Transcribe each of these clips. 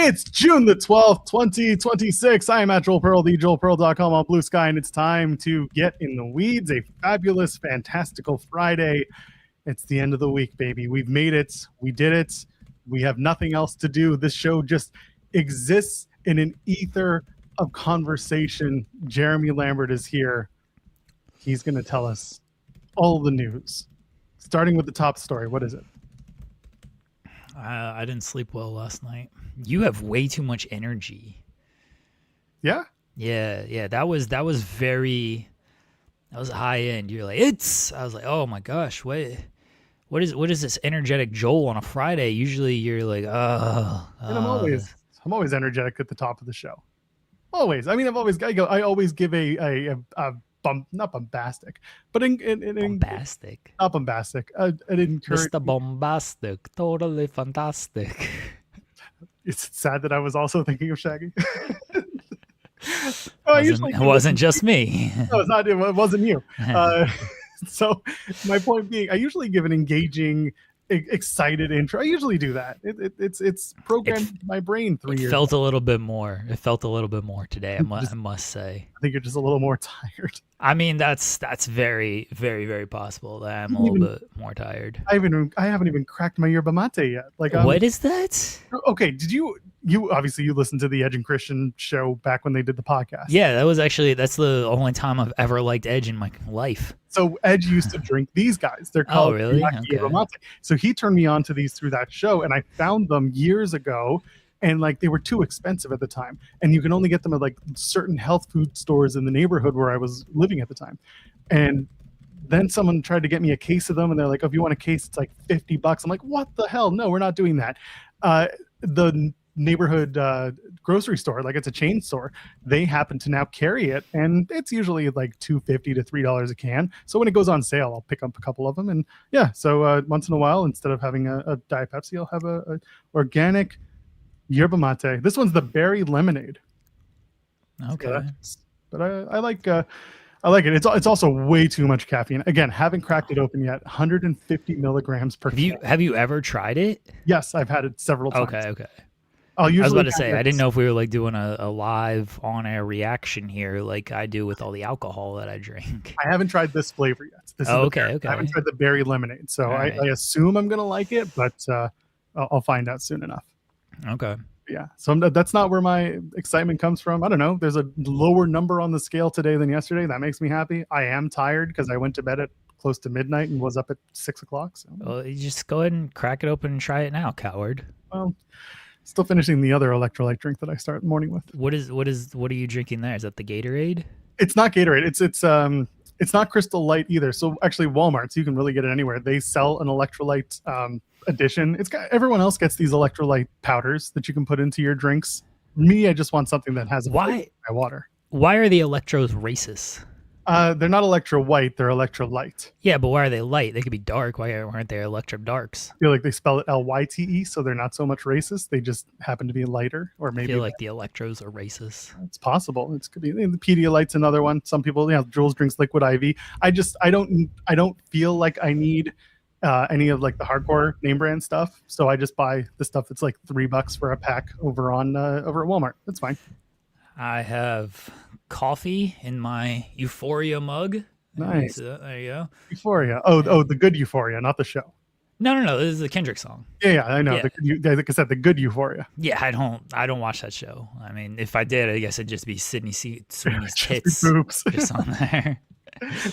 It's June the 12th, 2026. I am at Joel Pearl, thejoelpearl.com on Blue Sky, and it's time to get in the weeds. A fabulous, fantastical Friday. It's the end of the week, baby. We've made it. We did it. We have nothing else to do. This show just exists in an ether of conversation. Jeremy Lambert is here. He's going to tell us all the news. Starting with the top story. What is it? I didn't sleep well last night. You have way too much energy. Yeah? Yeah. That was high end. You're like, I was like, oh my gosh, what is this energetic Joel on a Friday? Usually you're like, And I'm always energetic at the top of the show. Always. I mean, I always give a not bombastic, but bombastic. Not bombastic. An encourage. Mr. Bombastic, totally fantastic. It's sad that I was also thinking of Shaggy. It wasn't just me. No, it's not. It wasn't you. So my point being, I usually give an engaging, excited intro. I usually do that. It's programmed in my brain 3 years. It felt a little bit more. It felt a little bit more today. I must say. I think you're just a little more tired. I mean, that's very, very, very possible that I'm a little bit more tired. I haven't even cracked my yerba mate yet. What is that? Okay, did you obviously you listened to the Edge and Christian show back when they did the podcast? Yeah, that's the only time I've ever liked Edge in my life. So Edge used to drink these guys. They're called yerba mate. So he turned me on to these through that show, and I found them years ago. And they were too expensive at the time, and you can only get them at certain health food stores in the neighborhood where I was living at the time. And then someone tried to get me a case of them, and they're like, oh, if you want a case, it's like $50. I'm like, what the hell? No, we're not doing that. The neighborhood grocery store, it's a chain store, they happen to now carry it, and it's usually like $2.50 to $3 a can. So when it goes on sale, I'll pick up a couple of them, and yeah. So once in a while, instead of having a Diet Pepsi, I'll have a organic yerba mate. This one's the berry lemonade. Okay. But I like it. It's also way too much caffeine. Again, haven't cracked it open yet. 150 milligrams per can. Have you ever tried it? Yes, I've had it several times. Okay. I was about to say, I didn't know if we were doing a live on-air reaction here like I do with all the alcohol that I drink. I haven't tried this flavor yet. Okay. I haven't tried the berry lemonade, so I assume I'm going to like it, but I'll find out soon enough. Okay. Yeah, so that's not where my excitement comes from. I don't know. There's a lower number on the scale today than yesterday. That makes me happy. I am tired because I went to bed at close to midnight and was up at 6 o'clock. So. Well, you just go ahead and crack it open and try it now, coward. Well, still finishing the other electrolyte drink that I start the morning with. What are you drinking there? Is that the Gatorade? It's not Gatorade. It's not Crystal Light either. So actually, Walmart, so you can really get it anywhere. They sell an electrolyte edition. Everyone else gets these electrolyte powders that you can put into your drinks. Me, I just want something that has my water. Why are the electros racist? They're not electro white, they're electrolyte. Yeah, but why are they light? They could be dark. Why aren't they electro darks? I feel like they spell it Lyte, so they're not so much racist. They just happen to be lighter, or maybe I feel like the electros are racist. It's possible. It could be the Pedialyte's another one. Some people, Jules drinks liquid IV. I don't feel like I need any of the hardcore name brand stuff, so I just buy the stuff that's like $3 for a pack over at Walmart. That's fine. I have coffee in my Euphoria mug. Nice. There you go. Euphoria. Oh, the good Euphoria, not the show. No. This is a Kendrick song. Yeah, I know. Yeah. Like I said, the good Euphoria. Yeah, I don't watch that show. I mean, if I did, I guess it'd just be Sydney Sweeney's tits boobs just on there.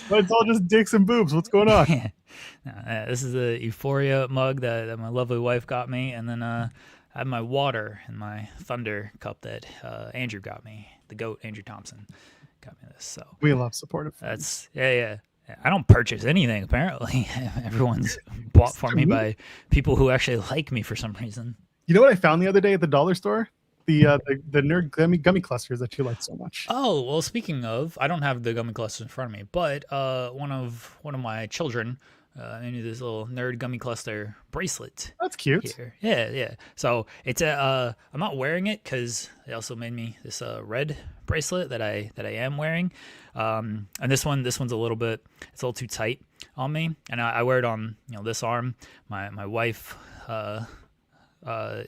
But it's all just dicks and boobs. What's going on? Yeah. This is a Euphoria mug that my lovely wife got me, and then I have my water in my Thunder cup that Andrew got me. The GOAT, Andrew Thompson, got me this. So we love supportive. That's yeah. I don't purchase anything. Apparently, everyone's bought for me by people who actually like me for some reason. You know what I found the other day at the dollar store? The nerd gummy clusters that you like so much. Oh well, speaking of, I don't have the gummy clusters in front of me, but one of my children into this little nerd gummy cluster bracelet. That's cute. Here. Yeah. So it's I'm not wearing it because they also made me this red bracelet that I am wearing. And this one's it's a little too tight on me, and I wear it on this arm. My wife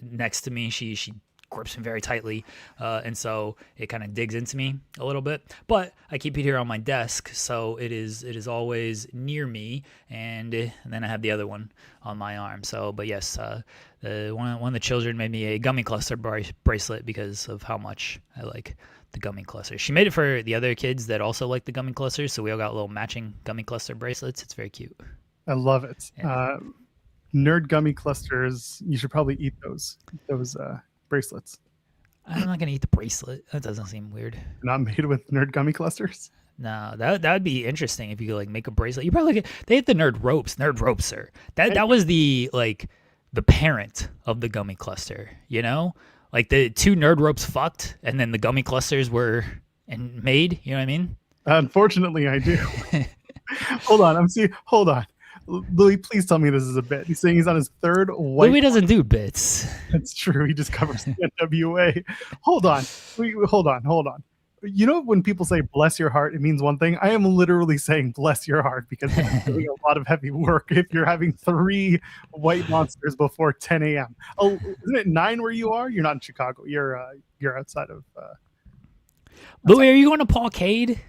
next to me, she grips me very tightly, and so it kind of digs into me a little bit. But I keep it here on my desk, so it is always near me, and then I have the other one on my arm. So, but yes, one of the children made me a gummy cluster bracelet because of how much I like the gummy clusters. She made it for the other kids that also like the gummy clusters, so we all got little matching gummy cluster bracelets. It's very cute. I love it. Yeah. Nerd gummy clusters. You should probably eat those bracelets. I'm not gonna eat the bracelet. That doesn't seem weird. Not made with nerd gummy clusters. No, that would be interesting if you could like make a bracelet. You probably they had the nerd ropes. Nerd ropes, sir. That was the parent of the gummy cluster. You know, like the two nerd ropes fucked, and then the gummy clusters were made. You know what I mean? Unfortunately, I do. Hold on. Hold on. Louis, please tell me this is a bit. He's saying he's on his third white. Louis doesn't do bits. That's true. He just covers the NWA. Hold on. Hold on. You know, when people say bless your heart, it means one thing. I am literally saying bless your heart because it's doing a lot of heavy work if you're having 3 white monsters before 10 a.m. Oh, isn't it 9 where you are? You're not in Chicago. You're outside of. Louis, are you going to Paulcade?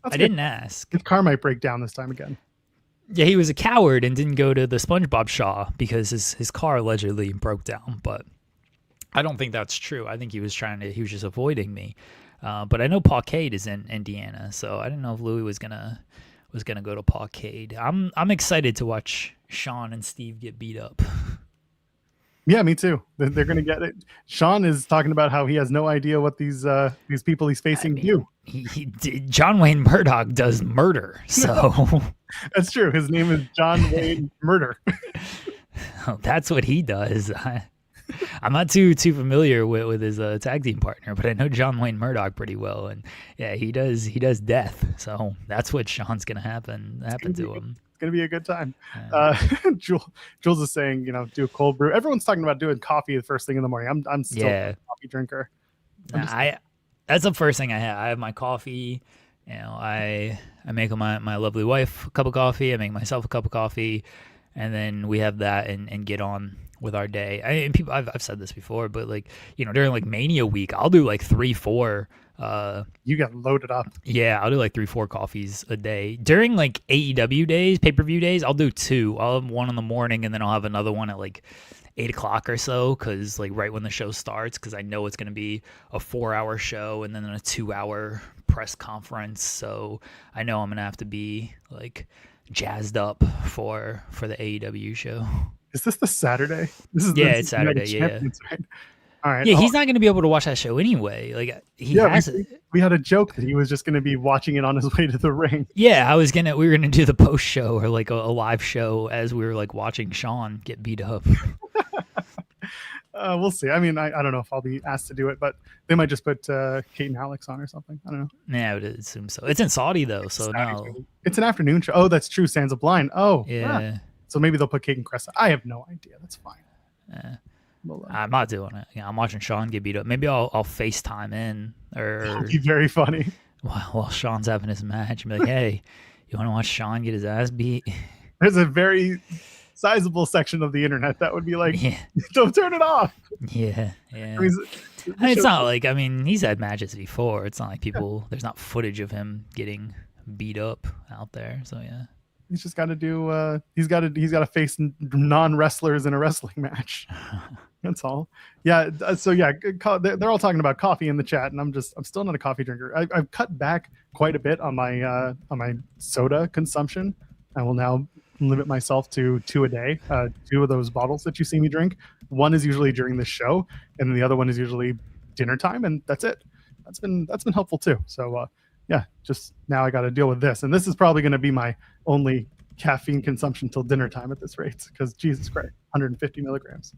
I didn't ask. His car might break down this time again. Yeah, he was a coward and didn't go to the SpongeBob Shaw because his car allegedly broke down. But I don't think that's true. I think he was just avoiding me. But I know Paulcade is in Indiana, so I didn't know if Louis was gonna go to Paulcade. I'm excited to watch Sean and Steve get beat up. Yeah, me too. They're gonna get it. Sean is talking about how he has no idea what these people he's facing do. John Wayne Murdoch does murder, so that's true. His name is John Wayne Murder. Oh, that's what he does. I'm not too familiar with his tag team partner, but I know John Wayne Murdoch pretty well, and yeah, he does death. So that's what Sean's gonna happen to him. It's gonna be a good time. Jules is saying, do a cold brew. Everyone's talking about doing coffee the first thing in the morning. I'm still a coffee drinker. That's the first thing I have. I have my coffee. I make my lovely wife a cup of coffee. I make myself a cup of coffee, and then we have that and get on with our day. I've said this before, but during like Mania week, I'll do like 3-4. You got loaded up. Yeah, I'll do like 3-4 coffees a day. During like AEW days, pay-per-view days, I'll do 2. I'll have one in the morning, and then I'll have another one at like 8 o'clock or so, because like right when the show starts, because I know it's going to be a 4-hour show and then a 2-hour press conference. So I know I'm going to have to be like jazzed up for the AEW show. Is this the Saturday? It's Saturday. Yeah. Right? All right. Yeah, he's not going to be able to watch that show anyway. Like we had a joke that he was just going to be watching it on his way to the ring. Yeah, we were going to do the post show or like a live show as we were like watching Sean get beat up. We'll see. I mean, I don't know if I'll be asked to do it, but they might just put Kate and Alex on or something. I don't know. Yeah, I would assume so. It's in Saudi though, so no. It's an afternoon show. Oh, that's true. Sands of Blind. Oh, yeah. So maybe they'll put Kate and Cressa. I have no idea. That's fine. I'm not doing it. Yeah, I'm watching Sean get beat up. Maybe I'll FaceTime in, or that'll be very funny. While Sean's having his match, and be like, "Hey, you want to watch Sean get his ass beat?" There's a very sizable section of the internet that would be like, "Don't turn it off." Yeah. It's not like, he's had matches before. It's not like there's not footage of him getting beat up out there. So yeah. He's just got to do. He's got to face non-wrestlers in a wrestling match. That's all. Yeah. So yeah, they're all talking about coffee in the chat, and I'm still not a coffee drinker. I've cut back quite a bit on my soda consumption. I will now limit myself to 2 a day. 2 of those bottles that you see me drink. One is usually during the show, and the other one is usually dinner time, and that's it. That's been helpful too. So. Yeah, just now I got to deal with this. And this is probably going to be my only caffeine consumption till dinner time at this rate, because Jesus Christ, 150 milligrams.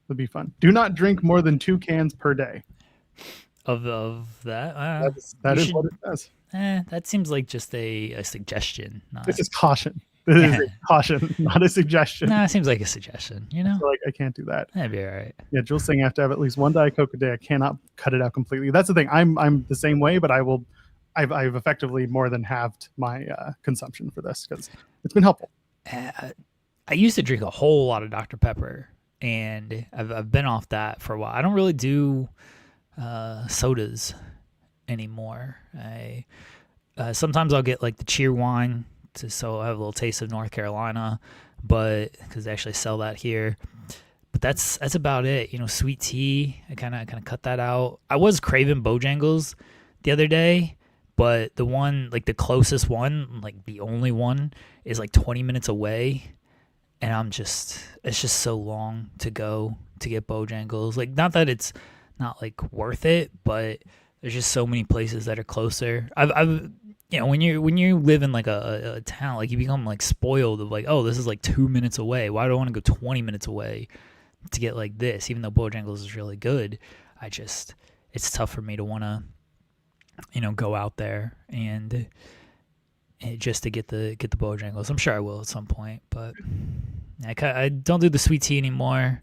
Would be fun. Do not drink more than 2 cans per day. Of that? That is what it says. That seems like just a suggestion. This is caution. This is a caution, not a suggestion. No, it seems like a suggestion, So I can't do that. That'd be all right. Yeah, Jules saying I have to have at least 1 Diet Coke a day. I cannot cut it out completely. That's the thing. I'm the same way, but I've effectively more than halved my consumption for this because it's been helpful. I used to drink a whole lot of Dr. Pepper, and I've been off that for a while. I don't really do sodas anymore. I sometimes I'll get like the cheer wine so I have a little taste of North Carolina, but because they actually sell that here. But that's about it. You know, sweet tea, I kind of cut that out. I was craving Bojangles the other day, but the one, like the closest one, like the only one, is like 20 minutes away, and it's just so long to go to get Bojangles. Like, not that it's not like worth it, but there's just so many places that are closer. I've you know, when you live in like a town, like you become like spoiled of like, oh, this is like 2 minutes away. Why do I want to go 20 minutes away to get like this? Even though Bojangles is really good, it's tough for me to want to, you know, go out there and just to get the Bojangles. I'm sure I will at some point, but I don't do the sweet tea anymore.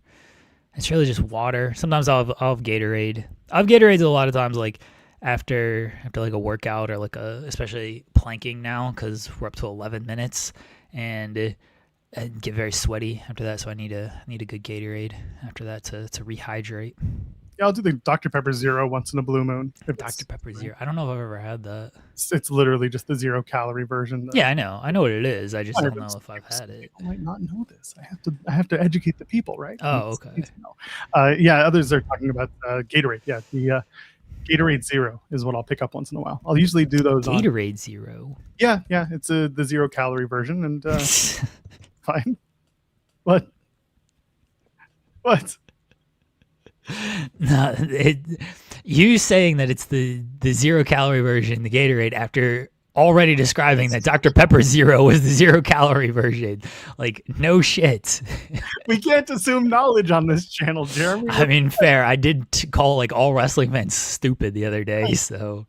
It's really just water. Sometimes I'll have Gatorade. I'll have Gatorades a lot of times, like after like a workout or like especially planking now, because we're up to 11 minutes and I get very sweaty after that. So I need a good Gatorade after that to rehydrate. Yeah, I'll do the Dr. Pepper Zero once in a blue moon. Dr. Pepper Zero. I don't know if I've ever had that. It's literally just the 0 calorie version. Yeah, I know what it is. I just don't know if I've had it. I might not know this. I have to educate the people, right? Oh, okay. Yeah, others are talking about Gatorade. Yeah, the Gatorade Zero is what I'll pick up once in a while. I'll usually do those. Gatorade Zero. Yeah, it's the 0 calorie version, and fine. What? No, you saying that it's the 0 calorie version, the Gatorade, after already describing that Dr. Pepper Zero was the 0 calorie version. Like, no shit. We can't assume knowledge on this channel, Jeremy. I mean, fair. I did call like all wrestling fans stupid the other day, so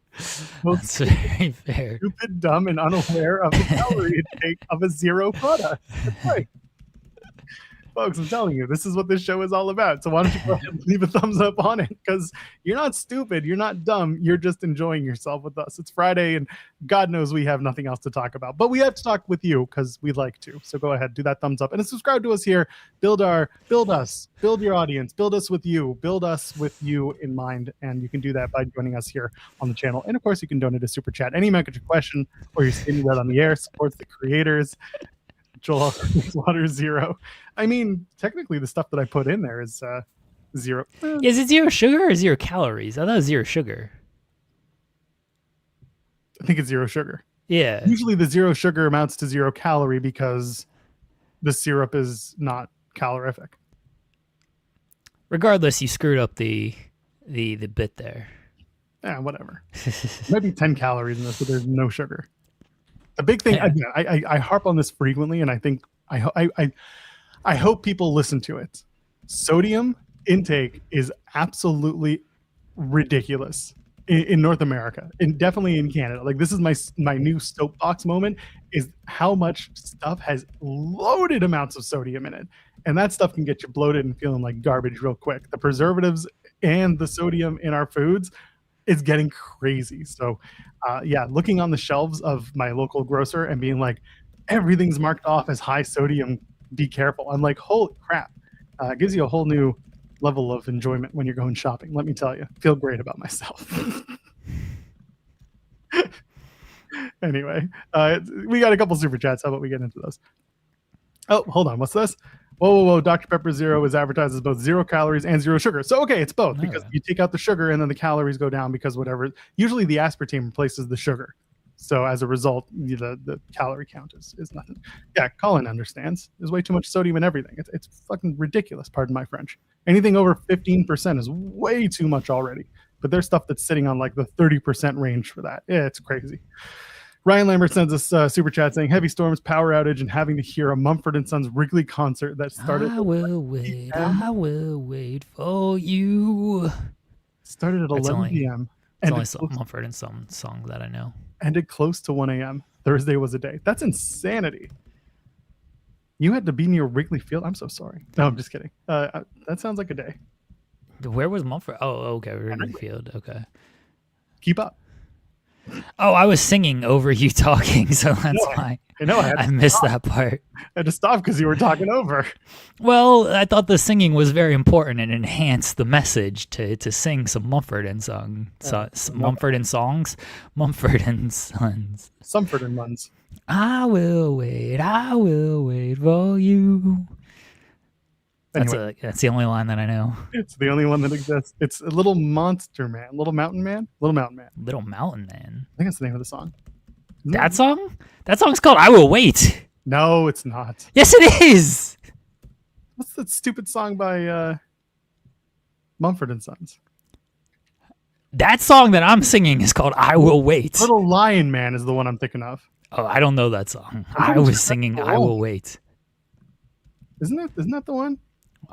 that's very fair. Stupid, dumb, and unaware of the calorie intake of a 0 product. That's right. Folks, I'm telling you, this is what this show is all about. So why don't you go ahead and leave a thumbs up on it? Because you're not stupid. You're not dumb. You're just enjoying yourself with us. It's Friday, and God knows we have nothing else to talk about. But we have to talk with you because we like to. So go ahead, do that thumbs up. And subscribe to us here. Build us. Build your audience. Build us with you. Build us with you in mind. And you can do that by joining us here on the channel. And, of course, you can donate a super chat. Any amount of your question or you're seeing that on the air supports the creators. Joel, water 0. I mean, technically, the stuff that I put in there is 0. Is it 0 sugar or 0 calories? I thought it was 0 sugar. I think it's 0 sugar. Yeah. Usually, the 0 sugar amounts to 0 calorie because the syrup is not calorific. Regardless, you screwed up the bit there. Yeah, whatever. Maybe 10 calories in this, but there's no sugar. The big thing, I harp on this frequently, and I think I hope people listen to it. Sodium intake is absolutely ridiculous in North America, and definitely in Canada. Like, this is my new soapbox moment, is how much stuff has loaded amounts of sodium in it, and that stuff can get you bloated and feeling like garbage real quick. The preservatives and the sodium in our foods is getting crazy. So looking on the shelves of my local grocer and being like, everything's marked off as high sodium, be careful. I'm like, holy crap. It gives you a whole new level of enjoyment when you're going shopping. Let me tell you, feel great about myself. Anyway, we got a couple super chats. How about we get into those? Oh, hold on. What's this? Whoa. Dr. Pepper Zero is advertised as both 0 calories and 0 sugar. So, okay, it's both because you take out the sugar and then the calories go down because whatever. Usually the aspartame replaces the sugar. So as a result, the calorie count is nothing. Yeah, Colin understands. There's way too much sodium in everything. It's fucking ridiculous, pardon my French. Anything over 15% is way too much already. But there's stuff that's sitting on like the 30% range for that. Yeah, it's crazy. Ryan Lambert sends us super chat saying, heavy storms, power outage, and having to hear a Mumford & Sons Wrigley concert that started. I will wait for you. Started at 11 p.m. It's only some Mumford & Sons song that I know. Ended close to 1 a.m. Thursday was a day. That's insanity. You had to be near Wrigley Field? I'm so sorry. No, I'm just kidding. That sounds like a day. Where was Mumford? Oh, okay. Wrigley Field. Okay. Keep up. Oh, I was singing over you talking, so that's why I missed that part. I had to stop because you were talking over. Well, I thought the singing was very important and enhanced the message to sing some Mumford and Mumford and Songs, Mumford and Sons. Sumford and Sons. I will wait for you. Anyway. That's the only line that I know. It's the only one that exists. It's a Little Monster Man. Little Mountain Man? Little Mountain Man. Little Mountain Man. I think that's the name of the song. That song? That song's called I Will Wait. No, it's not. Yes, it is. What's that stupid song by Mumford and Sons? That song that I'm singing is called I Will Wait. Little Lion Man is the one I'm thinking of. Oh, I don't know that song. I was singing I Will Wait. Isn't that the one?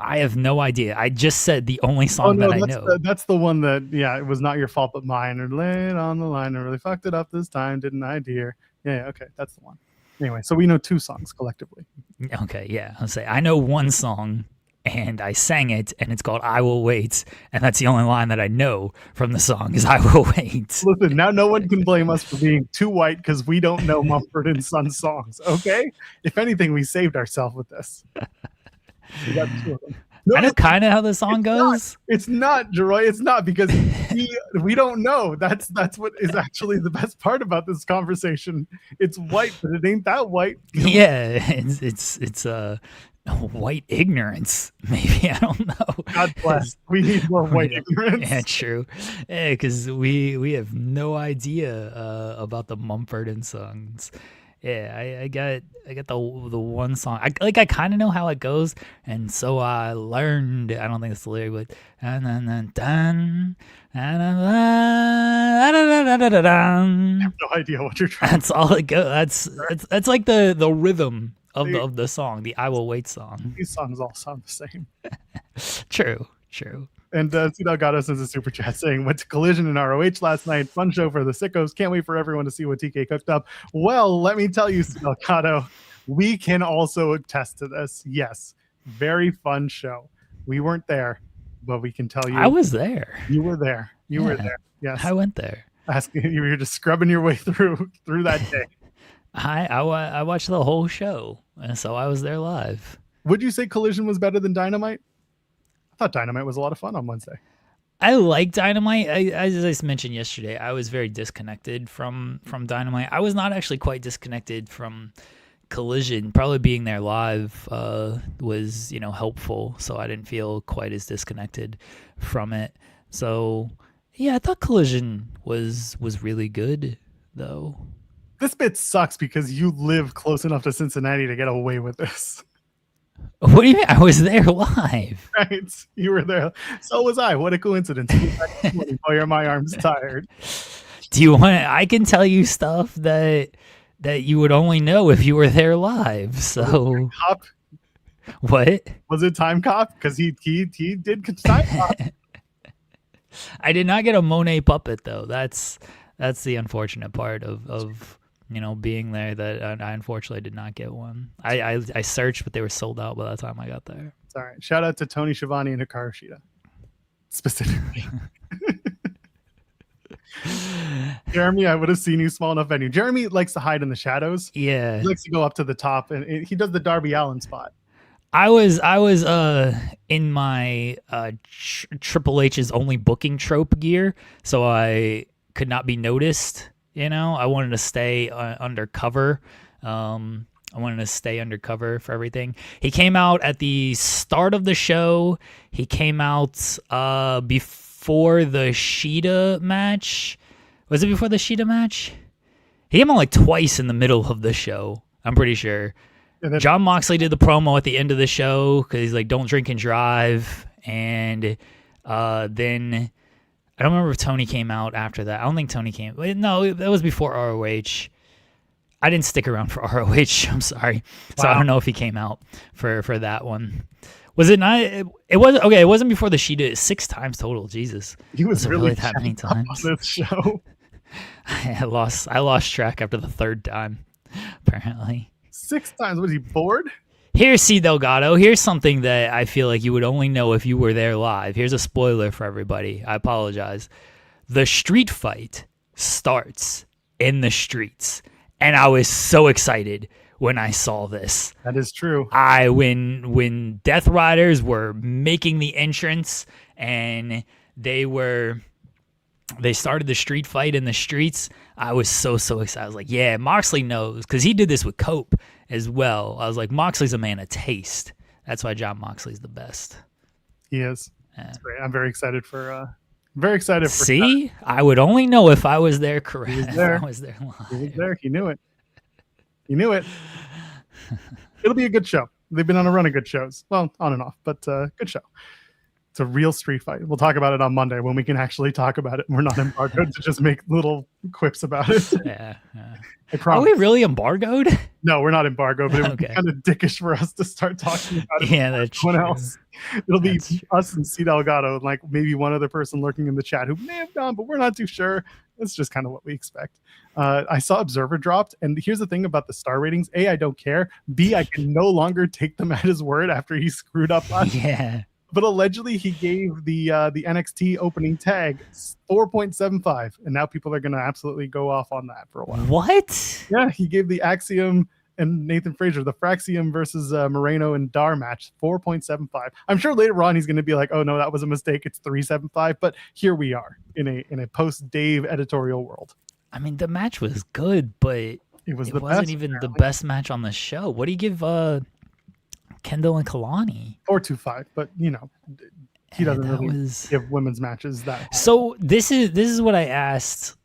I have no idea. I just said the only song that I know. That's the one that, it was not your fault but mine. Or lay it on the line. I really fucked it up this time, didn't I, dear? Yeah, okay, that's the one. Anyway, so we know 2 songs collectively. Okay, yeah. I'll say I know one song, and I sang it, and it's called I Will Wait, and that's the only line that I know from the song is I Will Wait. Listen, now no one can blame us for being too white because we don't know Mumford and Sons songs, okay? If anything, we saved ourselves with this. We got 2 of them. No, I know kind of how the song goes. It's not, Jeroy. It's not because we don't know. That's what is actually the best part about this conversation. It's white, but it ain't that white. Yeah, it's white ignorance. Maybe, I don't know. God bless. We need more white ignorance. Yeah, true. Yeah, because we have no idea about the Mumford and Sons. Yeah, I got the one song. I kind of know how it goes, and so I learned. I don't think it's the lyric, but I have no idea what you're trying. That's all it goes. That's like the rhythm of the song, the I Will Wait song. These songs all sound the same. True. And Cedal got us as a super chat saying, went to Collision in ROH last night. Fun show for the sickos. Can't wait for everyone to see what TK cooked up. Well, let me tell you, Cedal Gatto, we can also attest to this. Yes, very fun show. We weren't there, but we can tell you. I was there. You were there. You were there. Yes. I went there. You were just scrubbing your way through that day. I watched the whole show, and so I was there live. Would you say Collision was better than Dynamite? I thought Dynamite was a lot of fun on Wednesday. I like Dynamite. As I mentioned yesterday, I was very disconnected from Dynamite. I was not actually quite disconnected from Collision. Probably being there live was helpful, so I didn't feel quite as disconnected from it. So yeah, I thought Collision was really good though. This bit sucks because you live close enough to Cincinnati to get away with this. What do you mean? I was there live. Right. You were there. So was I. What a coincidence. Oh, my arm's tired. Do you want I can tell you stuff that you would only know if you were there live. So Cop? What? Was it Time Cop? Because he did Time Cop. I did not get a Monet puppet though. That's the unfortunate part of being there, that I unfortunately did not get one. I searched, but they were sold out by the time I got there. It's all right. Shout out to Tony Schiavone and Hikaru Shida, specifically. Jeremy, I would have seen you small enough venue. Jeremy likes to hide in the shadows. Yeah, he likes to go up to the top, and he does the Darby Allin spot. I was in my Triple H's only booking trope gear, so I could not be noticed. I wanted to stay undercover. I wanted to stay undercover for everything. He came out at the start of the show. He came out before the Shida match. Was it before the Shida match? He came out like twice in the middle of the show, I'm pretty sure. John Moxley did the promo at the end of the show because he's like, don't drink and drive. And then I don't remember if Tony came out after that. I don't think Tony came. No, that was before ROH. I didn't stick around for ROH. I'm sorry. So wow. I don't know if he came out for that one. Was it not? It was okay. It wasn't before the Shida. 6 times total. Jesus, he was really that many times on this show. I lost track after the 3rd time. Apparently, 6 times. Was he bored? Here's C. Delgado. Here's something that I feel like you would only know if you were there live. Here's a spoiler for everybody. I apologize. The street fight starts in the streets. And I was so excited when I saw this. That is true. When Death Riders were making the entrance and they started the street fight in the streets, I was so excited. I was like, yeah, Moxley knows, because he did this with Cope as well. I was like, Moxley's a man of taste. That's why Jon Moxley's the best. He is. That's great. I'm very excited for See, that. I would only know if I was there correct. He was there. If I was there live. He was there. He knew it. He knew it. It'll be a good show. They've been on a run of good shows. Well, on and off, but good show. It's a real street fight. We'll talk about it on Monday when we can actually talk about it. We're not embargoed to just make little quips about it. Yeah. Are we really embargoed? No, we're not embargoed, but it would be kind of dickish for us to start talking about it. Yeah, that's everyone else. It'll be us and C. Delgado, and like maybe one other person lurking in the chat who may have gone, but we're not too sure. It's just kind of what we expect. I saw Observer dropped, and here's the thing about the star ratings. A, I don't care. B, I can no longer take them at his word after he screwed up last Yeah. But allegedly he gave the NXT opening tag 4.75, and now people are going to absolutely go off on that for a while. What? Yeah, he gave the Axiom and Nathan Frazier, the Fraxium versus Moreno and Dar match, 4.75. I'm sure later on he's going to be like, oh no, that was a mistake. It's 3.75. But here we are in a post Dave editorial world. I mean, the match was good, but it wasn't even the best match on the show. What do you give Kendall and Kalani? 4.25, but you know, he doesn't really give women's matches that high. So this is what I asked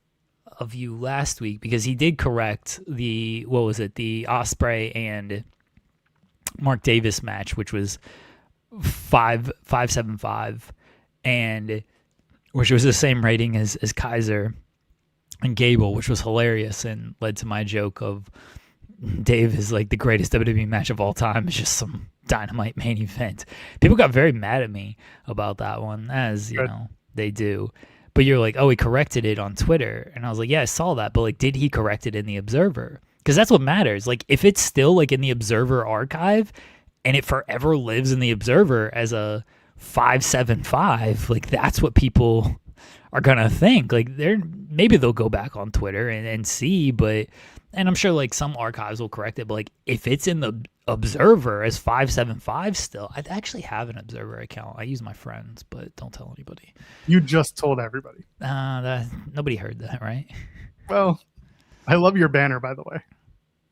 of you last week, because he did correct the Ospreay and Mark Davis match, which was 5.75, and which was the same rating as Kaiser and Gable, which was hilarious and led to my joke of Dave is like the greatest WWE match of all time. It's just some Dynamite main event. People got very mad at me about that one, as you know they do. But you're like, oh, he corrected it on Twitter, and I was like, yeah, I saw that, but like, did he correct it in the Observer? Because that's what matters. Like, if it's still like in the Observer archive, and it forever lives in the Observer as a 5.75, like that's what people are gonna think. Like, maybe they'll go back on Twitter and see, but. And I'm sure like some archives will correct it, but like if it's in the Observer as 5.75 still, I actually have an Observer account. I use my friends, but don't tell anybody. You just told everybody. Nobody heard that, right? Well, I love your banner, by the way.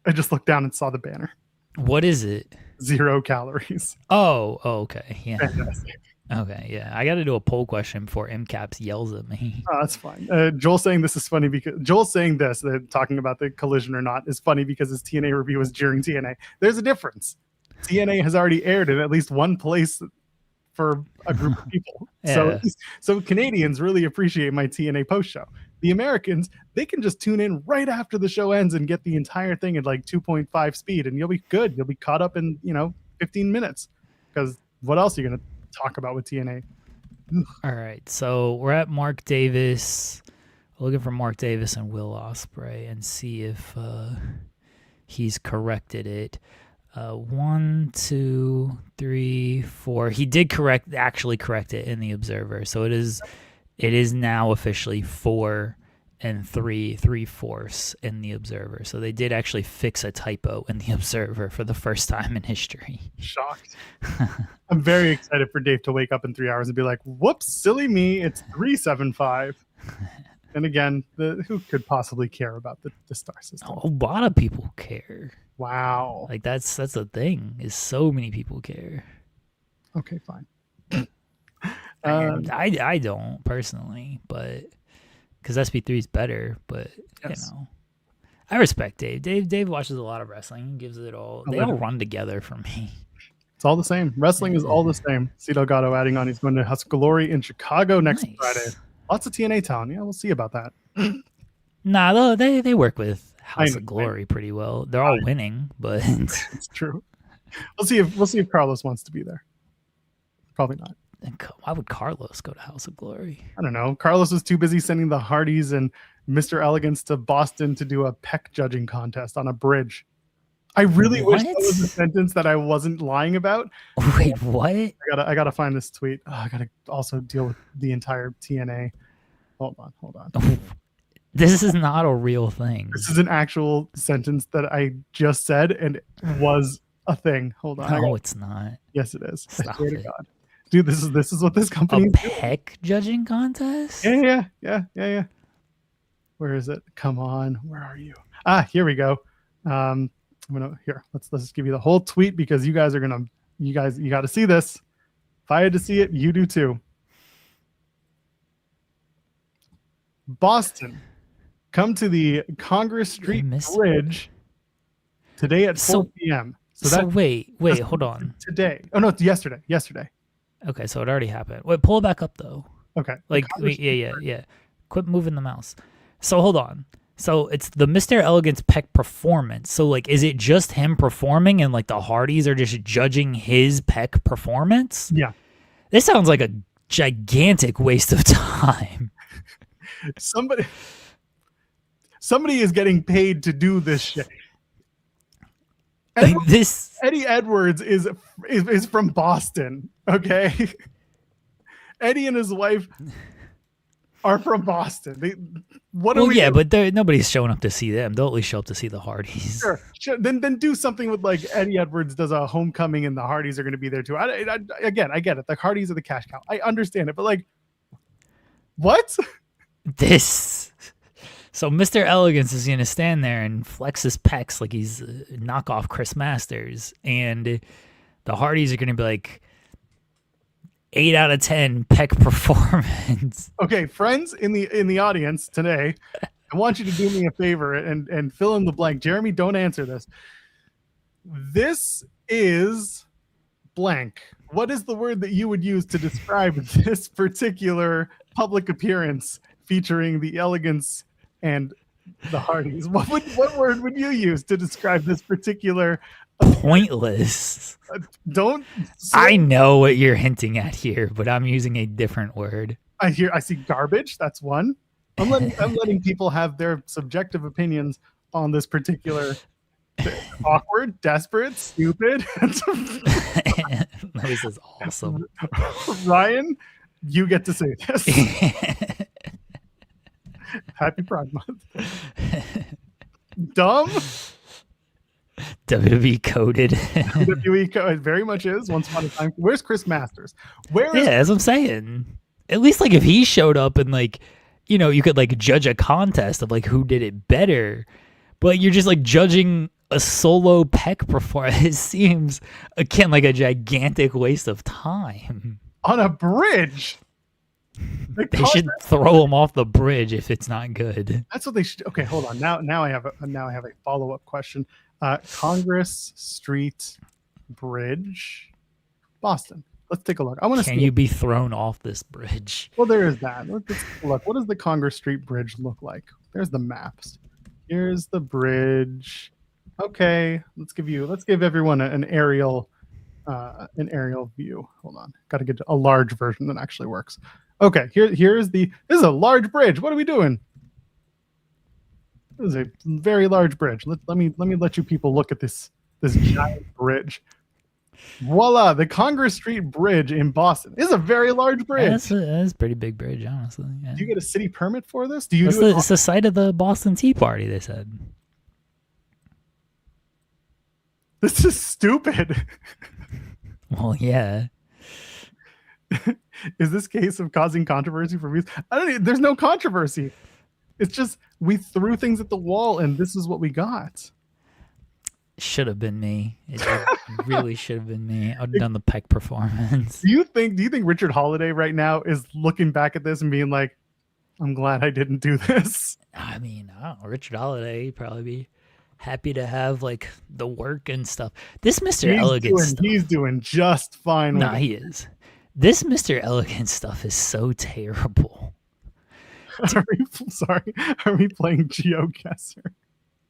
I just looked down and saw the banner. What is it? 0 calories. Oh, okay. Yeah. Fantastic. Okay, yeah. I got to do a poll question before MCAPS yells at me. Oh, that's fine. Joel saying this is funny because Joel's saying this, talking about the collision or not, is funny because his TNA review was during TNA. There's a difference. TNA has already aired in at least one place for a group of people. Yeah. So Canadians really appreciate my TNA post show. The Americans, they can just tune in right after the show ends and get the entire thing at like 2.5 speed, and you'll be good. You'll be caught up in 15 minutes. Because what else are you gonna talk about with TNA? All right, so we're at Mark Davis. We're looking for Mark Davis and Will Ospreay and see if he's corrected it. 1, 2, 3, 4. He did actually correct it in the Observer. So it is now officially 4 and 3/4 in the Observer. So they did actually fix a typo in the Observer for the first time in history. Shocked. I'm very excited for Dave to wake up in 3 hours and be like, whoops, silly me, it's 3.75. And again, who could possibly care about the star system? A lot of people care. Wow. Like that's the thing, is so many people care. Okay, fine. I don't personally, but because SP3 is better, but yes. I respect Dave. Dave watches a lot of wrestling and gives it all. They all run together for me. It's all the same. Wrestling is all the same. C. Delgado adding on, he's going to House of Glory in Chicago next Friday. Lots of TNA town. Yeah, we'll see about that. Nah, they work with House of Glory pretty well. They're all winning, but it's true. We'll see if Carlos wants to be there. Probably not. Why would Carlos go to House of Glory? I don't know. Carlos was too busy sending the Hardys and Mr. Elegance to Boston to do a peck judging contest on a bridge. I really wish that was a sentence that I wasn't lying about. Wait, what? I gotta find this tweet. I gotta also deal with the entire TNA. Hold on. This is not a real thing. This is an actual sentence that I just said and was a thing. Hold on. No, it's not. Yes, it is. Stop I swear it. to God. Dude, this is what this company is doing. Peck judging contest? Yeah. Where is it? Come on. Where are you? Here we go. I'm gonna let's just give you the whole tweet because you guys got to see this. If I had to see it, you do too. Boston, come to the Congress Street Bridge today at 4 p.m. So wait, hold on. Today. Oh no, it's yesterday. Okay, so it already happened. Wait, pull it back up though. Okay. Yeah. Quit moving the mouse. So hold on. So it's the Mr. Elegance Peck performance. So like, is it just him performing and like the Hardys are just judging his Peck performance? Yeah. This sounds like a gigantic waste of time. Somebody is getting paid to do this shit. Eddie Edwards is from Boston, okay? Eddie and his wife are from Boston. But nobody's showing up to see them. They'll at least show up to see the Hardys. Sure. Then do something with like Eddie Edwards does a homecoming and the Hardys are going to be there too. Again, I get it. The Hardys are the cash cow. I understand it, but like, what? So Mr. Elegance is going to stand there and flex his pecs like he's knockoff Chris Masters. And the Hardys are going to be like 8 out of 10 Peck performance. Okay, friends in the audience today, I want you to do me a favor and fill in the blank. Jeremy, don't answer this. This is blank. What is the word that you would use to describe this particular public appearance featuring the Elegance and the Hardys? What word would you use to describe this particular pointless? I know what you're hinting at here, but I'm using a different word. I see garbage. That's one. I'm letting people have their subjective opinions on this particular awkward, desperate, stupid. This is awesome. Ryan, you get to say this. Happy Pride Month. Dumb. WWE coded. WWE very much is. Once upon a time. Where's Chris Masters? As I'm saying. At least like if he showed up and like, you know, you could like judge a contest of like who did it better. But you're just like judging a solo Peck performance. It seems again like a gigantic waste of time. On a bridge. They should throw him off the bridge if it's not good. That's what they should. Okay, hold on. Now I have a follow-up question. Congress Street Bridge, Boston. Let's take a look. Can you be thrown off this bridge? Well, there is that. Let's look. What does the Congress Street Bridge look like? There's the maps. Here's the bridge. Okay, let's give everyone an aerial view. Hold on. Got to get to a large version that actually works. Okay, this is a large bridge. What are we doing? This is a very large bridge. Let me let you people look at this giant bridge. Voila, the Congress Street Bridge in Boston. This is a very large bridge. That's a pretty big bridge, honestly. Yeah. Do you get a city permit for this? It's the site of the Boston Tea Party, they said. This is stupid. Well, yeah. Is this case of causing controversy for views? There's no controversy. It's just we threw things at the wall and this is what we got. Should have been me. It really should have been me. I'd have done the Peck performance. Do you think Richard Holiday right now is looking back at this and being like, I'm glad I didn't do this? I mean, I don't know. Richard Holiday would probably be happy to have like the work and stuff. This Mr. Elegance he's doing just fine. No, he is. This Mr. Elegance stuff is so terrible. Are we playing GeoGuessr?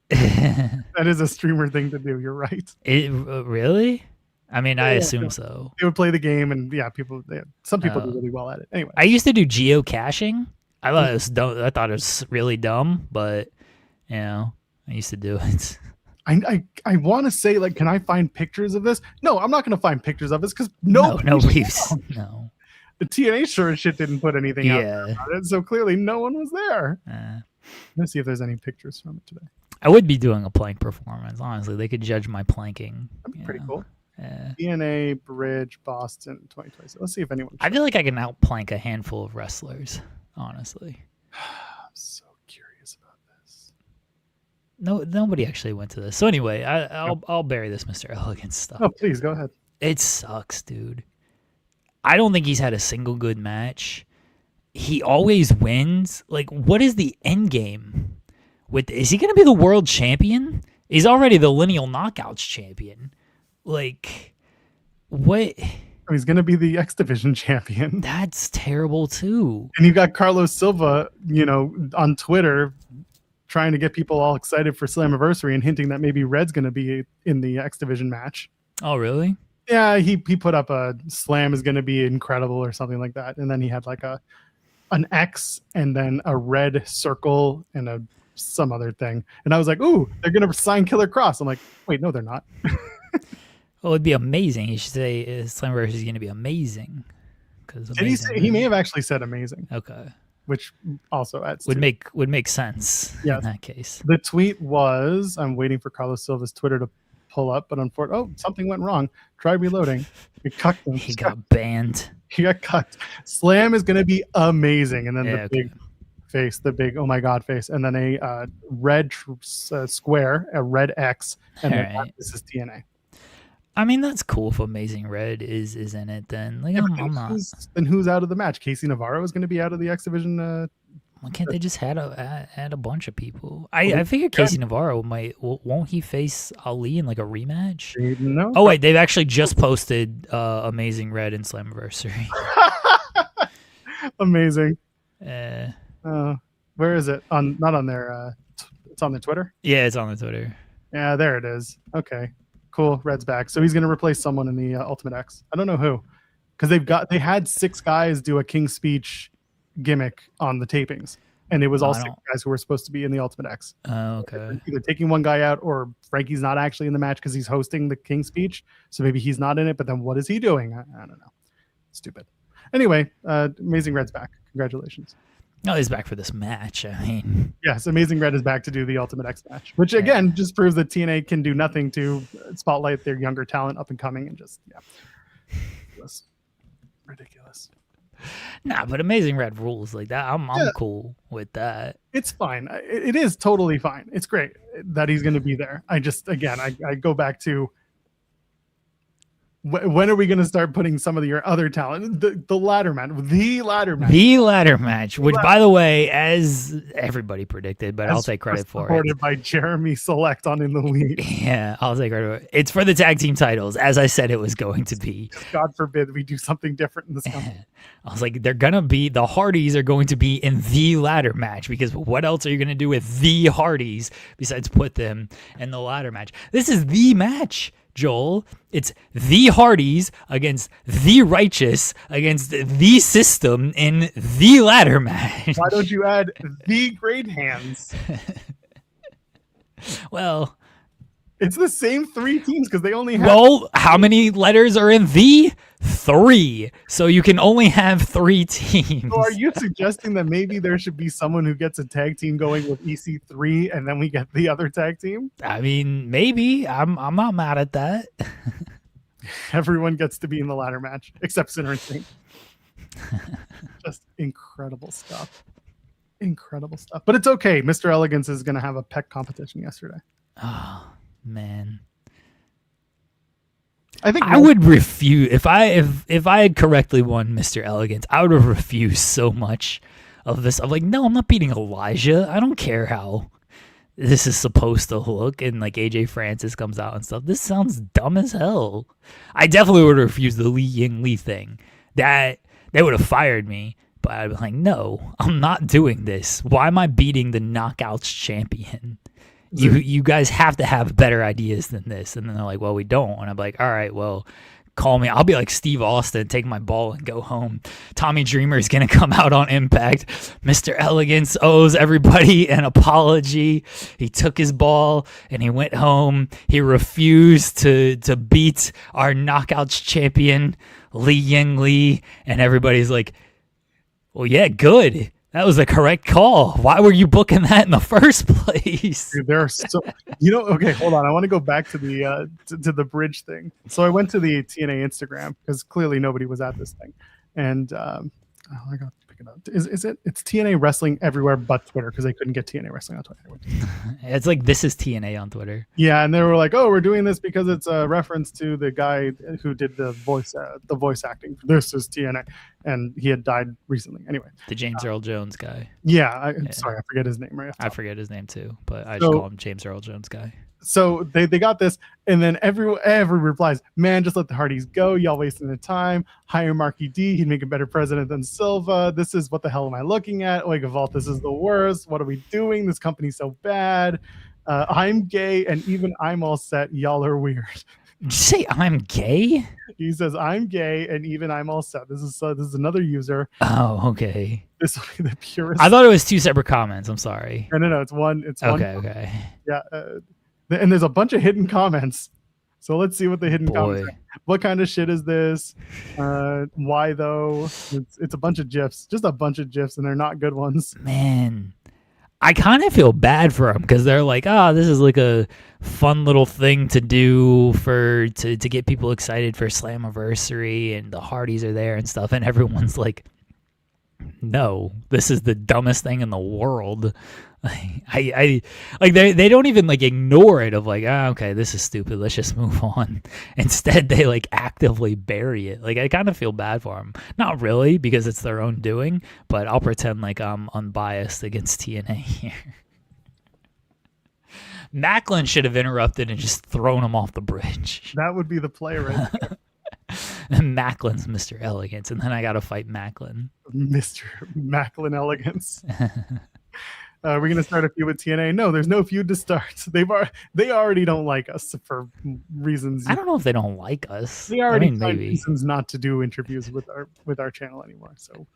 That is a streamer thing to do. You're right. Really? I mean, I assume so. They would play the game, and some people do really well at it. Anyway, I used to do geocaching. I thought it was dumb. I thought it was really dumb, but I used to do it. I want to say, like, can I find pictures of this? No, I'm not going to find pictures of this because no. The TNA sure as shit didn't put anything out about it, so clearly no one was there. Let's see if there's any pictures from it today. I would be doing a plank performance. Honestly, they could judge my planking. That'd be pretty cool. Yeah. TNA Bridge Boston 2020. Let's see if anyone. I feel like I can outplank a handful of wrestlers. Honestly, I'm so curious about this. No, nobody actually went to this. So anyway, I'll bury this Mr. Elegance stuff. Oh, please go ahead. It sucks, dude. I don't think he's had a single good match. He always wins. Like, what is the end game? Is he going to be the world champion? He's already the lineal knockouts champion. Like, what? He's going to be the X Division champion. That's terrible, too. And you got Carlos Silva, on Twitter trying to get people all excited for Slammiversary and hinting that maybe Red's going to be in the X Division match. Oh, really? Yeah, he put up a Slam is going to be incredible or something like that. And then he had like an X and then a red circle and some other thing. And I was like, ooh, they're going to sign Killer Cross. I'm like, wait, no, they're not. Well, it'd be amazing. He should say Slammiversary is going to be amazing. Did he say? He may have actually said amazing. Okay. Which also adds would make sense in that case. The tweet was, I'm waiting for Carlos Silva's Twitter to pull up, but unfortunately, something went wrong. Try reloading. It cucked him. He got banned. He got cucked. Slam is going to be amazing. And then the big face, the big oh my god face, and then a red square, a red X, and then this is TNA. I mean, that's cool if Amazing Red is in it. Then like, I'm not. Then who's out of the match? Casey Navarro is going to be out of the X Division. Why can't they just add a bunch of people? I figure Casey Navarro won't he face Ali in like a rematch? No. Oh wait, they've actually just posted Amazing Red and Slammiversary. Amazing. Where is it? Not on their. It's on their Twitter. Yeah, it's on the Twitter. Yeah, there it is. Okay, cool. Red's back, so he's going to replace someone in the Ultimate X. I don't know who, because they had 6 guys do a King's Speech gimmick on the tapings, and it was all 6 guys who were supposed to be in the Ultimate X. Oh, okay. Either taking one guy out, or Frankie's not actually in the match because he's hosting the King's Speech, so maybe he's not in it. But then what is he doing? I don't know. Stupid. Anyway, Amazing Red's back. Congratulations. No, he's back for this match. I mean, yes, Amazing Red is back to do the Ultimate X match, which again just proves that TNA can do nothing to spotlight their younger talent up and coming, and just ridiculous. Nah, but Amazing Red rules like that. I'm cool with that. It's fine. It is totally fine. It's great that he's going to be there. I just, again, I go back to when are we going to start putting some of your other talent? The ladder match. The ladder match, which, by the way, as everybody predicted, but I'll take credit for it. Supported by Jeremy Select on In the Lead. Yeah, I'll take credit for it. It's for the tag team titles, as I said it was going to be. God forbid we do something different in this company. I was like, the Hardys are going to be in the ladder match, because what else are you going to do with the Hardys besides put them in the ladder match? This is the match, Joel. It's the Hardys against the Righteous against the System in the ladder match. Why don't you add the Great Hands? Well, it's the same 3 teams because they only have. Well, how many letters are in the? 3. So you can only have 3 teams. So are you suggesting that maybe there should be someone who gets a tag team going with EC3 and then we get the other tag team? I mean, maybe. I'm not mad at that. Everyone gets to be in the ladder match except Sinner and Saint. Just incredible stuff. Incredible stuff. But it's okay. Mr. Elegance is going to have a peck competition yesterday. Oh, man. I think I would refuse if I had correctly won Mr. Elegance. I would have refused so much of this. I'm like, no, I'm not beating Elijah. I don't care how this is supposed to look. And like AJ Francis comes out and stuff. This sounds dumb as hell. I definitely would have refused the Li Ying Lee thing. That they would have fired me. But I'd be like, no, I'm not doing this. Why am I beating the Knockouts champion? You guys have to have better ideas than this. And then they're like, well, we don't. And I'm like, all right, well, call me. I'll be like Steve Austin, take my ball and go home. Tommy Dreamer is going to come out on Impact. Mr. Elegance owes everybody an apology. He took his ball and he went home. He refused to beat our Knockouts champion, Li Ying Lee. And everybody's like, well, yeah, good. That was the correct call. Why were you booking that in the first place? Dude, there are so okay, hold on. I want to go back to the to the bridge thing. So I went to the TNA Instagram because clearly nobody was at this thing, and I got to pick it up. Is it? It's TNA Wrestling everywhere but Twitter because they couldn't get TNA Wrestling on Twitter. It's like this is TNA on Twitter. Yeah, and they were like, "Oh, we're doing this because it's a reference to the guy who did the voice acting. This is TNA, and he had died recently. Anyway, the James Earl Jones guy. Yeah, sorry, I forget his name. Right, I forget his name too, but I just call him James Earl Jones guy. So they got this, and then every replies, "Man, just let the Hardys go. Y'all wasting the time. Hire Marky D. He'd make a better president than Silva. This is what the hell am I looking at? Oiga Vault, this is the worst. What are we doing? This company's so bad. I'm gay, and even I'm all set. Y'all are weird." Did you say I'm gay? He says I'm gay, and even I'm all set. This is another user. Oh, okay. This will be the purest. I thought it was two separate comments. I'm sorry. No. It's one. It's okay. one. Okay. Yeah. And there's a bunch of hidden comments. So let's see what the hidden comments are. What kind of shit is this? Why though? It's a bunch of GIFs, just a bunch of GIFs, and they're not good ones. Man, I kind of feel bad for them because they're like, this is like a fun little thing to do to get people excited for Slammiversary, and the Hardys are there and stuff, and everyone's like, no, this is the dumbest thing in the world. I like they don't even like ignore it of like, okay, this is stupid, let's just move on. Instead they like actively bury it. Like I kind of feel bad for them. Not really, because it's their own doing, but I'll pretend like I'm unbiased against TNA here. Macklin should have interrupted and just thrown him off the bridge. That would be the play right there. And Macklin's Mr. Elegance, and then I gotta fight Macklin. Mr. Macklin Elegance. We're gonna start a feud with TNA. No, there's no feud to start. They already don't like us for reasons. I don't know if they don't like us. They already find reasons not to do interviews with our channel anymore. So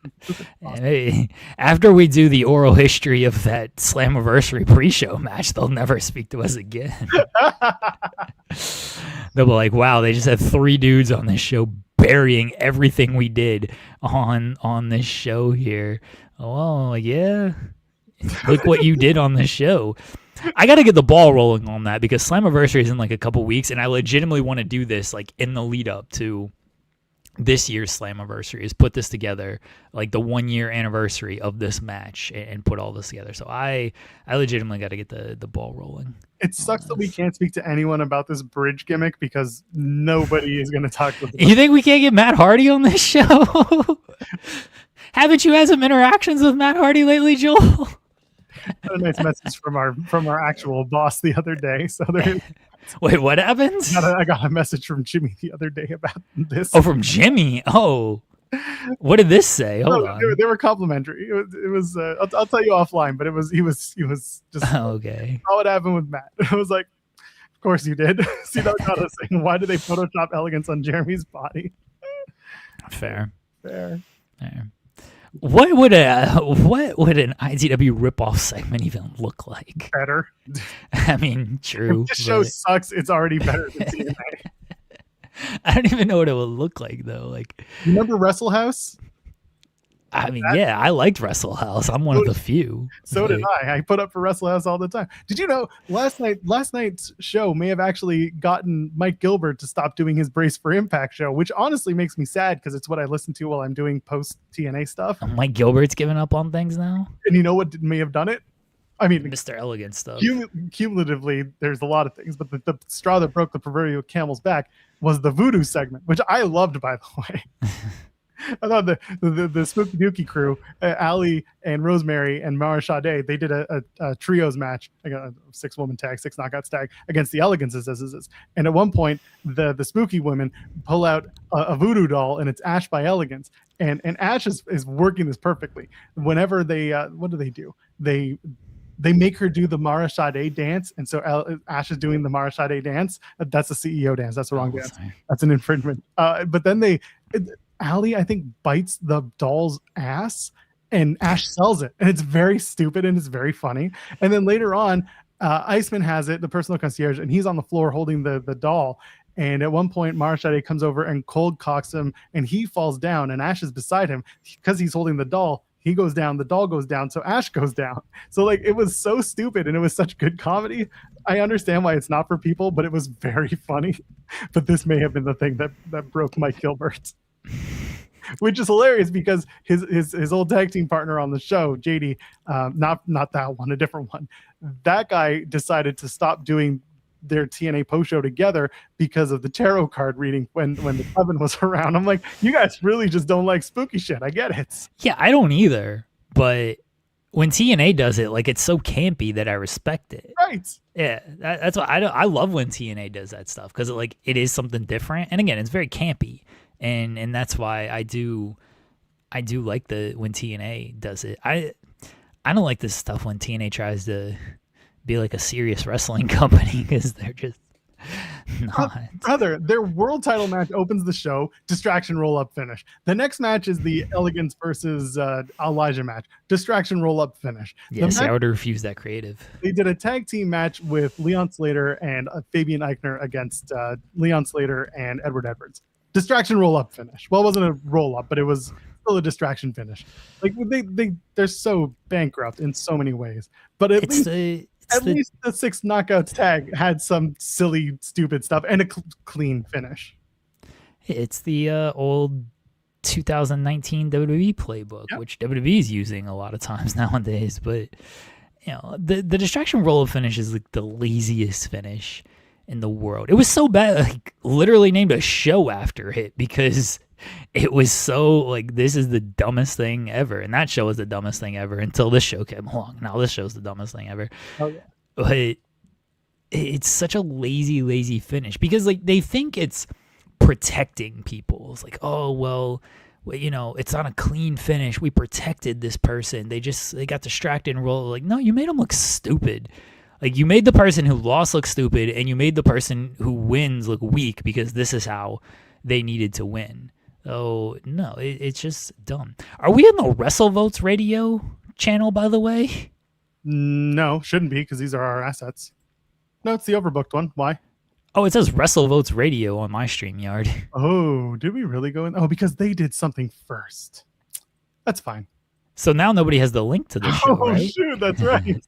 hey, after we do the oral history of that Slammiversary pre-show match, they'll never speak to us again. They'll be like, "Wow, they just had 3 dudes on this show burying everything we did on this show here." Oh, yeah. Look what you did on the show. I got to get the ball rolling on that because Slammiversary is in like a couple weeks, and I legitimately want to do this like in the lead up to this year's Slammiversary, is put this together, like the 1-year anniversary of this match, and put all this together. So I legitimately got to get the ball rolling. It sucks that we can't speak to anyone about this bridge gimmick because nobody is going to talk to us. You think we can't get Matt Hardy on this show? Haven't you had some interactions with Matt Hardy lately, Joel? A nice message from our actual boss the other day. So there. Wait, what happened? I got a message from Jimmy the other day about this. Oh, from Jimmy. Oh, what did this say? Hold on. They were complimentary. It was. I'll tell you offline, but he was just. Okay. Saw what happened with Matt. I was like, of course you did. See, that was not a thing. Why did they Photoshop elegance on Jeremy's body? Fair. What would an IZW ripoff segment even look like? Better. I mean, true. If this show sucks, it's already better than TNA. I don't even know what it would look like though. Like, you remember Wrestle House? I mean, yeah, I liked Wrestle House. I'm one of the few. So did I. I put up for Wrestle House all the time. Did you know last night's show may have actually gotten Mike Gilbert to stop doing his Brace for Impact show, which honestly makes me sad because it's what I listen to while I'm doing post TNA stuff. Mike Gilbert's giving up on things now. And you know what may have done it? I mean, Mr. Elegant stuff. Cumulatively, there's a lot of things, but the straw that broke the proverbial camel's back was the Voodoo segment, which I loved, by the way. I thought the Spooky Dookie crew, Ali and Rosemary and Mara Sade, they did a trios match, like a 6-woman tag, 6 knockouts tag against the Elegances. And at one point, the Spooky women pull out a voodoo doll, and it's Ash by Elegance. And Ash is working this perfectly. Whenever they, what do? They make her do the Mara Sade dance, and so Ash is doing the Mara Sade dance. That's a CEO dance. That's the wrong dance. Sorry. That's an infringement. But then Ali, I think, bites the doll's ass, and Ash sells it, and it's very stupid and it's very funny. And then later on, Iceman has it, the personal concierge, and he's on the floor holding the doll. And at one point, Mara Sade comes over and cold cocks him, and he falls down, and Ash is beside him because he's holding the doll. He goes down, the doll goes down, so Ash goes down. So like it was so stupid and it was such good comedy. I understand why it's not for people, but it was very funny. But this may have been the thing that broke Mike Gilbert. Which is hilarious because his old tag team partner on the show, JD, not that one, a different one. That guy decided to stop doing their TNA post show together because of the tarot card reading when the Coven was around. I'm like, you guys really just don't like spooky shit. I get it. Yeah, I don't either. But when TNA does it, like, it's so campy that I respect it. Right. Yeah, that's what I love when TNA does that stuff because it is something different. And again, it's very campy. And that's why I do like when TNA does it. I don't like this stuff when TNA tries to be like a serious wrestling company because they're just not. Brother, their world title match opens the show, distraction roll up finish. The next match is the Elegance versus Elijah match, distraction roll up finish. Yes, I would refuse that creative. They did a tag team match with Leon Slater and Fabian Eichner against Leon Slater and Edward Edwards. Distraction roll up finish. Well, it wasn't a roll up, but it was still a distraction finish. Like they're so bankrupt in so many ways. But at least the 6 knockouts tag had some silly, stupid stuff and a clean finish. It's the old 2019 WWE playbook, which WWE is using a lot of times nowadays. But the distraction roll up finish is like the laziest finish in the world. It was so bad, like literally named a show after it because it was so like, this is the dumbest thing ever. And that show was the dumbest thing ever until this show came along. Now this show's the dumbest thing ever. Oh, yeah. But it's such a lazy finish because like they think it's protecting people. It's like, oh, well, it's on a clean finish. We protected this person. They got distracted and rolled. Like, no, you made them look stupid. Like, you made the person who lost look stupid, and you made the person who wins look weak because this is how they needed to win. So, no, it's just dumb. Are we on the WrestleVotes radio channel, by the way? No, shouldn't be, because these are our assets. No, it's the overbooked one. Why? Oh, it says WrestleVotes radio on my StreamYard. Oh, did we really go in? Oh, because they did something first. That's fine. So now nobody has the link to the show, right? Oh, shoot, that's right.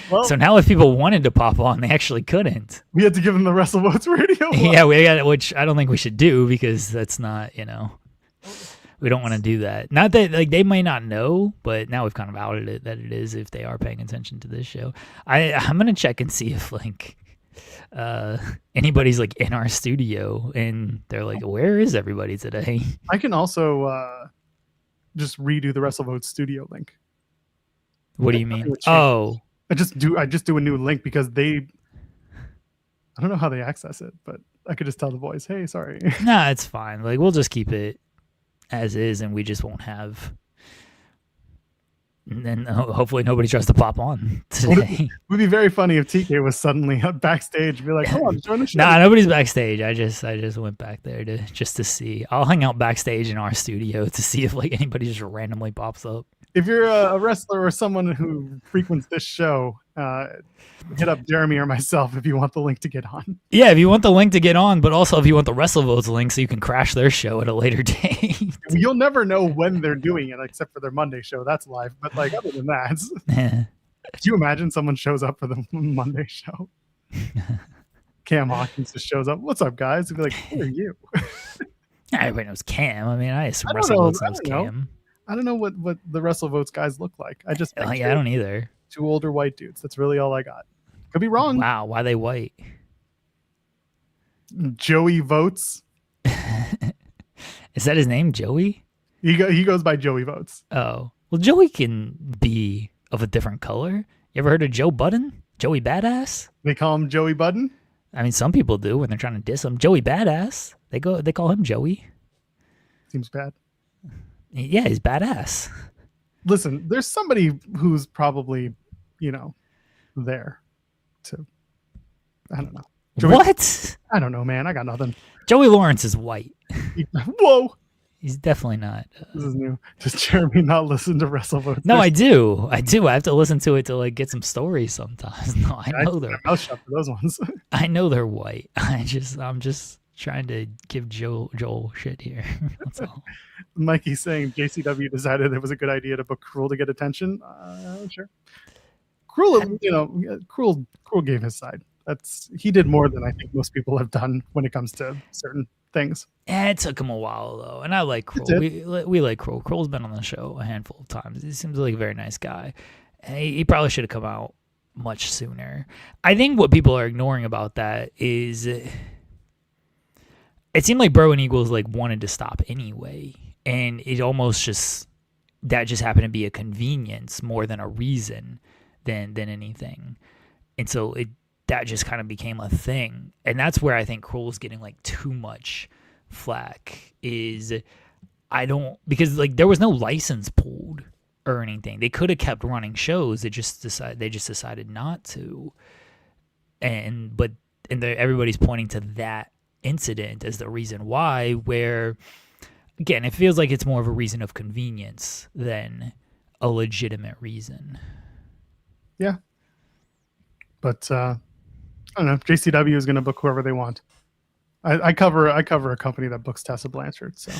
Well, so now if people wanted to pop on, they actually couldn't. We had to give them the WrestleVotes radio. Yeah, we got it, which I don't think we should do because that's not, we don't want to do that. Not that like they might not know, but now we've kind of outed it that it is if they are paying attention to this show. I'm gonna check and see if like anybody's like in our studio and they're like, where is everybody today? I can also just redo the WrestleVotes studio link. What do you mean? Oh. I just do a new link because I don't know how they access it, but I could just tell the boys, hey, sorry. Nah, it's fine. Like we'll just keep it as is, and we just won't have. And then hopefully nobody tries to pop on today. It would be very funny if TK was suddenly backstage and be like, "Come on, join the show." Nah, nobody's backstage. I just went back there to see. I'll hang out backstage in our studio to see if like anybody just randomly pops up. If you're a wrestler or someone who frequents this show, hit up Jeremy or myself if you want the link to get on. Yeah, if you want the link to get on, but also if you want the WrestleVotes link so you can crash their show at a later date. You'll never know when they're doing it except for their Monday show. That's live. But like other than that, could you imagine someone shows up for the Monday show? Cam Hawkins just shows up. What's up, guys? And be like, who are you? Everybody knows Cam. I mean, I assume WrestleVotes knows Cam. I don't know what the WrestleVotes guys look like. I don't either. 2 older white dudes. That's really all I got. Could be wrong. Wow, why are they white? Joey Votes. Is that his name, Joey? He goes by Joey Votes. Oh. Well, Joey can be of a different color. You ever heard of Joe Budden? Joey Badass? They call him Joey Budden? I mean, some people do when they're trying to diss him. Joey Badass. They call him Joey. Seems bad. Yeah, he's badass. Listen, there's somebody who's probably, there to, I don't know. Joey, what? I don't know, man. I got nothing. Joey Lawrence is white. Whoa. He's definitely not. This is new. Does Jeremy not listen to WrestleVotes? No, I do. I have to listen to it to like get some stories sometimes. No, I know they're. I'll shut for those ones. I know they're white. I'm just trying to give Joel shit here. That's all. Mikey's saying JCW decided it was a good idea to book Cruel to get attention. Sure. Cruel gave his side. He did more than I think most people have done when it comes to certain things. It took him a while though, and I like Cruel. We like Cruel. Cruel's been on the show a handful of times. He seems like a very nice guy. He probably should have come out much sooner. I think what people are ignoring about that is it seemed like Bro and Eagles like wanted to stop anyway, and it almost just happened to be a convenience more than a reason than anything, and so that just kind of became a thing. And that's where I think Cruel's getting like too much flack because like there was no license pulled or anything. They could have kept running shows. They just decided not to. And everybody's pointing to that incident as the reason why, where again, it feels like it's more of a reason of convenience than a legitimate reason. Yeah. But I don't know. JCW is going to book whoever they want. I cover a company that books Tessa Blanchard. So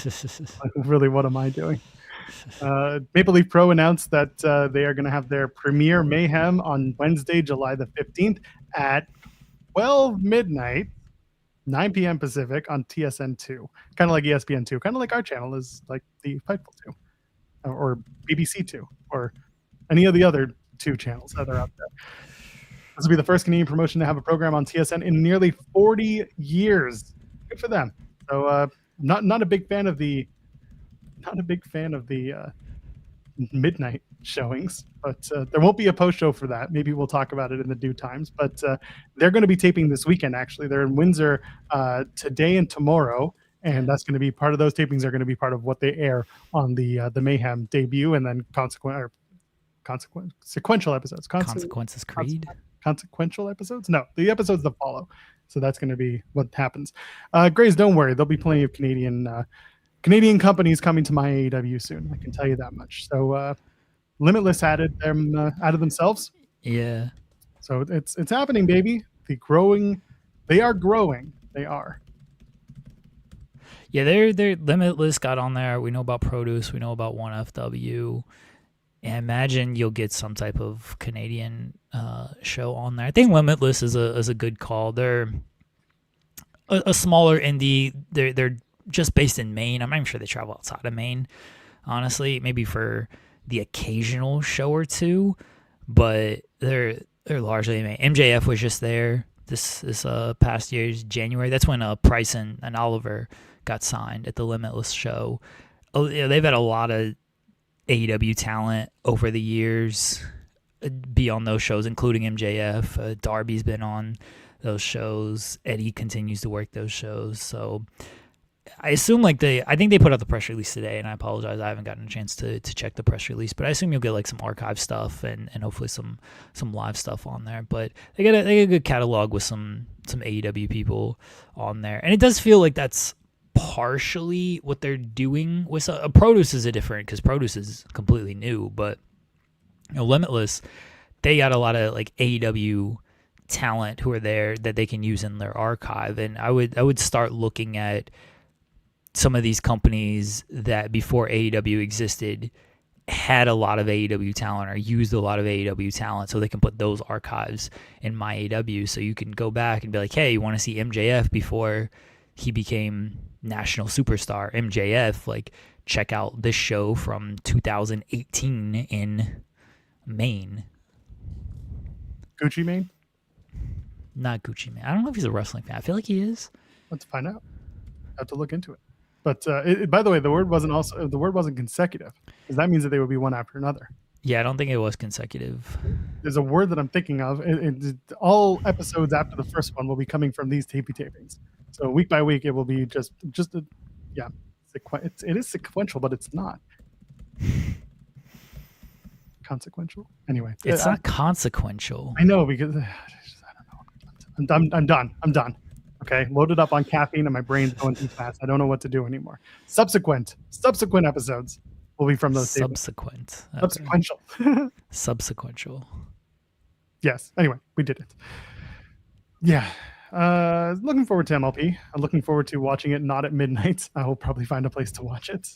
really, what am I doing? Maple Leaf Pro announced that they are going to have their premiere Mayhem on Wednesday, July the 15th at 12 midnight, 9 p.m. Pacific on TSN2. Kind of like ESPN2. Kind of like our channel is like the Fightful 2. Or BBC 2. Or any of the other 2 channels that are out there. This will be the first Canadian promotion to have a program on TSN in nearly 40 years. Good for them. So, not a big fan of the midnight showings, but there won't be a post show for that. Maybe we'll talk about it in the due times. But they're going to be taping this weekend. Actually, they're in Windsor today and tomorrow, and that's going to be part of those tapings. Are going to be part of what they air on the Mayhem debut, and then sequential episodes. Consequences Creed. Consequential episodes? No, the episodes that follow. So that's going to be what happens. Grays, don't worry. There'll be plenty of Canadian companies coming to my AEW soon. I can tell you that much. So Limitless added them out of themselves. Yeah. So it's happening, baby. They are growing. They are. Yeah, they're Limitless got on there. We know about Produce. We know about 1FW. And imagine you'll get some type of Canadian show on there. I think Limitless is a good call. They're a smaller indie. They're just based in Maine. I'm not even sure they travel outside of Maine, honestly. Maybe for the occasional show or two, but they're largely in Maine. MJF was just there this past year's January. That's when Price and Oliver got signed at the Limitless show. Oh, yeah, they've had a lot of AEW talent over the years be on those shows, including MJF. Darby's been on those shows. Eddie continues to work those shows. So I assume I think they put out the press release today, and I apologize, I haven't gotten a chance to check the press release, but I assume you'll get like some archive stuff and hopefully some live stuff on there. But they got a good catalog with some AEW people on there, and it does feel like that's partially what they're doing with Produce is different because Produce is completely new, but Limitless, they got a lot of like AEW talent who are there that they can use in their archive. And I would start looking at some of these companies that before AEW existed had a lot of AEW talent or used a lot of AEW talent, so they can put those archives in my AEW, so you can go back and be like, hey, you want to see MJF before he became national superstar MJF, like check out this show from 2018 in Maine. Gucci Mane? Not Gucci Mane. I don't know if he's a wrestling fan. I feel like he is. Let's find out. I have to look into it. But by the way, the word wasn't consecutive, because that means that they would be one after another. Yeah, I don't think it was consecutive. There's a word that I'm thinking of. All episodes after the first one will be coming from these tapings. So week by week, it will be just it is sequential, but it's not consequential. Anyway, it's not consequential. I know, because I don't know. I'm done. Okay, loaded up on caffeine and my brain's going too fast. I don't know what to do anymore. Subsequent episodes will be from those subsequent. Okay. Subsequential. Subsequential. Yes. Anyway, we did it. Yeah. Looking forward to MLP. I'm looking forward to watching it not at midnight. I will probably find a place to watch it.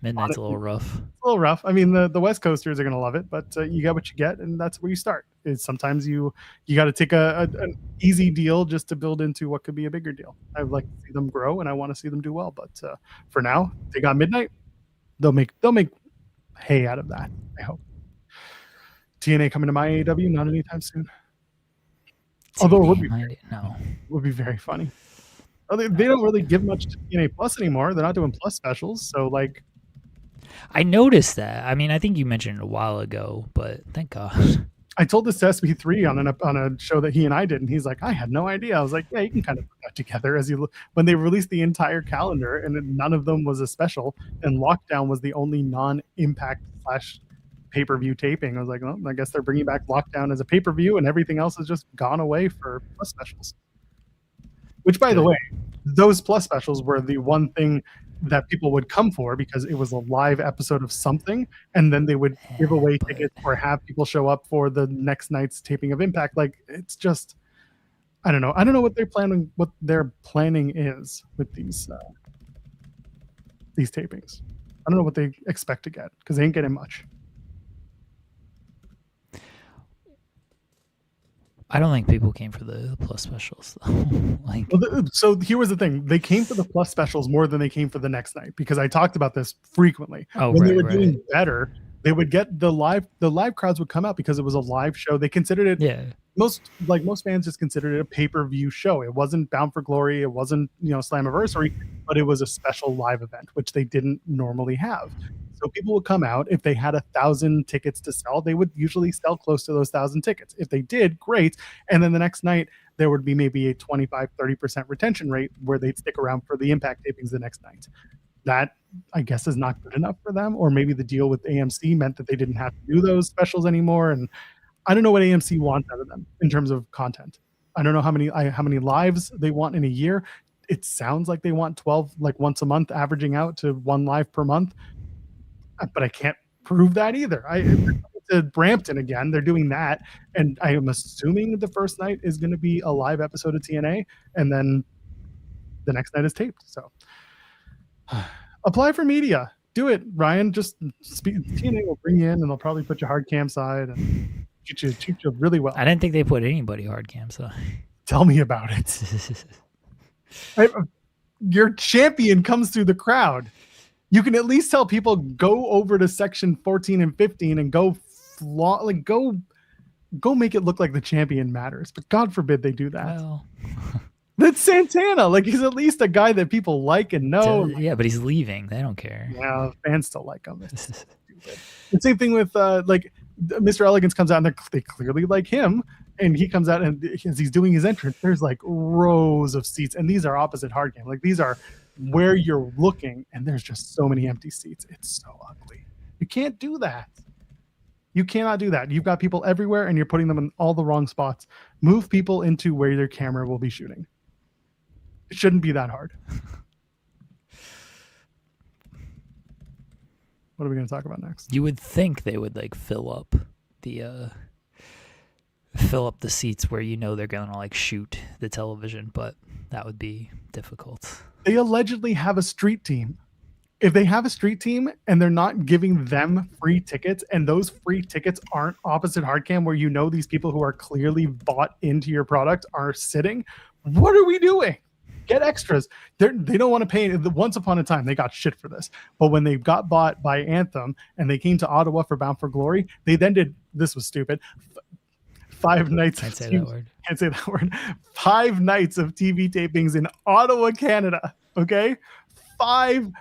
Midnight's a little rough. It's a little rough. I mean, the West Coasters are going to love it, but you get what you get, and that's where you start. Is sometimes you got to take an easy deal just to build into what could be a bigger deal. I would like to see them grow, and I want to see them do well. But for now, they got midnight. They'll make hay out of that. I hope. TNA coming to my AEW, not anytime soon. Although it would be very funny. They don't really give much to TNA Plus anymore. They're not doing Plus specials, so like. I noticed that. I mean, I think you mentioned it a while ago, but thank God. I told this to SB3 on a show that he and I did, and he's like, I had no idea. I was like, yeah, you can kind of put that together as you look. When they released the entire calendar, and none of them was a special, and Lockdown was the only non-Impact / pay-per-view taping. I was like, well, I guess they're bringing back Lockdown as a pay-per-view, and everything else has just gone away for Plus specials. Which, by the way, those Plus specials were the one thing that people would come for because it was a live episode of something, and then they would give away tickets or have people show up for the next night's taping of Impact. Like, it's just, I don't know what their planning is with these tapings. I don't know what they expect to get because they ain't getting much. I don't think people came for the Plus specials though. So here was the thing: they came for the Plus specials more than they came for the next night because I talked about this frequently. When they were doing better, they would get the live crowds would come out because it was a live show. They considered it. Yeah. Most fans just considered it a pay-per-view show. It wasn't Bound for Glory. It wasn't Slammiversary, but it was a special live event, which they didn't normally have. So people would come out. If they had 1,000 tickets to sell, they would usually sell close to those 1,000 tickets. If they did, great. And then the next night, there would be maybe a 25-30% retention rate where they'd stick around for the Impact tapings the next night. That, I guess, is not good enough for them. Or maybe the deal with AMC meant that they didn't have to do those specials anymore. And I don't know what AMC wants out of them in terms of content. I don't know how many lives they want in a year. It sounds like they want 12, like once a month, averaging out to 1 live per month. But I can't prove that either. To Brampton again, they're doing that, and I am assuming the first night is going to be a live episode of TNA, and then the next night is taped. So apply for media. Do it, Ryan. Just TNA will bring you in, and they'll probably put you hard cam side and shoot you really well. I didn't think they put anybody hard cam side. Tell me about it. Your champion comes through the crowd. You can at least tell people go over to section 14 and 15 and go make it look like the champion matters. But God forbid they do that. Well, that's Santana. Like, he's at least a guy that people like and know. Yeah, but he's leaving. They don't care. Yeah, fans still like him. The same thing with Mr. Elegance comes out and they clearly like him. And he comes out and as he's doing his entrance, there's like rows of seats. And these are opposite hard game. Like, these are where you're looking, and there's just so many empty seats. It's so ugly. You can't do that. You cannot do that. You've got people everywhere, and you're putting them in all the wrong spots. Move people into where their camera will be shooting. It shouldn't be that hard. What are we going to talk about next? You would think they would like fill up the seats where they're going to like shoot the television, but that would be difficult. They allegedly have a street team. If they have a street team and they're not giving them free tickets, and those free tickets aren't opposite hardcam where these people who are clearly bought into your product are sitting, what are we doing? Get extras. They don't want to pay. Once upon a time, they got shit for this. But when they got bought by Anthem and they came to Ottawa for Bound for Glory, they then did, this was stupid, 5 nights. Can't say that word. 5 nights of TV tapings in Ottawa, Canada. Okay, five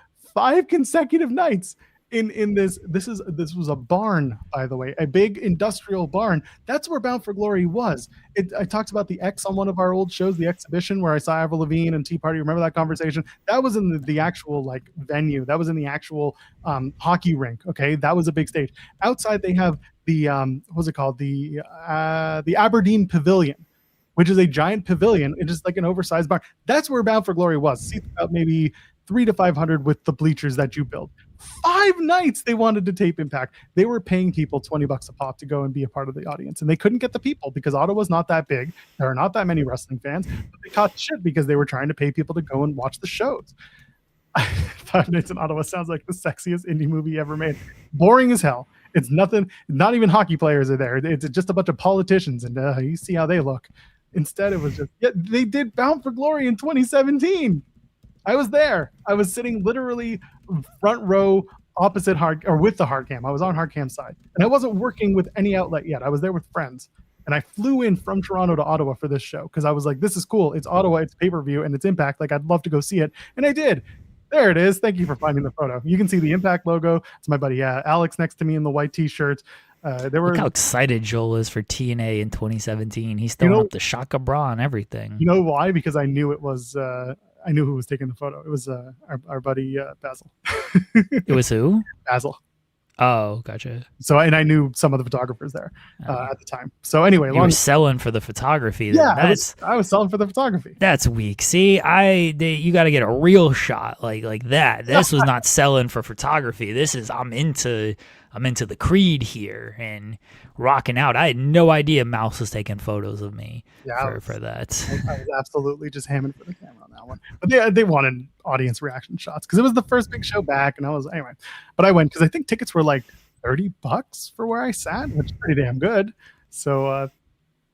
consecutive nights in this. This was a barn, by the way, a big industrial barn. That's where Bound for Glory was. I talked about the X on one of our old shows, the exhibition where I saw Avril Lavigne and Tea Party. Remember that conversation? That was in the actual like venue. That was in the actual hockey rink. Okay, that was a big stage. Outside they have the what's it called? The Aberdeen Pavilion, which is a giant pavilion. It is like an oversized barn. That's where Bound for Glory was. Seats about maybe 300 to 500 with the bleachers that you build. 5 nights they wanted to tape Impact. They were paying people $20 a pop to go and be a part of the audience, and they couldn't get the people because Ottawa's not that big. There are not that many wrestling fans, but they caught shit because they were trying to pay people to go and watch the shows. 5 Nights in Ottawa sounds like the sexiest indie movie ever made. Boring as hell. It's nothing. Not even hockey players are there. It's just a bunch of politicians, and you see how they look. Instead, it was just they did Bound for Glory in 2017. I was there. I was sitting literally front row opposite with the hard cam. I was on hard cam side, and I wasn't working with any outlet yet. I was there with friends, and I flew in from Toronto to Ottawa for this show because I was like, "This is cool. It's Ottawa. It's pay-per-view, and it's Impact. Like, I'd love to go see it," and I did. There it is. Thank you for finding the photo. You can see the Impact logo. It's my buddy Alex next to me in the white T-shirt. Look how excited Joel is for TNA in 2017. He's throwing up the Shaka bra and everything. You know why? Because I knew it was. I knew who was taking the photo. It was our buddy Basil. It was who? Basil. Oh, gotcha. So, and I knew some of the photographers there at the time. So anyway, you were selling for the photography. Yeah, I was selling for the photography. That's weak. See, you got to get a real shot like that. This was not selling for photography. This is I'm into the creed here and rocking out. I had no idea Mouse was taking photos of me for that. I was absolutely just hamming for the camera on that one. But they wanted audience reaction shots because it was the first big show back, and I was anyway. But I went because I think tickets were like $30 for where I sat, which is pretty damn good. So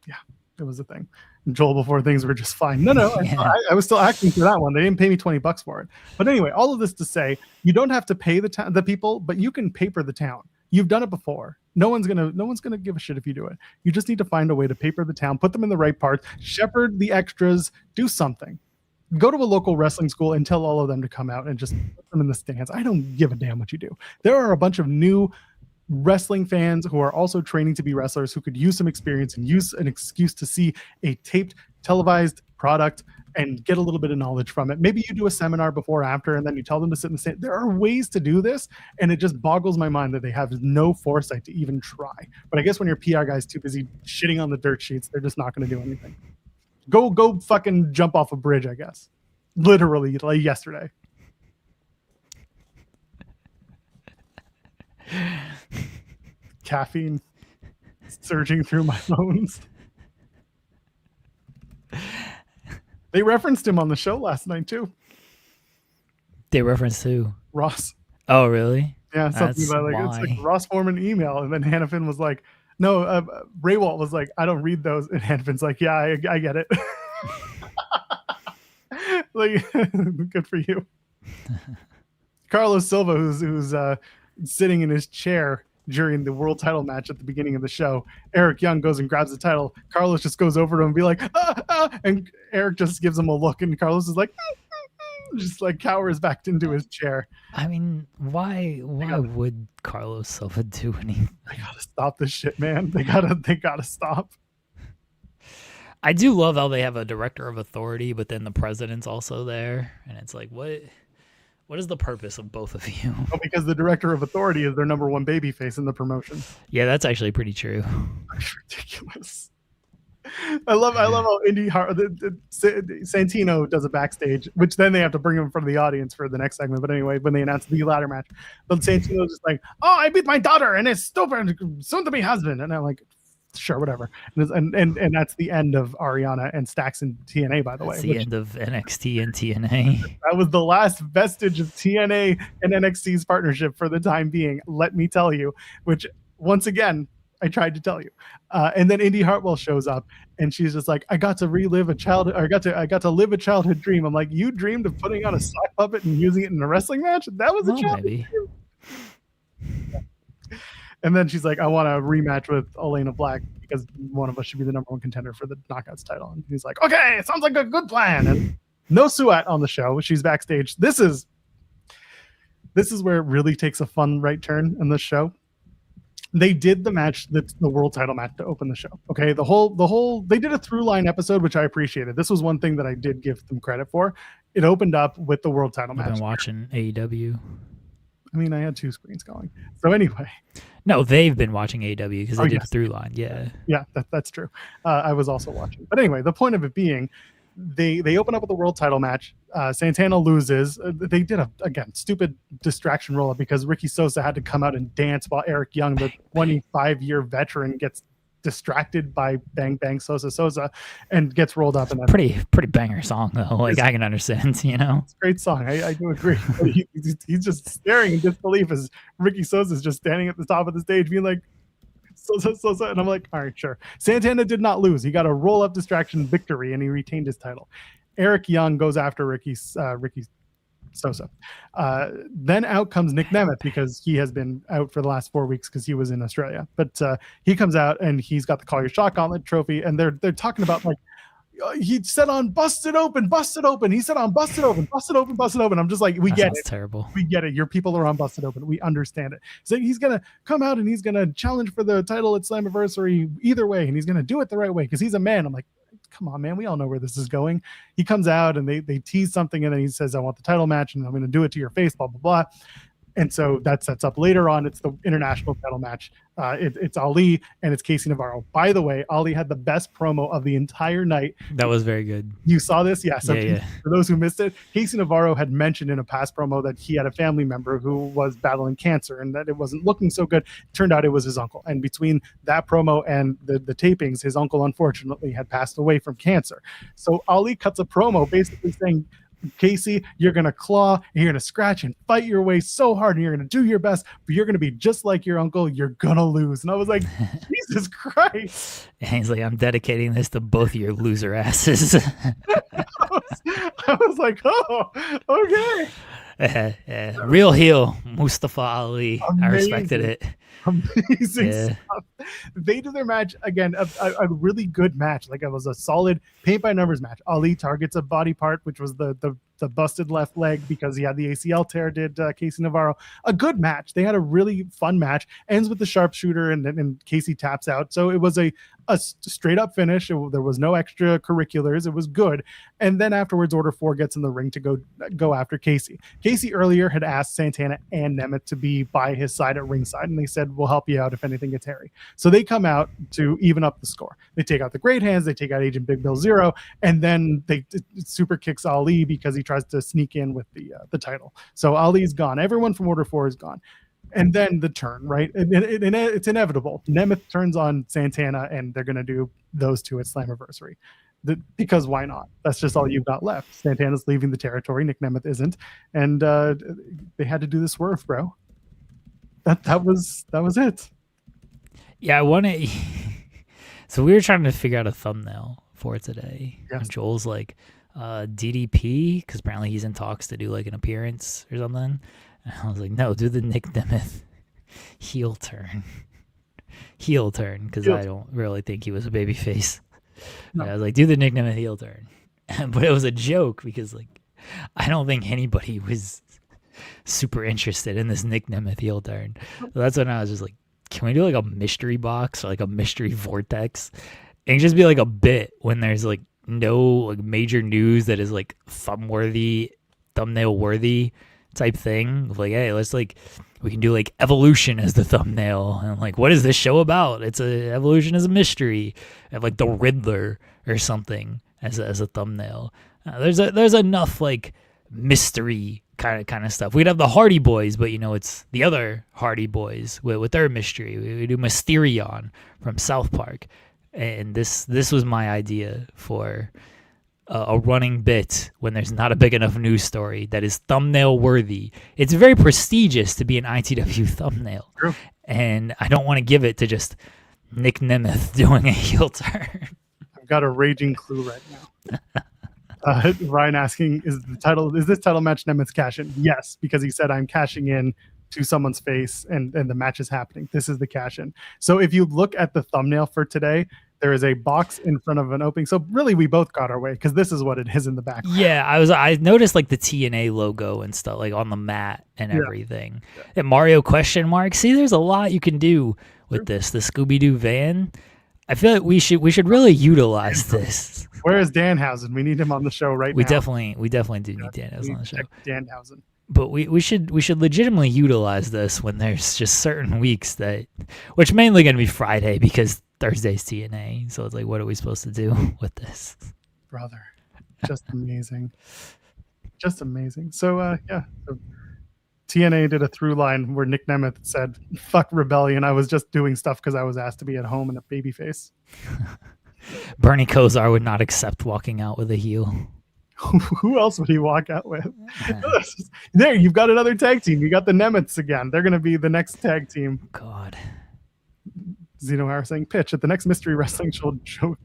yeah, it was a thing. And Joel, before things were just fine. No, yeah. I was still acting for that one. They didn't pay me $20 for it. But anyway, all of this to say, you don't have to pay the people, but you can paper the town. You've done it before. No one's gonna give a shit if you do it. You just need to find a way to paper the town, put them in the right parts, shepherd the extras, do something. Go to a local wrestling school and tell all of them to come out and just put them in the stands. I don't give a damn what you do. There are a bunch of new wrestling fans who are also training to be wrestlers who could use some experience and use an excuse to see a taped, televised product and get a little bit of knowledge from it. Maybe you do a seminar before or after, and then you tell them to sit in the stand. There are ways to do this, and it just boggles my mind that they have no foresight to even try. But I guess when your PR guy's too busy shitting on the dirt sheets, they're just not going to do anything. Go fucking jump off a bridge, I guess. Literally, like yesterday. Caffeine surging through my bones. They referenced him on the show last night too. They referenced who? Ross. Oh, really? Yeah, something about it's like Ross formed an email, and then Hannafin was like, "No." Raywalt was like, "I don't read those," and Hannafin's like, "Yeah, I get it." Like, good for you. Carlos Silva, who's sitting in his chair during the world title match at the beginning of the show. Eric Young goes and grabs the title. Carlos just goes over to him and be like, and Eric just gives him a look, and Carlos is like, just like cowers back into his chair. I mean, why would Carlos Silva do anything? They gotta stop this shit, man. They gotta stop. I do love how they have a director of authority, but then the president's also there, and it's like, what is the purpose of both of you? Well, because the director of authority is their number one babyface in the promotion. Yeah, that's actually pretty true. That's ridiculous. I love how Santino does a backstage, which then they have to bring him in front of the audience for the next segment. But anyway, when they announce the ladder match, but Santino's just like, "Oh, I beat my daughter and his stupid soon-to-be husband," and I'm like, sure, whatever. And that's the end of Ariana and Stax and TNA, by the way. That's the end of NXT and TNA. That was the last vestige of TNA and NXT's partnership for the time being, let me tell you, which once again, I tried to tell you. And then Indy Hartwell shows up, and she's just like, I got to relive a childhood, or I got to live a childhood dream. I'm like, you dreamed of putting on a sock puppet and using it in a wrestling match? That was a childhood dream. And then she's like, I want a rematch with Elena Black because one of us should be the number one contender for the Knockouts title. And he's like, okay, it sounds like a good plan. And no Suat on the show. She's backstage. This is where it really takes a fun right turn in this show. They did the match, the world title match, to open the show. Okay, the whole they did a through line episode, which I appreciated. This was one thing that I did give them credit for. It opened up with the world title match. I've been watching AEW. I mean, I had two screens going. So anyway. No, they've been watching AEW because they did a through line. Yeah. Yeah, that's true. I was also watching. But anyway, the point of it being, they open up with a world title match. Santana loses. They did again stupid distraction roll up because Ricky Sosa had to come out and dance while Eric Young, the 25-year veteran, gets distracted by Bang Bang Sosa and gets rolled up. And then pretty banger song though. Like I can understand, It's a great song. I do agree. He's just staring in disbelief as Ricky Sosa is just standing at the top of the stage being like, Sosa, and I'm like, all right, sure. Santana did not lose. He got a roll-up distraction victory, and he retained his title. Eric Young goes after Ricky Sosa. Then out comes Nick Nemeth because he has been out for the last 4 weeks because he was in Australia. But he comes out and he's got the Call Your Shot Gauntlet trophy, and they're talking about like, he said on busted open. He said on busted open. I'm just like, we get it. Terrible. We get it. Your people are on busted open. We understand it. So he's going to come out and he's going to challenge for the title at Slammiversary either way. And he's going to do it the right way because he's a man. I'm like, come on, man. We all know where this is going. He comes out and they tease something and then he says, I want the title match and I'm going to do it to your face, blah, blah, blah. And so that sets up later on. It's the international title match. It's Ali and it's Casey Navarro. By the way, Ali had the best promo of the entire night. That was very good. You saw this? Yeah. So yeah. For those who missed it, Casey Navarro had mentioned in a past promo that he had a family member who was battling cancer and that it wasn't looking so good. It turned out it was his uncle. And between that promo and the tapings, his uncle unfortunately had passed away from cancer. So Ali cuts a promo basically saying, Casey, you're going to claw, and you're going to scratch and fight your way so hard, and you're going to do your best, but you're going to be just like your uncle. You're going to lose. And I was like, Jesus Christ. And he's like, I'm dedicating this to both your loser asses. I was like, oh, okay. Real heel, Mustafa Ali. Amazing. I respected it. Amazing stuff. They do their match again, a really good match. Like it was a solid paint by numbers match. Ali targets a body part, which was the busted left leg because he had the ACL tear. Did Casey Navarro. A good match. They had a really fun match. Ends with the sharpshooter and Casey taps out. So it was a straight up finish. There was no extracurriculars. It was good. And then afterwards, Order 4 gets in the ring to go after Casey. Casey earlier had asked Santana and Nemeth to be by his side at ringside, and they said, we'll help you out if anything gets hairy. So they come out to even up the score. They take out the Great Hands, they take out Agent Big Bill Zero, and then they super kicks Ali because he tries to sneak in with the title. So Ali's gone. Everyone from Order 4 is gone. And then the turn, right? It's inevitable. Nemeth turns on Santana, and they're going to do those two at Slammiversary. Because why not? That's just all you've got left. Santana's leaving the territory. Nick Nemeth isn't. And they had to do the swerve, bro. That was it. Yeah, I want to... So we were trying to figure out a thumbnail for today. Yes. And Joel's like, DDP, because apparently he's in talks to do like an appearance or something. And I was like, no, do the Nick Nemeth heel turn, because I don't really think he was a babyface. No. I was like, do the Nick Nemeth heel turn, but it was a joke because like I don't think anybody was super interested in this Nick Nemeth heel turn. So that's when I was just like, can we do like a mystery box or like a mystery vortex, and just be like a bit when there's like no like major news that is like thumbnail worthy type thing of like, hey, let's like, we can do like evolution as the thumbnail, and like, what is this show about? It's evolution as a mystery, and like the Riddler or something as a thumbnail. There's enough like mystery kind of stuff. We'd have the Hardy Boys, but it's the other Hardy Boys with their mystery. We do Mysterion from South Park, and this was my idea for a running bit when there's not a big enough news story that is thumbnail worthy. It's very prestigious to be an ITW thumbnail. True. And I don't want to give it to just Nick Nemeth doing a heel turn. I've got a raging clue right now. Ryan asking, is this title match Nemeth's cash in? Yes, because he said, I'm cashing in to someone's face and the match is happening. This is the cash in. So if you look at the thumbnail for today, there is a box in front of an opening. So really, we both got our way because this is what it is in the background. Yeah, I noticed like the TNA logo and stuff like on the mat and everything. Yeah. And Mario question mark. See, there's a lot you can do with this. The Scooby-Doo van. I feel like we should really utilize this. Where is Danhausen? We need him on the show right now. We definitely do need Danhausen on the show. Danhausen. But we should legitimately utilize this when there's just certain weeks which mainly going to be Friday because Thursday's TNA. So it's like, what are we supposed to do with this? Brother. Just amazing. Just amazing. So yeah. So TNA did a through line where Nick Nemeth said, "Fuck rebellion. I was just doing stuff because I was asked to be at home in a babyface." Bernie Kosar would not accept walking out with a heel. Who else would he walk out with? There, you've got another tag team. You got the Nemeths again. They're going to be the next tag team. God. Zeno Hauer saying, pitch at the next Mystery Wrestling show,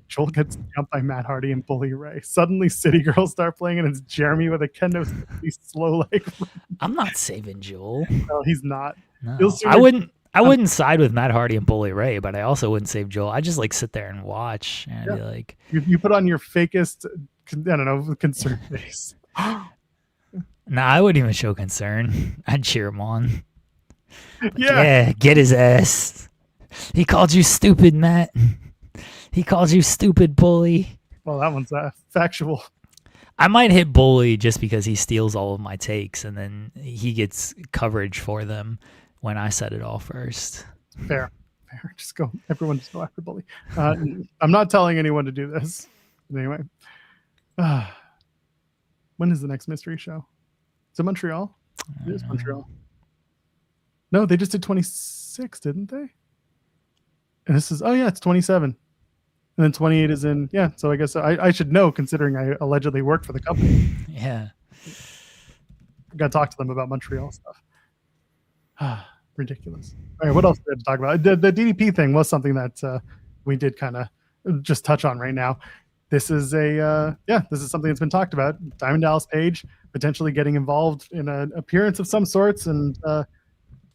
Joel gets jumped by Matt Hardy and Bully Ray. Suddenly, City Girls start playing, and it's Jeremy with a kendo slow like. I'm not saving Joel. No, he's not. No. I wouldn't side with Matt Hardy and Bully Ray, but I also wouldn't save Joel. I just like sit there and watch, and be like, you put on your fakest, I don't know, concern face. Nah, I wouldn't even show concern. I'd cheer him on. Like, yeah, get his ass. He called you stupid, Matt. He called you stupid, Bully. Well, that one's factual. I might hit Bully just because he steals all of my takes, and then he gets coverage for them when I said it all first. Fair. Just go. Everyone just go after Bully. I'm not telling anyone to do this. But anyway. When is the next mystery show? Is it Montreal? It is Montreal. No, they just did 26, didn't they? And this is, it's 27. And then 28 is in, so I guess I should know considering I allegedly work for the company. Yeah. Got to talk to them about Montreal stuff. Ridiculous. All right, what else did I have to talk about? The DDP thing was something that we did kind of just touch on right now. This is this is something that's been talked about. Diamond Dallas Page potentially getting involved in an appearance of some sorts and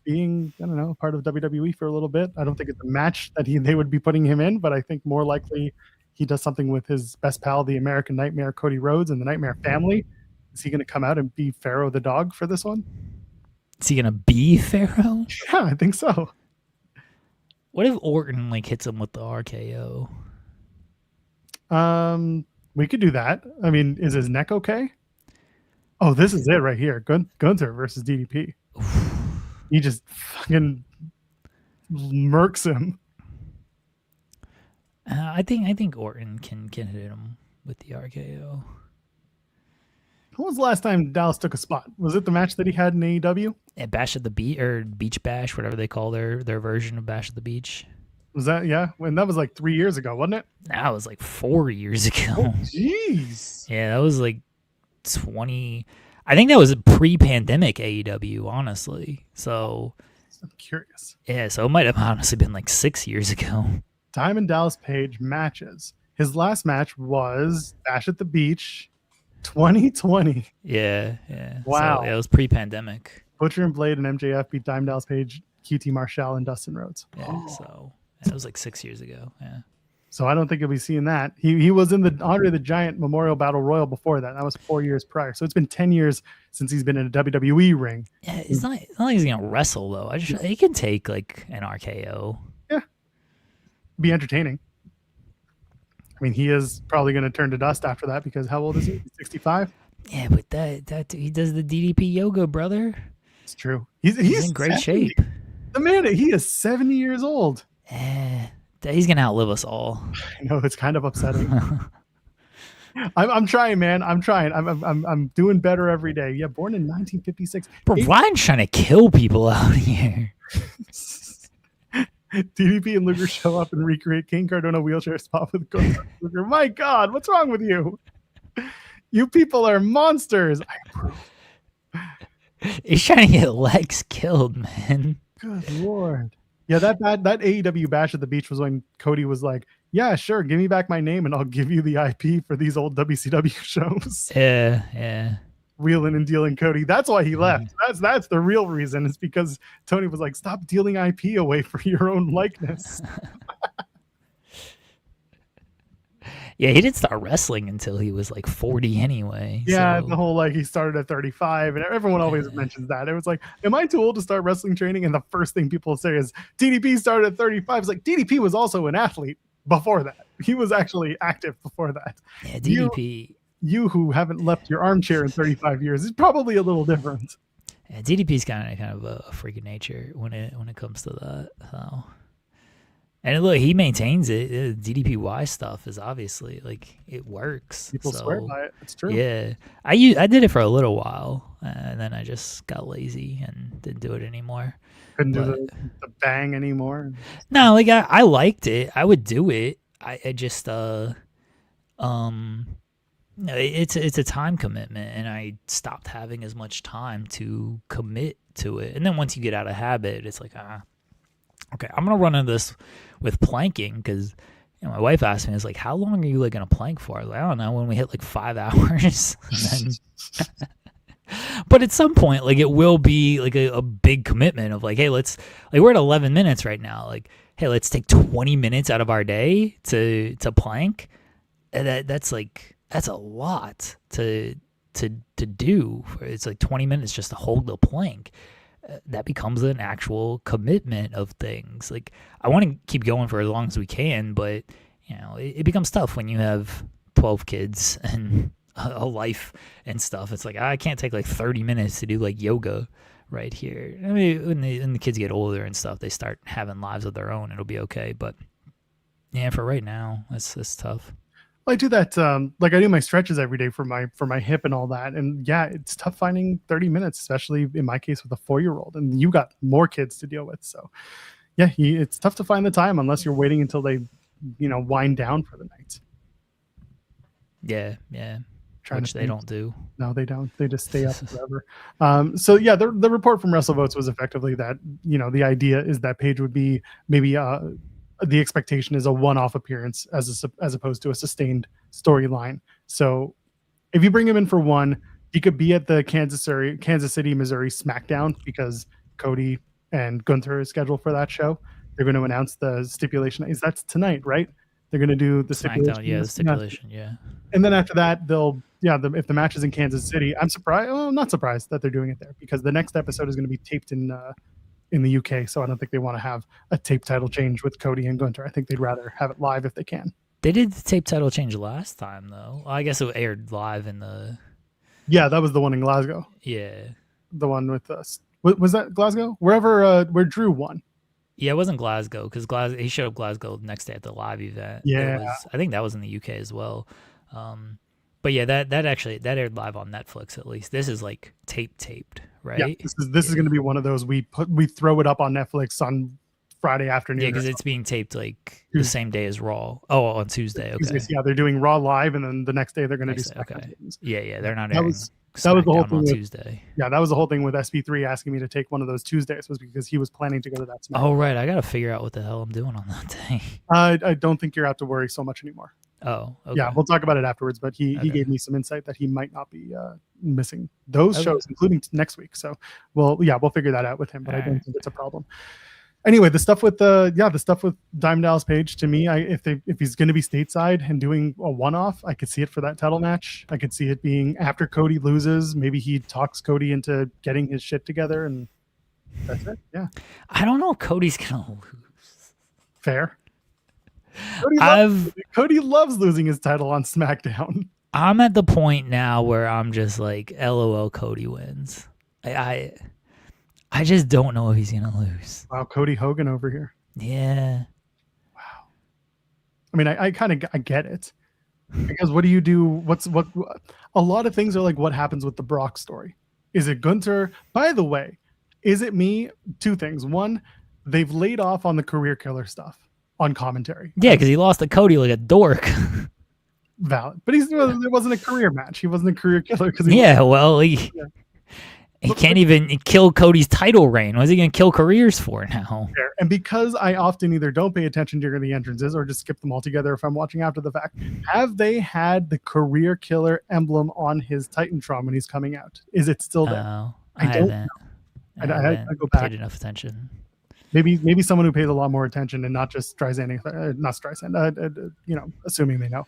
being, I don't know, part of WWE for a little bit. I don't think it's a match that they would be putting him in, but I think more likely he does something with his best pal, the American Nightmare, Cody Rhodes, and the Nightmare family. Is he going to come out and be Pharaoh the dog for this one? Is he going to be Pharaoh? Yeah, I think so. What if Orton hits him with the RKO? We could do that. I mean, is his neck okay? Oh, this is it right here. Gunther versus DDP. He just fucking murks him. I think Orton can hit him with the RKO. When was the last time Dallas took a spot? Was it the match that he had in AEW? Yeah, Bash at the Beach or Beach Bash, whatever they call their version of Bash at the Beach. Was that when that was 3 years ago, wasn't it? That was 4 years ago. Jeez. Yeah, that was 20. I think that was a pre-pandemic AEW, honestly. So I'm curious. Yeah, so it might have honestly been 6 years ago. Diamond Dallas Page matches. His last match was Bash at the Beach 2020. Yeah. Wow. So, it was pre-pandemic. Butcher and Blade and MJF beat Diamond Dallas Page, QT Marshall, and Dustin Rhodes. Yeah, so it was 6 years ago. Yeah. So I don't think you'll be seeing that. He was in the Andre the Giant Memorial Battle Royal before that. That was 4 years prior. So it's been 10 years since he's been in a WWE ring. Yeah, it's not like he's gonna wrestle though. He can take an RKO. Yeah, be entertaining. I mean, he is probably going to turn to dust after that because how old is he? 65. Yeah, but that he does the DDP yoga, brother. It's true. He's in great 70. shape. The man, he is 70 years old. He's gonna outlive us all. I know, it's kind of upsetting. I'm trying, man. I'm trying. I'm doing better every day. Yeah, born in 1956. Bro, Ryan's trying to kill people out here. DDP and Luger show up and recreate King Cardona wheelchair spot with Luger. My God, what's wrong with you? You people are monsters. I approve. He's trying to get Lex killed, man. Good Lord. Yeah, that AEW Bash at the Beach was when Cody was like, yeah, sure, give me back my name and I'll give you the IP for these old WCW shows. Yeah. Wheeling and dealing Cody. That's why he left. That's the real reason. It's because Tony was like, stop dealing IP away for your own likeness. Yeah, he didn't start wrestling until he was 40 anyway. Yeah, so. the whole he started at 35 and everyone always mentions that. It was like, am I too old to start wrestling training? And the first thing people say is DDP started at 35. It's like DDP was also an athlete before that. He was actually active before that. Yeah, DDP. You who haven't left your armchair in 35 years is probably a little different. Yeah, DDP's kind of a freak of nature when it comes to that. So And look, he maintains it. DDPY stuff is obviously like it works. People swear by it. It's true. Yeah, I did it for a little while, and then I just got lazy and didn't do it anymore. Couldn't do the bang anymore. No, like I liked it. I would do it. I just it's a time commitment, and I stopped having as much time to commit to it. And then once you get out of habit, it's like okay, I'm gonna run into this with planking because my wife asked me, "Is like, how long are you like gonna plank for?" I was like, I don't know. When we hit like 5 hours, and then but at some point, like it will be like a big commitment of like, hey, let's like we're at 11 minutes right now. Like, hey, let's take 20 minutes out of our day to plank. And that's a lot to do. It's like 20 minutes just to hold the plank. That becomes an actual commitment of things. Like I want to keep going for as long as we can, but it becomes tough when you have 12 kids and a life and stuff. It's like I can't take like 30 minutes to do like yoga right here. I mean, when the kids get older and stuff, they start having lives of their own. It'll be okay, but yeah, for right now, it's tough. Well, I do that. Like I do my stretches every day for my hip and all that. And yeah, it's tough finding 30 minutes, especially in my case with a 4-year-old. And you got more kids to deal with, so yeah, it's tough to find the time unless you're waiting until they, wind down for the night. Yeah. Which they don't do. No, they don't. They just stay up forever. So yeah, the report from WrestleVotes was effectively that the idea is that Paige would be maybe the expectation is a one-off appearance as opposed to a sustained storyline. So if you bring him in for one, he could be at the Kansas City, Missouri SmackDown because Cody and Gunther is scheduled for that show. They're going to announce the stipulation. That's tonight, right? They're going to do the stipulation. Yeah, the stipulation. Yeah. And then after that, if the match is in Kansas City, I'm surprised. Well, I'm not surprised that they're doing it there because the next episode is going to be taped in the UK. So I don't think they want to have a tape title change with Cody and Gunther. I think they'd rather have it live if they can. They did the tape title change last time, though. I guess it aired live in the. Yeah, that was the one in Glasgow. Yeah. The one with us. Was that Glasgow? Where Drew won. Yeah, it wasn't Glasgow because he showed up Glasgow the next day at the live event. Yeah. I think that was in the UK as well. But yeah, that aired live on Netflix at least. This is like taped, right? Yeah, this is going to be one of those we throw it up on Netflix on Friday afternoon. Yeah, because it's being taped like the same day as Raw. Oh, on Tuesday. Okay. Yeah, they're doing Raw live, and then the next day they're going to do SmackDown. Okay. Yeah, they're not airing. That was the whole thing on Tuesday. Yeah, that was the whole thing with SB3 asking me to take one of those Tuesdays was because he was planning to go to that SmackDown. Oh, right. I got to figure out what the hell I'm doing on that day. I don't think you're out to worry so much anymore. Oh, okay. Yeah, we'll talk about it afterwards, but he gave me some insight that he might not be missing those shows, including next week. So, we'll figure that out with him, but I don't think it's a problem. Anyway, the stuff with Diamond Dallas Page, to me, if he's going to be stateside and doing a one-off, I could see it for that title match. I could see it being after Cody loses. Maybe he talks Cody into getting his shit together, and that's it. Yeah. I don't know if Cody's going to lose. Fair. Cody loves losing his title on SmackDown. I'm at the point now where I'm just like, LOL, Cody wins. I just don't know if he's going to lose. Wow, Cody Hogan over here. Yeah. Wow. I mean, I get it. Because what do you do? What? A lot of things are like what happens with the Brock story. Is it Gunther? By the way, is it me? Two things. One, they've laid off on the career killer stuff on commentary. Yeah, because he lost to Cody like a dork. Valid. But it wasn't a career match. He wasn't a career killer. He can't even kill Cody's title reign. What's he going to kill careers for now? And because I often either don't pay attention during the entrances or just skip them altogether if I'm watching after the fact, have they had the career killer emblem on his Titantron when he's coming out? Is it still there? No, I haven't. I go back. Paid enough attention. Maybe someone who pays a lot more attention and not just Streisand, assuming they know,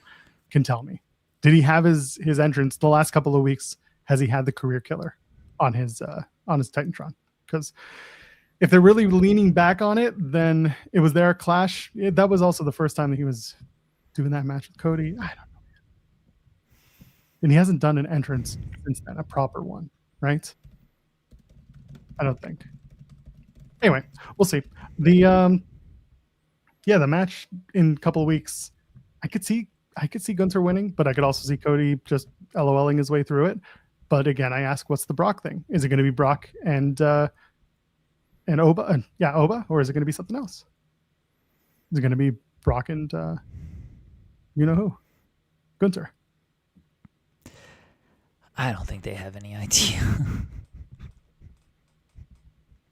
can tell me. Did he have his entrance the last couple of weeks? Has he had the career killer on his Titantron? Because if they're really leaning back on it, then it was their Clash. That was also the first time that he was doing that match with Cody. I don't know. And he hasn't done an entrance since then, a proper one, right? I don't think. Anyway, we'll see. Yeah, the match in a couple of weeks, I could see Gunther winning, but I could also see Cody just LOLing his way through it. But again, I ask, what's the Brock thing? Is it going to be Brock and Oba? Oba, or is it going to be something else? Is it going to be Brock and you know who? Gunther. I don't think they have any idea.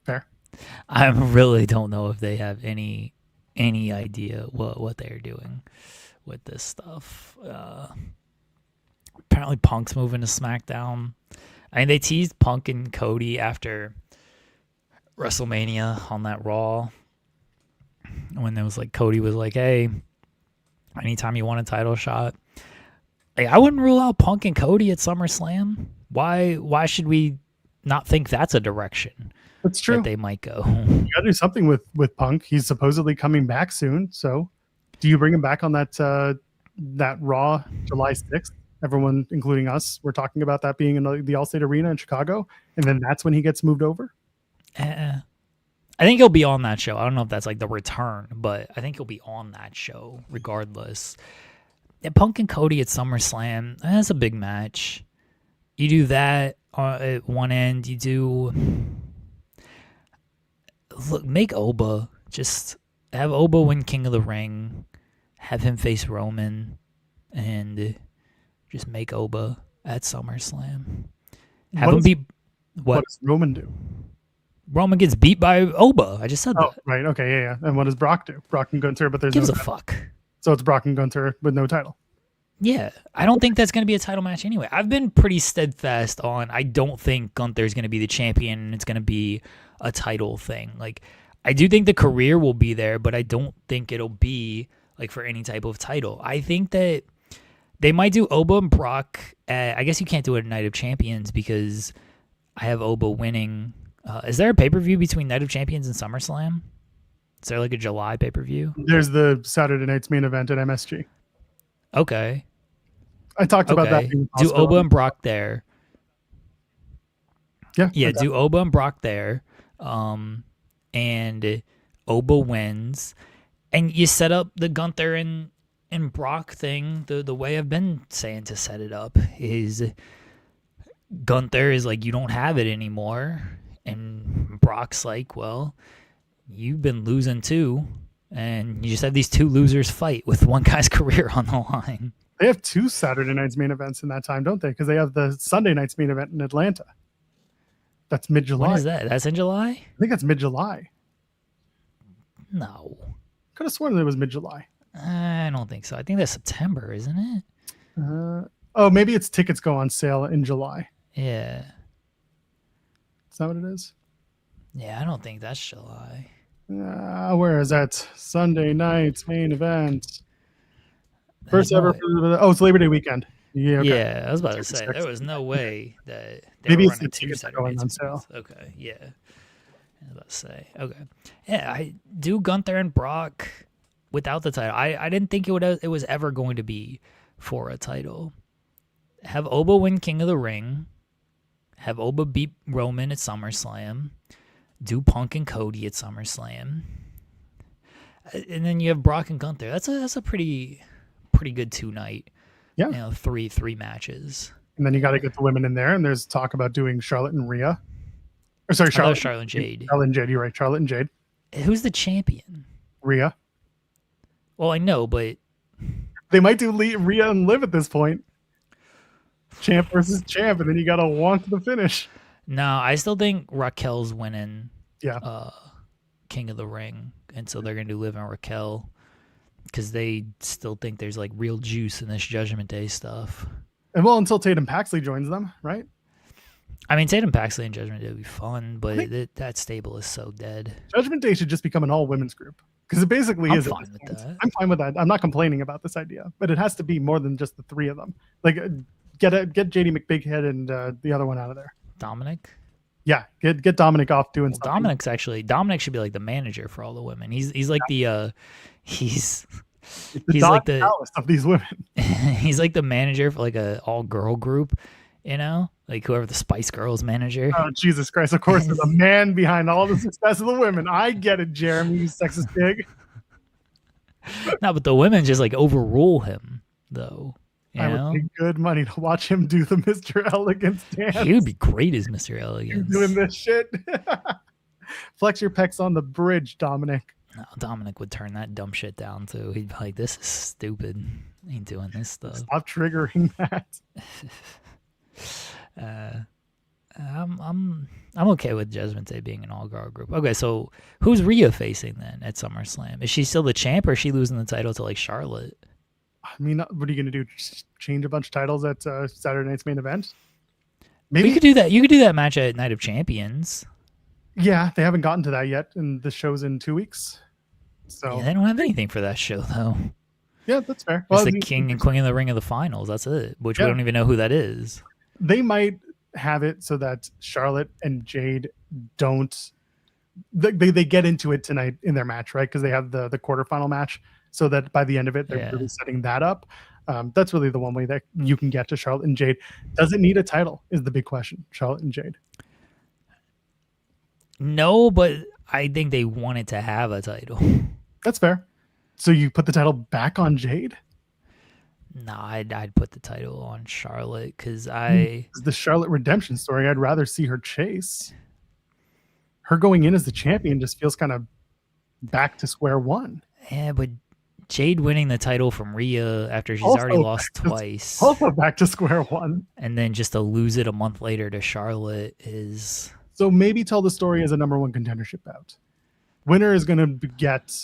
Fair. I really don't know if they have any idea what they're doing with this stuff. Apparently Punk's moving to SmackDown. I mean, they teased Punk and Cody after WrestleMania on that Raw, when there was like, Cody was like, hey, anytime you want a title shot. Like, I wouldn't rule out Punk and Cody at SummerSlam. Why should we not think that's a direction? That's true. That they might go. You got to do something with Punk. He's supposedly coming back soon. So, do you bring him back on that Raw July 6th? Everyone, including us, we're talking about that being in the Allstate Arena in Chicago, and then that's when he gets moved over. I think he'll be on that show. I don't know if that's like the return, but I think he'll be on that show regardless. Yeah, Punk and Cody at SummerSlam, that's a big match. You do that at one end. You do... Look, make Oba. Just have Oba win King of the Ring. Have him face Roman. And just make Oba at SummerSlam. Have him beat... What does Roman do? Roman gets beat by Oba. I just said that. Right. Okay. Yeah. And what does Brock do? Brock and Gunther, but there's gives no a fuck. So it's Brock and Gunther with no title. Yeah. I don't think that's going to be a title match anyway. I've been pretty steadfast on, I don't think Gunther's going to be the champion and it's going to be a title thing. Like, I do think the career will be there, but I don't think it'll be like for any type of title. I think that they might do Oba and Brock I guess you can't do it at Night of Champions because I have Oba winning. Is there a pay-per-view between Night of Champions and SummerSlam? Is there like a July pay-per-view? There's the Saturday night's main event at MSG. Okay. I talked about that. Do Oba and Brock there. Yeah. Yeah, do Oba and Brock there. And Oba wins. And you set up the Gunther and Brock thing. The way I've been saying to set it up is Gunther is like, you don't have it anymore. And Brock's like, well, you've been losing too. And you just have these two losers fight with one guy's career on the line. They have two Saturday night's main events in that time, don't they? Because they have the Sunday night's main event in Atlanta. That's mid-July. When is that? That's in July? I think that's mid-July. No. Could have sworn it was mid-July. I don't think so. I think that's September, isn't it? Maybe it's tickets go on sale in July. Yeah. Is that what it is? Yeah, I don't think that's July. Where is that? Sunday night's main event. First ever. It's Labor Day weekend. Yeah. Okay. Yeah, I was about to say there was no way that maybe it's the tickets going on sale. Okay. Yeah. I was about to say. Okay. Yeah, I do Gunther and Brock without the title. I didn't think it was ever going to be for a title. Have Oba win King of the Ring. Have Oba beat Roman at SummerSlam. Do Punk and Cody at SummerSlam. And then you have Brock and Gunther. That's a pretty good 2-night. Yeah. Three matches. And then you got to get the women in there, and there's talk about doing Charlotte and Rhea. Or sorry, Charlotte and Jade. Charlotte and Jade, you're right. Charlotte and Jade. Who's the champion? Rhea. Well, I know, but they might do Rhea and Liv at this point. Champ versus champ, and then you got to walk to the finish. No, I still think Raquel's winning. Yeah. King of the Ring, and so they're gonna do Liv and Raquel because they still think there's like real juice in this Judgment Day stuff. And well, until Tatum Paxley joins them, right? I mean, Tatum Paxley and Judgment Day would be fun, but that stable is so dead. Judgment Day should just become an all-women's group because it basically is. I'm fine with that. I'm fine with that. I'm not complaining about this idea, but it has to be more than just the three of them. Like, get JD McBighead and the other one out of there. Dominic. Yeah, get Dominic off doing something. Dominic should be like the manager for all the women. He's like he's like the of these women. He's like the manager for like a all girl group, like whoever the Spice Girls manager. Oh Jesus Christ! Of course, there's a man behind all the success of the women. I get it, Jeremy, you sexist pig. No, but the women just like overrule him, though. I would pay good money to watch him do the Mr. Elegance dance. He would be great as Mr. Elegance. Doing this shit. Flex your pecs on the bridge, Dominic. No, Dominic would turn that dumb shit down too. He'd be like, "This is stupid. I ain't doing this stuff." Stop triggering that. I'm okay with Judgment Day being an all-girl group. Okay, so who's Rhea facing then at SummerSlam? Is she still the champ, or is she losing the title to like Charlotte? I mean, what are you gonna do? Change a bunch of titles at Saturday night's main event? Maybe you could do that. You could do that match at Night of Champions. Yeah, they haven't gotten to that yet, and the show's in 2 weeks. So yeah, they don't have anything for that show though. Yeah, that's fair. It's the King and Queen of the Ring of the Finals. That's it. Which we don't even know who that is. They might have it so that Charlotte and Jade don't. They get into it tonight in their match, right? Because they have the quarterfinal match, so that by the end of it, they're really setting that up. That's really the one way that you can get to Charlotte and Jade. Does it need a title? Is the big question. Charlotte and Jade. No, but I think they wanted to have a title. That's fair. So you put the title back on Jade? No, I'd put the title on Charlotte because the Charlotte redemption story. I'd rather see her chase. Her going in as the champion just feels kind of back to square one. Yeah, but Jade winning the title from Rhea after she's already lost twice. Also back to square one. And then just to lose it a month later to Charlotte is... So maybe tell the story as a number one contendership bout. Winner is going to get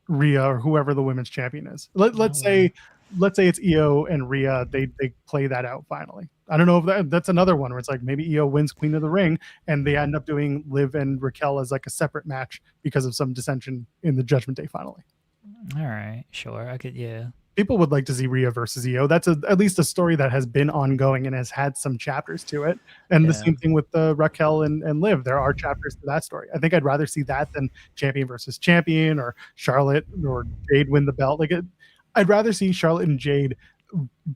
Rhea or whoever the women's champion is. Let's say it's Io and Rhea. They play that out finally. I don't know if that's another one where it's like maybe Io wins Queen of the Ring and they end up doing Liv and Raquel as like a separate match because of some dissension in the Judgment Day finally. All right, sure. I could, yeah. People would like to see Rhea versus Io. That's at least a story that has been ongoing and has had some chapters to it. And the same thing with Raquel and Liv. There are chapters to that story. I think I'd rather see that than champion versus champion or Charlotte or Jade win the belt. I'd rather see Charlotte and Jade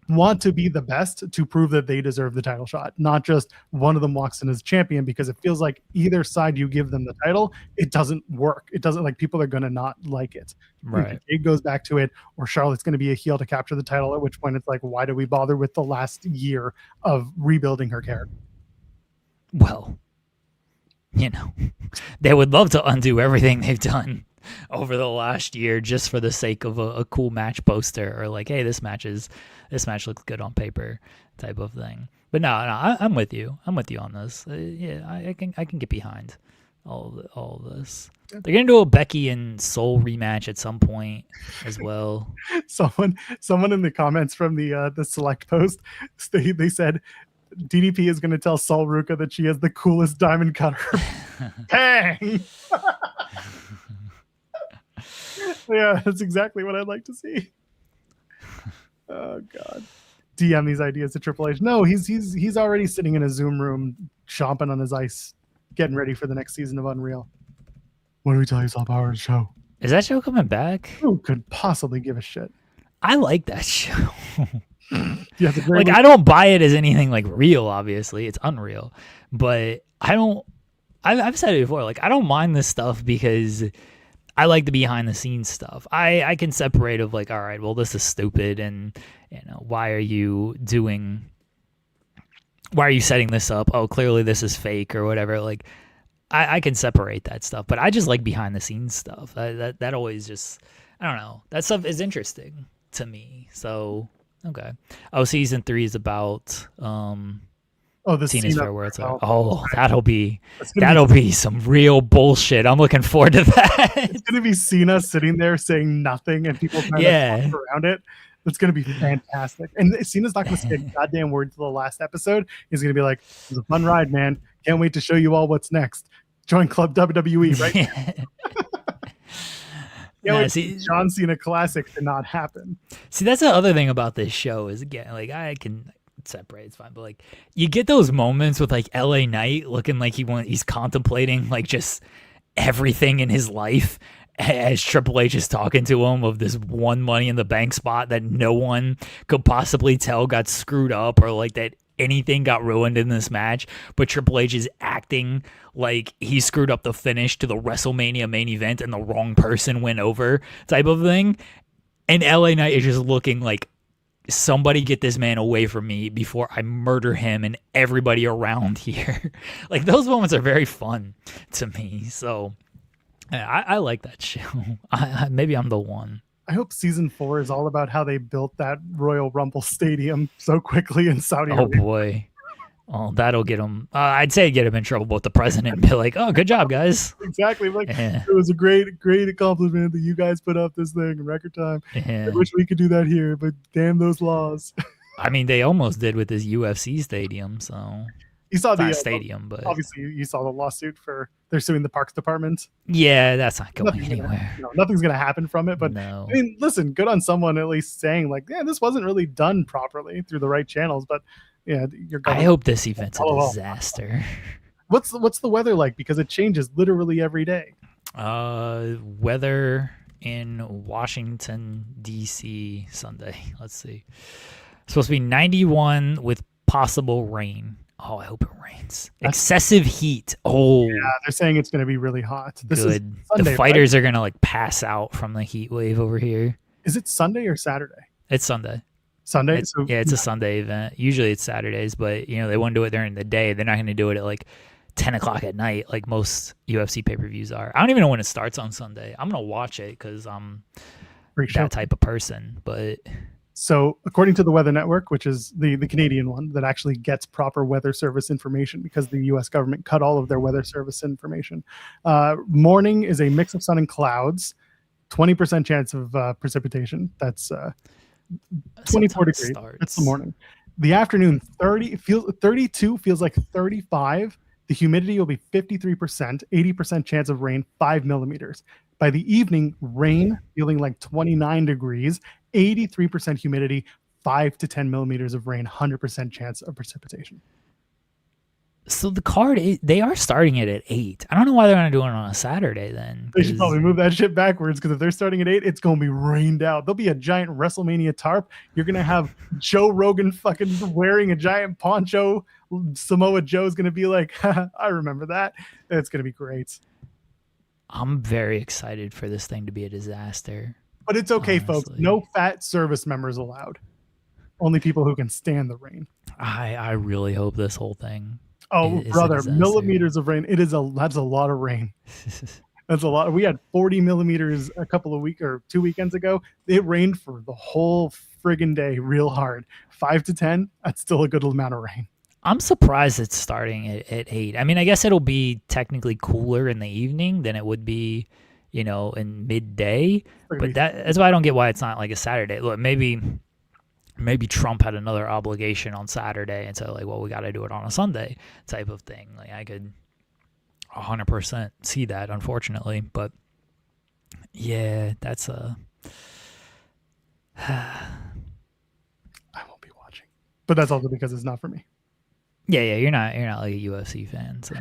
want to be the best to prove that they deserve the title shot, not just one of them walks in as champion, because it feels like either side you give them the title, it doesn't work. It doesn't, like, people are going to not like it. Right. It goes back to it, or Charlotte's going to be a heel to capture the title, at which point it's like, why do we bother with the last year of rebuilding her character? Well, they would love to undo everything they've done over the last year just for the sake of a cool match poster, or like, hey, this match looks good on paper type of thing. But no, I'm with you. I'm with you on this. I can get behind all of this. They're gonna do a Becky and Soul rematch at some point as well. Someone in the comments from the select post, they said DDP is going to tell Sol Ruka that she has the coolest diamond cutter. Bang! Yeah, that's exactly what I'd like to see. Oh God. DM these ideas to Triple H. No, he's already sitting in a Zoom room chomping on his ice, getting ready for the next season of Unreal. What do we tell you, Saul Power's show? Is that show coming back? Who could possibly give a shit? I like that show. Yeah, I don't buy it as anything like real, obviously. It's unreal. But I've said it before, like, I don't mind this stuff because I like the behind the scenes stuff. I can separate of like, all right, well, this is stupid, and why are you setting this up? Oh, clearly this is fake or whatever. Like, I can separate that stuff, but I just like behind the scenes stuff. That always just, I don't know. That stuff is interesting to me. So okay. Oh, season 3 is about the Tina's Farewell. That'll be some real bullshit. I'm looking forward to that. It's gonna be Cena sitting there saying nothing and people trying to talk around it. It's gonna be fantastic. And Cena's not gonna say a goddamn word to the last episode. He's gonna be like, "It was a fun ride, man. Can't wait to show you all what's next. Join Club WWE right now." John Cena Classic did not happen. See, that's the other thing about this show is, again, like, I can separate, it's fine, but like, you get those moments with like LA Knight looking like he's contemplating like just everything in his life as Triple H is talking to him of this one Money in the Bank spot that no one could possibly tell got screwed up, or like that anything got ruined in this match, but Triple H is acting like he screwed up the finish to the WrestleMania main event and the wrong person went over type of thing. And LA Knight is just looking like, somebody get this man away from me before I murder him and everybody around here. Like, those moments are very fun to me. So I like that show. Maybe I'm the one. I hope season 4 is all about how they built that Royal Rumble stadium so quickly in Saudi Arabia. Oh boy. Oh, that'll get him. I'd say get him in trouble with the president and be like, "Oh, good job, guys." Exactly. Like, it was a great accomplishment that you guys put up this thing in record time. I wish we could do that here, but damn those laws. I mean, they almost did with this UFC stadium. So you saw the stadium, but obviously you saw the lawsuit for they're suing the Parks Department. Yeah, that's not going anywhere. Nothing's gonna happen from it. But no. I mean, listen, good on someone at least saying like, yeah, this wasn't really done properly through the right channels, but. Yeah, I hope this event's a disaster. What's the weather like? Because it changes literally every day. Weather in Washington, D.C. Sunday. Let's see. It's supposed to be 91 with possible rain. Oh, I hope it rains. Excessive heat. Oh. Yeah, they're saying it's going to be really hot. This good. Is Sunday, the fighters are going to like pass out from the heat wave over here. Is it Sunday or Saturday? It's Sunday. Sunday? It's a Sunday event. Usually it's Saturdays, but they won't do it during the day. They're not going to do it at like 10 o'clock at night like most UFC pay-per-views are. I don't even know when it starts on Sunday. I'm going to watch it because I'm that type of person. But so according to the Weather Network, which is the Canadian one that actually gets proper weather service information because the U.S. government cut all of their weather service information, morning is a mix of sun and clouds, 20% chance of precipitation. That's 24 degrees. That's the morning. The afternoon, 32 feels like 35. The humidity will be 53%, 80% chance of rain, 5 millimeters. By the evening, rain feeling like 29 degrees, 83% humidity, 5 to 10 millimeters of rain, 100% chance of precipitation. So the card, they are starting it at 8. I don't know why they're not doing it on a Saturday then. They should probably move that shit backwards because if they're starting at 8, it's going to be rained out. There'll be a giant WrestleMania tarp. You're going to have Joe Rogan fucking wearing a giant poncho. Samoa Joe's going to be like, I remember that. It's going to be great. I'm very excited for this thing to be a disaster. But it's okay, folks. No fat service members allowed. Only people who can stand the rain. I really hope this whole thing. Oh, brother, millimeters of rain. That's a lot of rain. That's a lot. We had 40 millimeters a couple of weeks or 2 weekends ago. It rained for the whole friggin' day real hard. 5 to 10, that's still a good amount of rain. I'm surprised it's starting at 8. I mean, I guess it'll be technically cooler in the evening than it would be, in midday. But that's why I don't get why it's not like a Saturday. Look, maybe Trump had another obligation on Saturday and so like, well, we got to do it on a Sunday type of thing. Like I could 100% see that, unfortunately, but yeah, that's I won't be watching, but that's also because it's not for me. Yeah, you're not like a UFC fan, so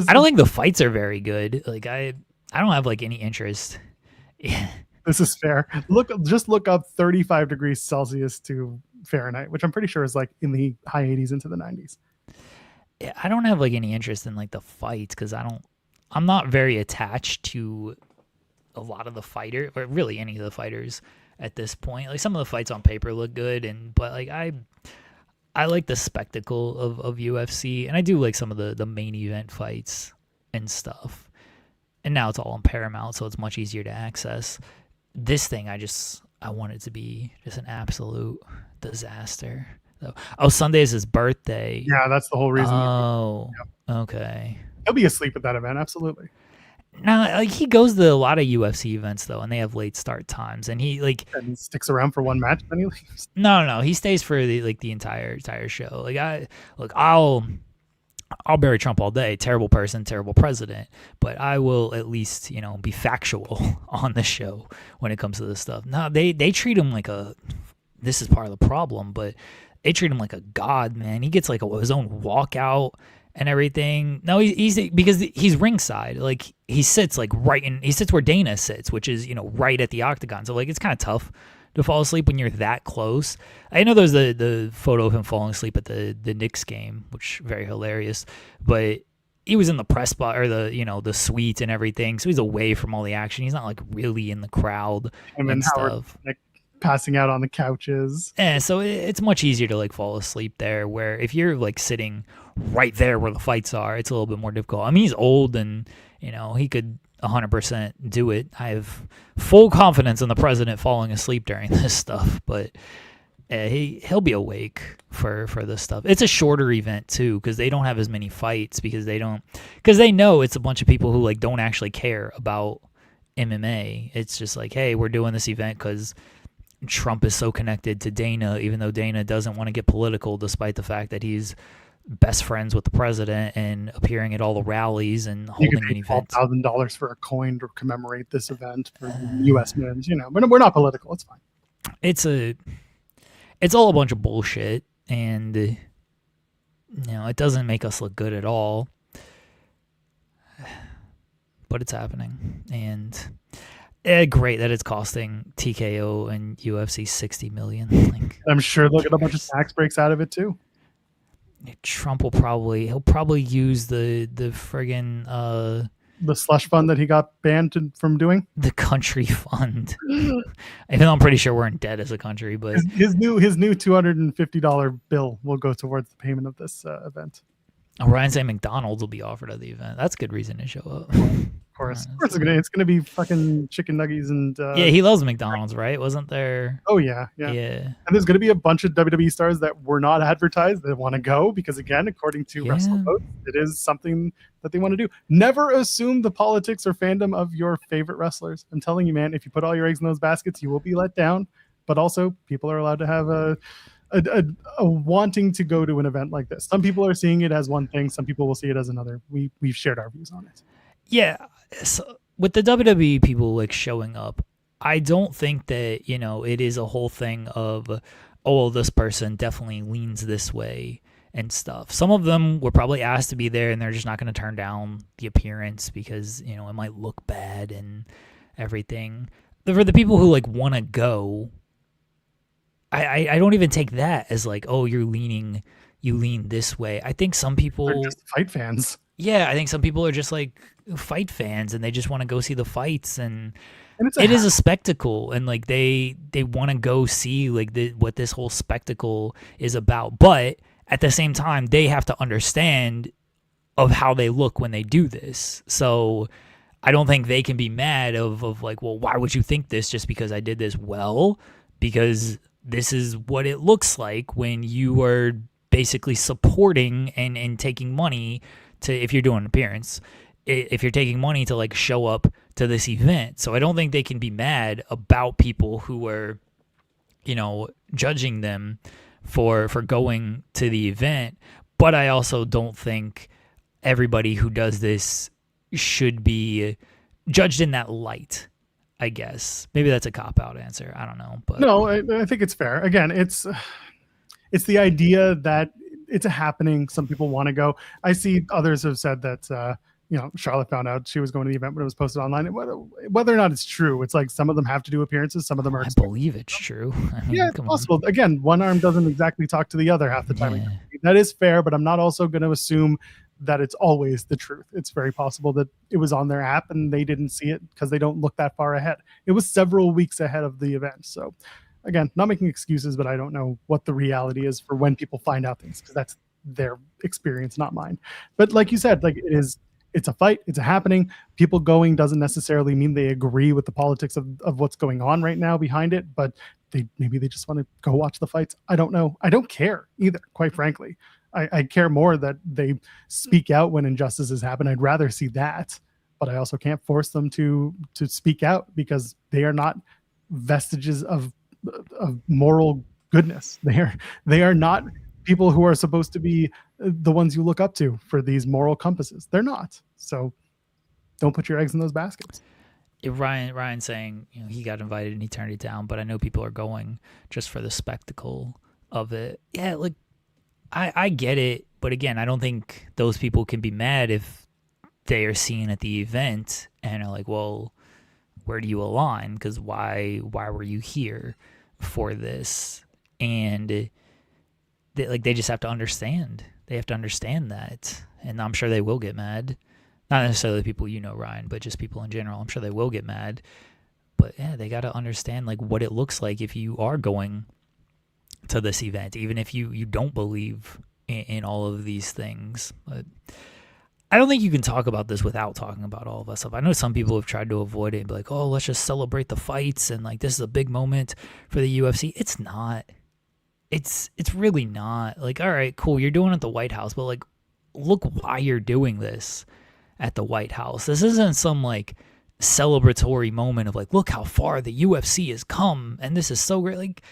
I don't think the fights are very good. Like I don't have like any interest. Yeah. This is fair. Just look up 35 degrees Celsius to Fahrenheit, which I'm pretty sure is like in the high 80s into the 90s. Yeah, I don't have like any interest in like the fights because I'm not very attached to a lot of the fighters, or really any of the fighters at this point. Like some of the fights on paper look good, but like I like the spectacle of UFC, and I do like some of the main event fights and stuff. And now it's all on Paramount, so it's much easier to access. This thing, I want it to be just an absolute disaster. Oh, Sunday is his birthday. Yeah, that's the whole reason. Oh, okay. He'll be asleep at that event, absolutely. No, like he goes to a lot of UFC events though, and they have late start times, and he sticks around for one match, then he leaves. No, he stays for the entire show. Like I'll bury Trump all day. Terrible person, terrible president. But I will at least, be factual on the show when it comes to this stuff. No, they treat him like this is part of the problem, but they treat him like a god, man. He gets like his own walkout and everything. No, he's because he's ringside. Like he sits like he sits where Dana sits, which is, right at the octagon. So like it's kind of tough to fall asleep when you're that close. I know there's the photo of him falling asleep at the Knicks game, which very hilarious. But he was in the press spot or the suite and everything, so he's away from all the action. He's not like really in the crowd and stuff. Howard, passing out on the couches. So it's much easier to like fall asleep there. Where if you're like sitting right there where the fights are, it's a little bit more difficult. I mean, he's old and he could 100% do it. I have full confidence in the president falling asleep during this stuff, but he'll be awake for this stuff. It's a shorter event too because they don't have as many fights because they know it's a bunch of people who like don't actually care about MMA. It's just like, hey, we're doing this event because Trump is so connected to Dana, even though Dana doesn't want to get political, despite the fact that he's best friends with the president and appearing at all the rallies and holding an event. $12,000 for a coin to commemorate this event for U.S. men's. We're not political. It's fine. It's all a bunch of bullshit, and it doesn't make us look good at all. But it's happening, and great that it's costing TKO and UFC $60 million. I'm sure they'll get a bunch of tax breaks out of it too. Trump will probably use the friggin' the slush fund that he got banned from doing. The country fund. Even though I'm pretty sure we're in debt as a country, but his new $250 bill will go towards the payment of this event. Ryan's saying McDonald's will be offered at the event. That's a good reason to show up. Of course, it's gonna be fucking chicken nuggets and yeah, he loves McDonald's, right? Wasn't there? Oh yeah. And there's gonna be a bunch of WWE stars that were not advertised that want to go because, again, according to WrestleVote, it is something that they want to do. Never assume the politics or fandom of your favorite wrestlers. I'm telling you, man, if you put all your eggs in those baskets, you will be let down. But also, people are allowed to have a wanting to go to an event like this. Some people are seeing it as one thing. Some people will see it as another. We've shared our views on it. Yeah, so with the WWE people like showing up, I don't think that it is a whole thing of, oh, this person definitely leans this way and stuff. Some of them were probably asked to be there, and they're just not going to turn down the appearance because it might look bad and everything. But for the people who like want to go, I don't even take that as like, oh, you lean this way. I think some people are just fight fans. Yeah, I think some people are just like fight fans and they just want to go see the fights, and it is a spectacle, and like they want to go see like what this whole spectacle is about. But at the same time, they have to understand of how they look when they do this. So I don't think they can be mad of like, well, why would you think this just because I did this? Well, because this is what it looks like when you are basically supporting and taking money to, if you're doing an appearance, if you're taking money to like show up to this event. So I don't think they can be mad about people who are, judging them for going to the event. But I also don't think everybody who does this should be judged in that light, I guess. Maybe that's a cop-out answer. I don't know. But no, I think it's fair. Again, it's the idea that it's a happening. Some people want to go. I see others have said that, Charlotte found out she was going to the event when it was posted online. Whether or not it's true, it's like some of them have to do appearances. Some of them are. I believe it's true. I mean, it's possible. Again, one arm doesn't exactly talk to the other half the time. Yeah. That is fair, but I'm not also going to assume that it's always the truth. It's very possible that it was on their app and they didn't see it because they don't look that far ahead. It was several weeks ahead of the event. So again, not making excuses, but I don't know what the reality is for when people find out things because that's their experience, not mine. But like you said, like it's a fight, it's a happening. People going doesn't necessarily mean they agree with the politics of what's going on right now behind it, but maybe they just want to go watch the fights. I don't know. I don't care either, quite frankly. I care more that they speak out when injustices happen. I'd rather see that, but I also can't force them to speak out because they are not vestiges of moral goodness. They are not people who are supposed to be the ones you look up to for these moral compasses. They're not. So don't put your eggs in those baskets. Ryan saying he got invited and he turned it down, but I know people are going just for the spectacle of it. Yeah, like I get it, but again, I don't think those people can be mad if they are seen at the event and are like, well, where do you align? Because why were you here for this? And they just have to understand. They have to understand that and I'm sure they will get mad. Not necessarily people Ryan, but just people in general. I'm sure they will get mad. But yeah, they got to understand like what it looks like if you are going to this event, even if you don't believe in all of these things. But I don't think you can talk about this without talking about all of that stuff. I know some people have tried to avoid it and be like, oh, let's just celebrate the fights and like this is a big moment for the UFC. It's not. It's really not. Like, all right, cool, you're doing it at the White House, but like look why you're doing this at the White House. This isn't some like celebratory moment of like, look how far the UFC has come and this is so great. Like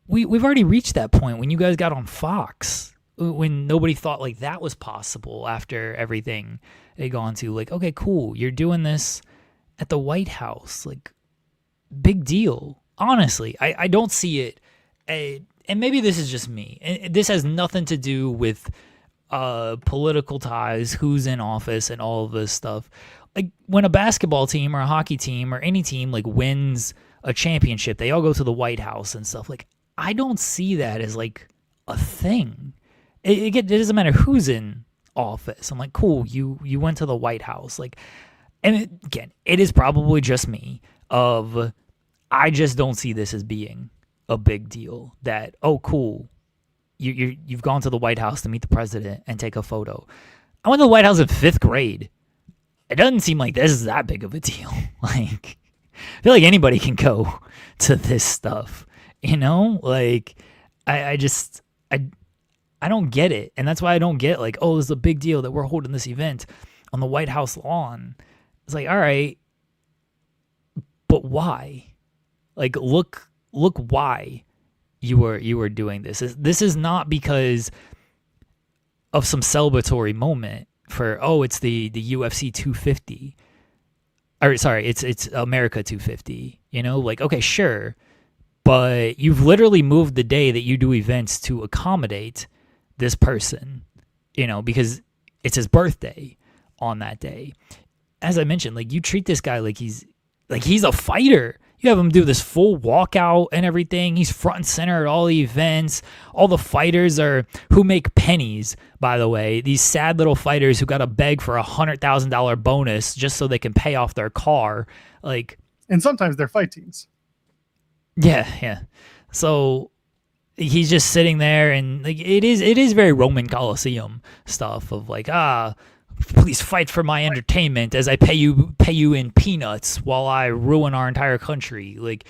we've already reached that point when you guys got on Fox, when nobody thought like that was possible after everything had gone to. Like, okay, cool, you're doing this at the White House. Like, big deal. Honestly, I don't see it. And maybe this is just me. And this has nothing to do with political ties, who's in office, and all of this stuff. Like, when a basketball team or a hockey team or any team like wins a championship, they all go to the White House and stuff. Like, I don't see that as like a thing. It doesn't matter who's in office. I'm like, cool, you went to the White House. Like, and again, it is probably just me. I just don't see this as being a big deal. That, oh, cool, you've gone to the White House to meet the president and take a photo. I went to the White House in 5th grade. It doesn't seem like this is that big of a deal. Like, I feel like anybody can go to this stuff. Like, I don't get it. And that's why I don't get like, oh, it's a big deal that we're holding this event on the White House lawn. It's like, all right, but why? Like, look why you were doing this. This is not because of some celebratory moment for, oh, it's the UFC 250. Or sorry, it's America 250. Like, okay, sure. But you've literally moved the day that you do events to accommodate this person, because it's his birthday on that day. As I mentioned, like, you treat this guy like he's a fighter. You have him do this full walkout and everything. He's front and center at all the events. All the fighters who make pennies, by the way. These sad little fighters who got to beg for $100,000 bonus just so they can pay off their car. Like, and sometimes they're fight teams. Yeah. So he's just sitting there, and like it is very Roman Coliseum stuff of like, please fight for my entertainment as I pay you in peanuts while I ruin our entire country. Like,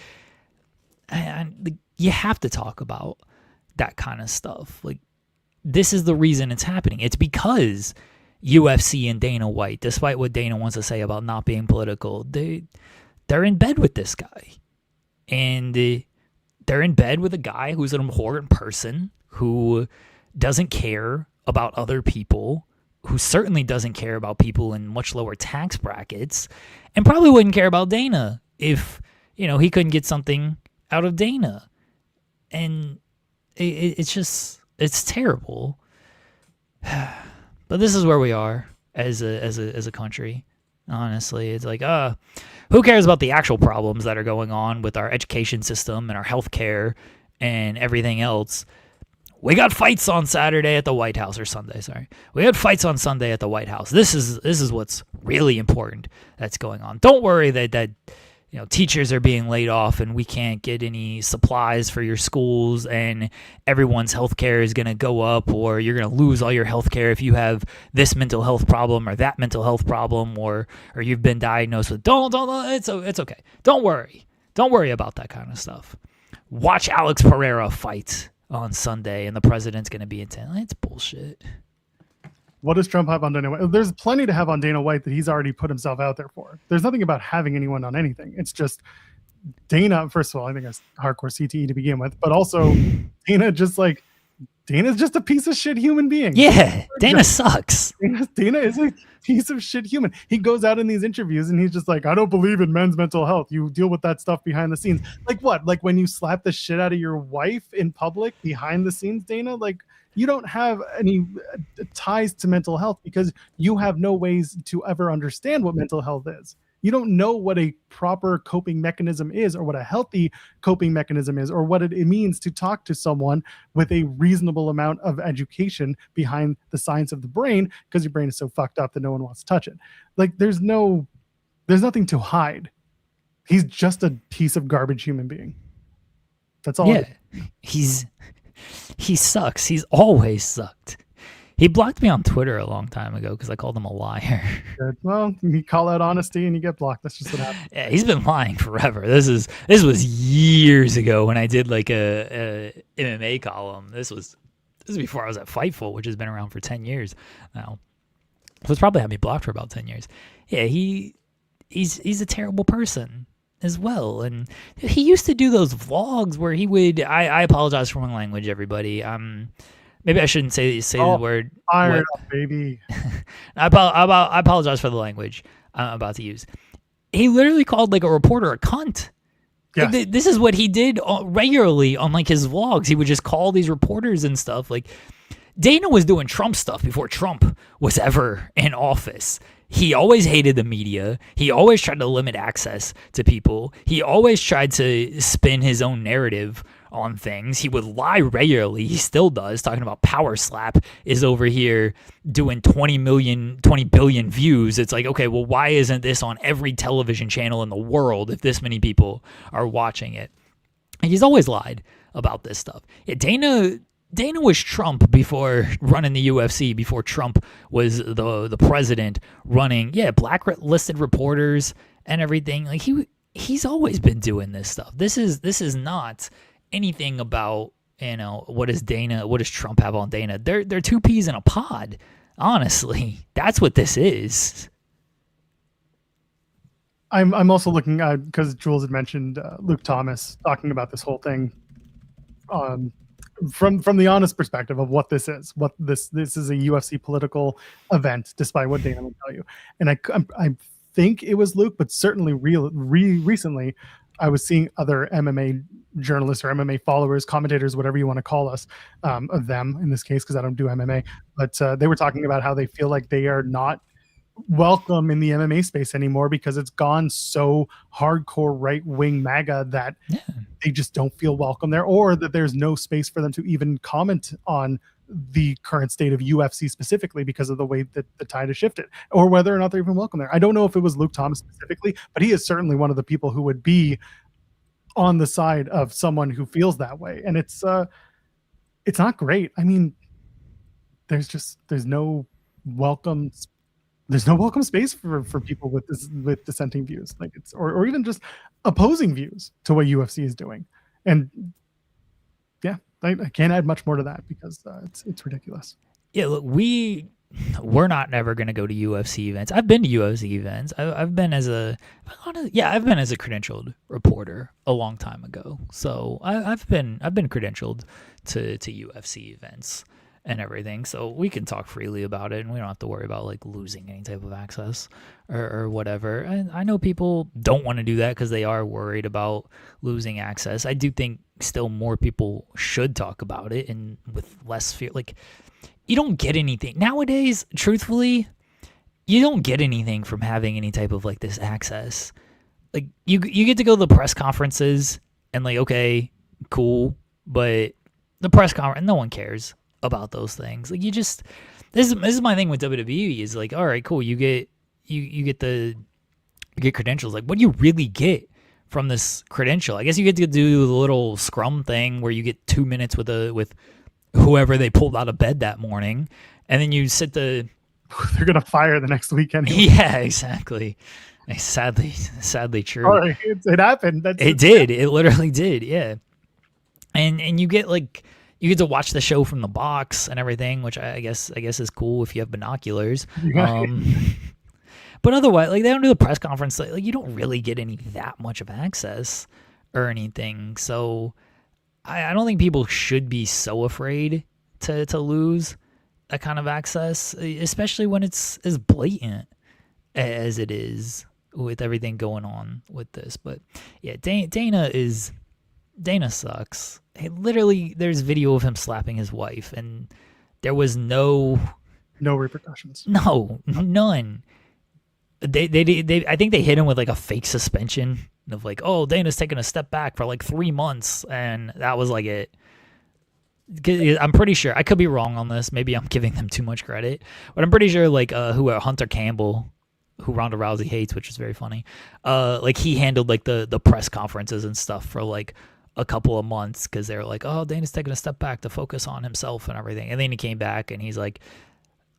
you have to talk about that kind of stuff. Like, this is the reason it's happening. It's because UFC and Dana White, despite what Dana wants to say about not being political, they're in bed with this guy. And they're in bed with a guy who's an abhorrent person, who doesn't care about other people, who certainly doesn't care about people in much lower tax brackets, and probably wouldn't care about Dana if, he couldn't get something out of Dana. And it's terrible. But this is where we are as a country. Honestly, it's like, who cares about the actual problems that are going on with our education system and our healthcare and everything else? We got fights on Saturday at the White House, or Sunday, sorry. We had fights on Sunday at the White House. This is what's really important that's going on. Don't worry that teachers are being laid off and we can't get any supplies for your schools and everyone's healthcare is going to go up, or you're going to lose all your healthcare if you have this mental health problem or that mental health problem, or you've been diagnosed with. Don't. It's okay. Don't worry about that kind of stuff. Watch Alex Pereira fight on Sunday and the president's going to be in town. It's bullshit. What does Trump have on Dana White? There's plenty to have on Dana White that he's already put himself out there for. There's nothing about having anyone on anything. It's just Dana, first of all, I think that's hardcore CTE to begin with, but also Dana's just a piece of shit human being. Yeah, Dana sucks. Dana is a piece of shit human. He goes out in these interviews and he's just like, I don't believe in men's mental health. You deal with that stuff behind the scenes. Like what? Like when you slap the shit out of your wife in public behind the scenes, Dana? Like, you don't have any ties to mental health because you have no ways to ever understand what mental health is. You don't know what a proper coping mechanism is, or what a healthy coping mechanism is, or what it means to talk to someone with a reasonable amount of education behind the science of the brain, because your brain is so fucked up that no one wants to touch it. Like, there's nothing to hide. He's just a piece of garbage human being. That's all. Yeah, he sucks. He's always sucked. He blocked me on Twitter a long time ago because I called him a liar. Good. Well, you call out honesty and you get blocked. That's just what happens. Yeah, he's been lying forever. This was years ago when I did like a MMA column. This was before I was at Fightful, which has been around for 10 years now. So it's probably had me blocked for about 10 years. Yeah, he's a terrible person as well. And he used to do those vlogs where he would, I apologize for my language, everybody. Maybe I shouldn't say the word. Fired up, baby. I apologize for the language I'm about to use. He literally called like a reporter a cunt. Yes. Like, this is what he did regularly on like his vlogs. He would just call these reporters and stuff. Like, Dana was doing Trump stuff before Trump was ever in office. He always hated the media. He always tried to limit access to people. He always tried to spin his own narrative on things. He would lie regularly. He still does, talking about Power Slap is over here doing 20 billion views. It's like, okay, well, why isn't this on every television channel in the world if this many people are watching it? And he's always lied about this stuff. Yeah, Dana was Trump before running the UFC, before Trump was the president running, blacklisted reporters and everything. Like, he's always been doing this stuff. This is not anything about, what does Trump have on Dana? They're two peas in a pod. Honestly, that's what this is. I'm also looking at, because Jules had mentioned Luke Thomas talking about this whole thing from the honest perspective of what this is. What this is a UFC political event, despite what Dana would tell you. And I think it was Luke, but certainly recently I was seeing other MMA journalists or MMA followers, commentators, whatever you want to call us, of them in this case, because I don't do MMA, but they were talking about how they feel like they are not welcome in the MMA space anymore because it's gone so hardcore right-wing MAGA that they just don't feel welcome there, or that there's no space for them to even comment on the current state of UFC specifically because of the way that the tide has shifted, or whether or not they're even welcome there. I don't know if it was Luke Thomas specifically, but he is certainly one of the people who would be on the side of someone who feels that way. And it's not great. I mean, there's no welcome space for people with dissenting views, like it's or even just opposing views to what UFC is doing. And yeah, I can't add much more to that because it's ridiculous. Yeah, look, we're not never going to go to UFC events. I've been to UFC events. I've been as a credentialed reporter a long time ago. So I've been credentialed to UFC events and everything. So we can talk freely about it, and we don't have to worry about like losing any type of access or whatever. And I know people don't want to do that because they are worried about losing access. I do think still more people should talk about it and with less fear. Like, you don't get anything nowadays, truthfully, you don't get anything from having any type of like this access. Like, you get to go to the press conferences and like, okay, cool, but the press conference, no one cares about those things. Like, this is my thing with WWE is like, all right, cool, you get credentials. Like, what do you really get from this credential? I guess you get to do the little scrum thing where you get 2 minutes with whoever they pulled out of bed that morning, and then you sit they're gonna fire the next weekend. Yeah, exactly. Sadly true. Sorry, it happened. It did. It literally did. Yeah. And you get to watch the show from the box and everything, which I guess is cool if you have binoculars. But otherwise, like, they don't do the press conference. Like, you don't really get that much of access or anything. So I don't think people should be so afraid to lose that kind of access, especially when it's as blatant as it is with everything going on with this. But yeah, Dana sucks. Literally, there's video of him slapping his wife, and there was no repercussions. No, none. they I think they hit him with like a fake suspension of like, oh, Dana's taking a step back for like 3 months, and that was like it. I'm pretty sure, I could be wrong on this, maybe I'm giving them too much credit, but I'm pretty sure like Hunter Campbell, who Ronda Rousey hates, which is very funny, like he handled like the press conferences and stuff for like a couple of months because they were like, oh, Dana's taking a step back to focus on himself and everything, and then he came back and he's like,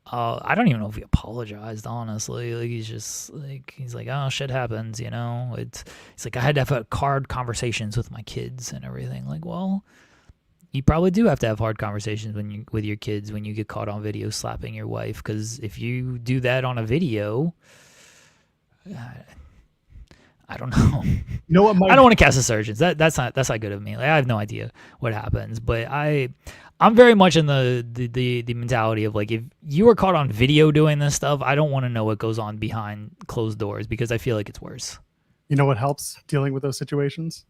I don't even know if he apologized, honestly. Like he's like, oh, shit happens, you know. He's like, I had to have hard conversations with my kids and everything. Like, well, you probably do have to have hard conversations with your kids when you get caught on video slapping your wife, because if you do that on a video, I don't know. You know what? I don't want to cast aspersions. That's not good of me. Like, I have no idea what happens, but I'm very much in the mentality of like, if you were caught on video doing this stuff, I don't want to know what goes on behind closed doors, because I feel like it's worse. You know what helps dealing with those situations?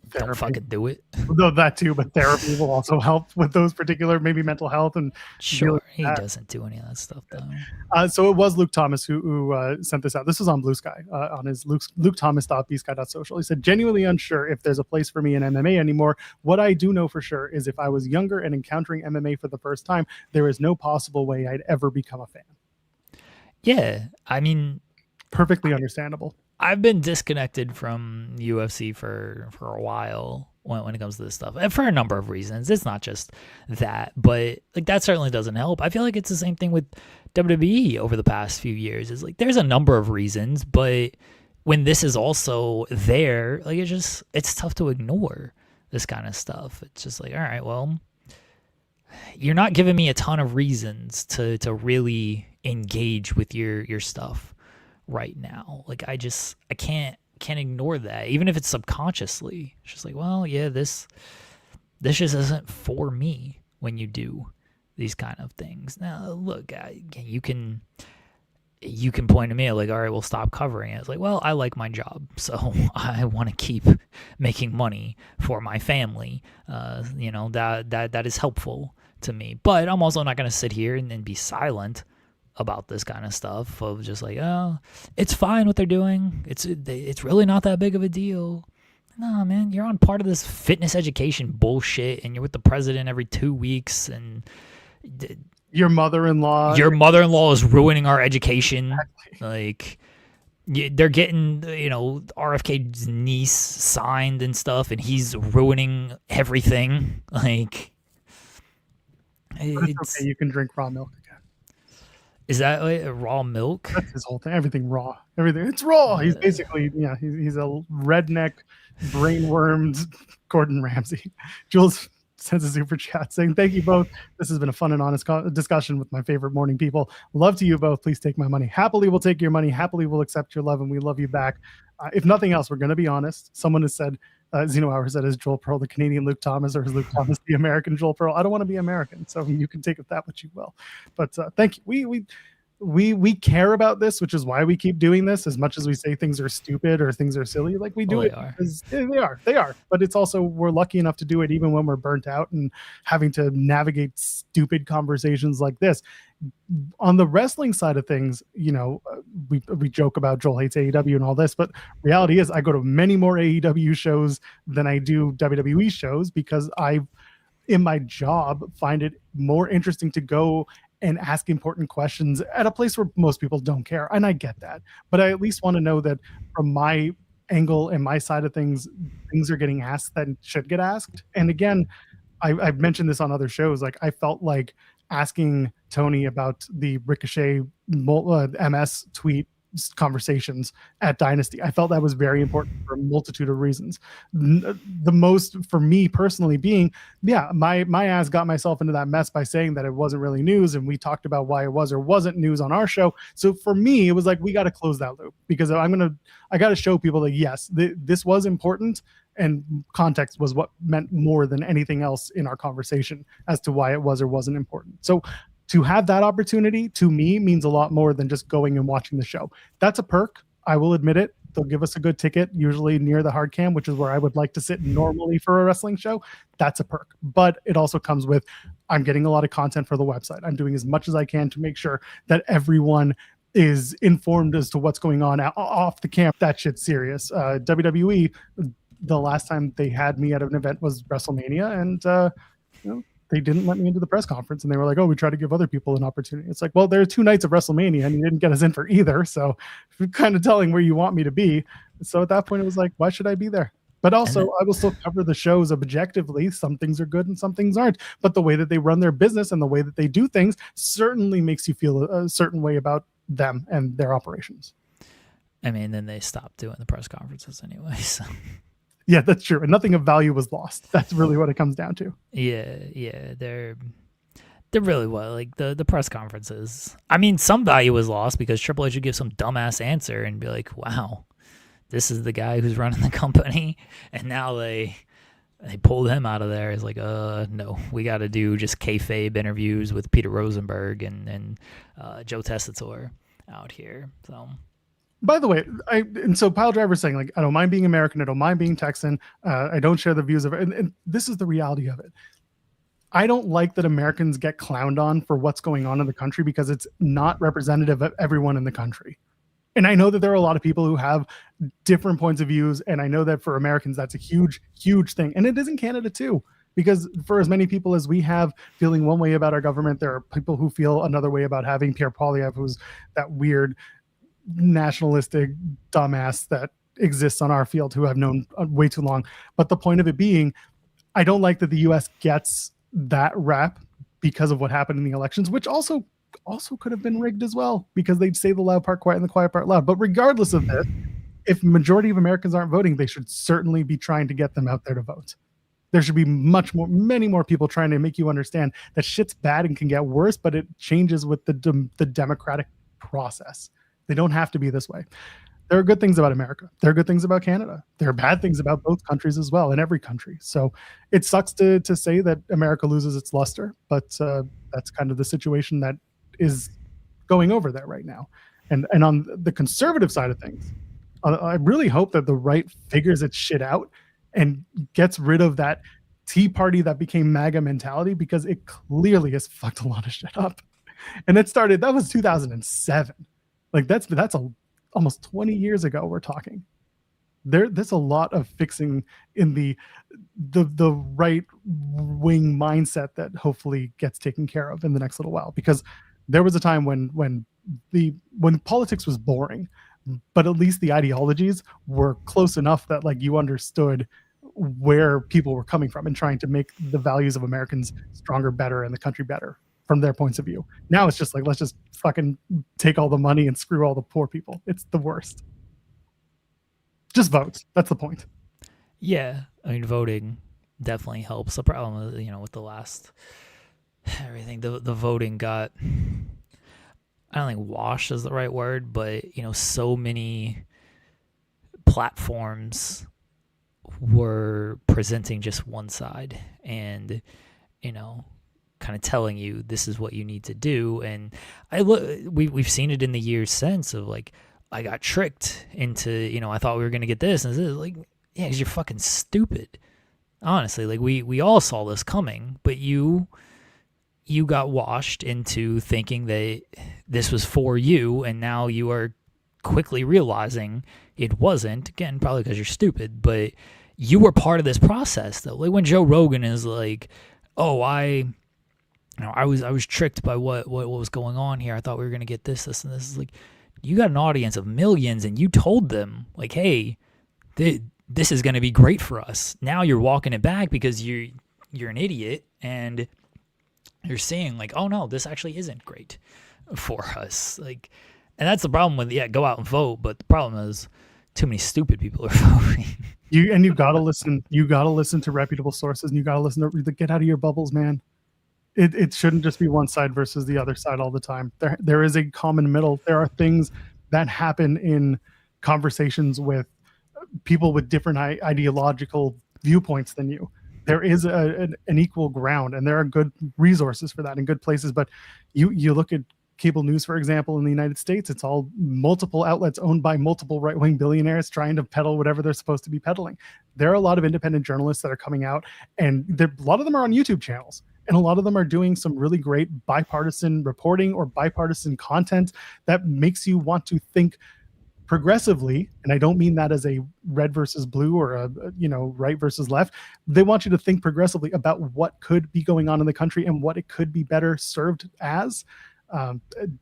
Therapy. Don't fucking do it. No, that too, but therapy will also help with those particular, maybe mental health. And sure, he doesn't do any of that stuff though. So it was Luke Thomas who sent this out. This was on Blue Sky, on his LukeThomas.bsky.social. He said, genuinely unsure if there's a place for me in MMA anymore. What I do know for sure is if I was younger and encountering MMA for the first time, there is no possible way I'd ever become a fan. Yeah, I mean, perfectly understandable. I've been disconnected from UFC for a while when it comes to this stuff, and for a number of reasons. It's not just that, but like that certainly doesn't help. I feel like it's the same thing with WWE over the past few years. It's like there's a number of reasons, but when this is also there, like it's tough to ignore this kind of stuff. It's just like, all right, well, you're not giving me a ton of reasons to really engage with your stuff right now. Like I can't ignore that, even if it's subconsciously. It's just like, well, yeah, this just isn't for me when you do these kind of things. Now look, you can point to me like, all right, we'll stop covering it. It's like, well, I like my job, so I want to keep making money for my family. You know, that is helpful to me, but I'm also not going to sit here and be silent about this kind of stuff of just like, oh, it's fine what they're doing. It's really not that big of a deal. No, man, you're on part of this fitness education bullshit, and you're with the president every 2 weeks, and your mother-in-law is ruining our education. Exactly. Like, they're getting, you know, RFK's niece signed and stuff, and he's ruining everything. Like, it's okay. You can drink raw milk. Is that like raw milk? That's his whole thing. Everything raw. Everything. It's raw. He's basically, yeah, he's a redneck, brain-wormed Gordon Ramsay. Jules sends a super chat saying, thank you both. This has been a fun and honest discussion with my favorite morning people. Love to you both. Please take my money. Happily, we'll take your money. Happily, we'll accept your love, and we love you back. If nothing else, we're going to be honest. Someone has said, Zeno Hour said, is Joel Pearl the Canadian Luke Thomas, or is Luke Thomas the American Joel Pearl? I don't want to be American, so you can take it that what you will. But thank you. We care about this, which is why we keep doing this. As much as we say things are stupid or things are silly, like we do it because they are. But it's also, we're lucky enough to do it even when we're burnt out and having to navigate stupid conversations like this. On the wrestling side of things, you know, we joke about Joel hates AEW and all this, but reality is I go to many more AEW shows than I do WWE shows, because I, in my job, find it more interesting to go and ask important questions at a place where most people don't care. And I get that, but I at least want to know that from my angle and my side of things are getting asked that should get asked. And again, I've mentioned this on other shows. Like, I felt like asking Tony about the Ricochet MS tweet conversations at Dynasty. I felt that was very important for a multitude of reasons. The most for me personally being, yeah, my ass got myself into that mess by saying that it wasn't really news, and we talked about why it was or wasn't news on our show. So for me, it was like, we got to close that loop, because I got to show people that yes, this was important, and context was what meant more than anything else in our conversation as to why it was or wasn't important. So to have that opportunity, to me, means a lot more than just going and watching the show. That's a perk. I will admit it. They'll give us a good ticket, usually near the hard cam, which is where I would like to sit normally for a wrestling show. That's a perk. But it also comes with, I'm getting a lot of content for the website. I'm doing as much as I can to make sure that everyone is informed as to what's going on off the camp. That shit's serious. WWE, the last time they had me at an event was WrestleMania, and they didn't let me into the press conference, and they were like, "Oh, we try to give other people an opportunity." It's like, well, there are 2 nights of WrestleMania, and you didn't get us in for either, so you're kind of telling where you want me to be. So at that point, it was like, why should I be there? But also, I will still cover the shows objectively. Some things are good and some things aren't. But the way that they run their business and the way that they do things certainly makes you feel a certain way about them and their operations. I mean, then they stopped doing the press conferences anyway. So. Yeah, that's true. And nothing of value was lost. That's really what it comes down to. Yeah. They're really what, like the press conferences. I mean, some value was lost because Triple H would give some dumbass answer and be like, wow, this is the guy who's running the company. And now they pulled him out of there. It's like, no, we got to do just kayfabe interviews with Peter Rosenberg and Joe Tessitore out here. So, by the way, so Pile Driver's saying, like, I don't mind being American, I don't mind being Texan, I don't share the views of it, and this is the reality of it. I don't like that Americans get clowned on for what's going on in the country because it's not representative of everyone in the country. And I know that there are a lot of people who have different points of views, and I know that for Americans, that's a huge, huge thing. And it is in Canada too, because for as many people as we have feeling one way about our government, there are people who feel another way about having Pierre Poilievre, who's that weird nationalistic dumbass that exists on our field, who I've known way too long. But the point of it being, I don't like that the U.S. gets that rap because of what happened in the elections, which also could have been rigged as well, because they'd say the loud part quiet and the quiet part loud. But regardless of this, if majority of Americans aren't voting, they should certainly be trying to get them out there to vote. There should be many more people trying to make you understand that shit's bad and can get worse, but it changes with the democratic process. They don't have to be this way. There are good things about America. There are good things about Canada. There are bad things about both countries as well, in every country. So it sucks to say that America loses its luster, but that's kind of the situation that is going over there right now. And on the conservative side of things, I really hope that the right figures its shit out and gets rid of that Tea Party that became MAGA mentality, because it clearly has fucked a lot of shit up. And that was 2007. Like that's almost 20 years ago we're talking. There's a lot of fixing in the right wing mindset that hopefully gets taken care of in the next little while, because there was a time when politics was boring, but at least the ideologies were close enough that like you understood where people were coming from and trying to make the values of Americans stronger, better, and the country better from their points of view. Now it's just like, let's just fucking take all the money and screw all the poor people. It's the worst. Just vote. That's the point. Yeah, I mean, voting definitely helps. The problem is, with the last everything, the voting got, I don't think washed is the right word, but so many platforms were presenting just one side, and kind of telling you this is what you need to do. And we've seen it in the years since of like, I got tricked into, I thought we were going to get this, and this is like, yeah, because you're fucking stupid. Honestly, like we all saw this coming, but you got washed into thinking that this was for you, and now you are quickly realizing it wasn't. Again, probably because you're stupid, but you were part of this process though. Like when Joe Rogan is like, oh, I was tricked by what was going on here. I thought we were going to get this, and this. Is like, you got an audience of millions, and you told them, like, hey, this is going to be great for us. Now you're walking it back because you're an idiot, and you're saying, like, oh, no, this actually isn't great for us. Like, and that's the problem with, go out and vote, but the problem is too many stupid people are voting. You got to listen. You got to listen to reputable sources, and you got to listen to, get out of your bubbles, man. It shouldn't just be one side versus the other side all the time. There is a common middle. There are things that happen in conversations with people with different ideological viewpoints than you. There is an equal ground, and there are good resources for that in good places. But you look at cable news, for example, in the United States, it's all multiple outlets owned by multiple right-wing billionaires trying to peddle whatever they're supposed to be peddling. There are a lot of independent journalists that are coming out, and a lot of them are on YouTube channels. And a lot of them are doing some really great bipartisan reporting or bipartisan content that makes you want to think progressively. And I don't mean that as a red versus blue or a right versus left. They want you to think progressively about what could be going on in the country and what it could be better served as.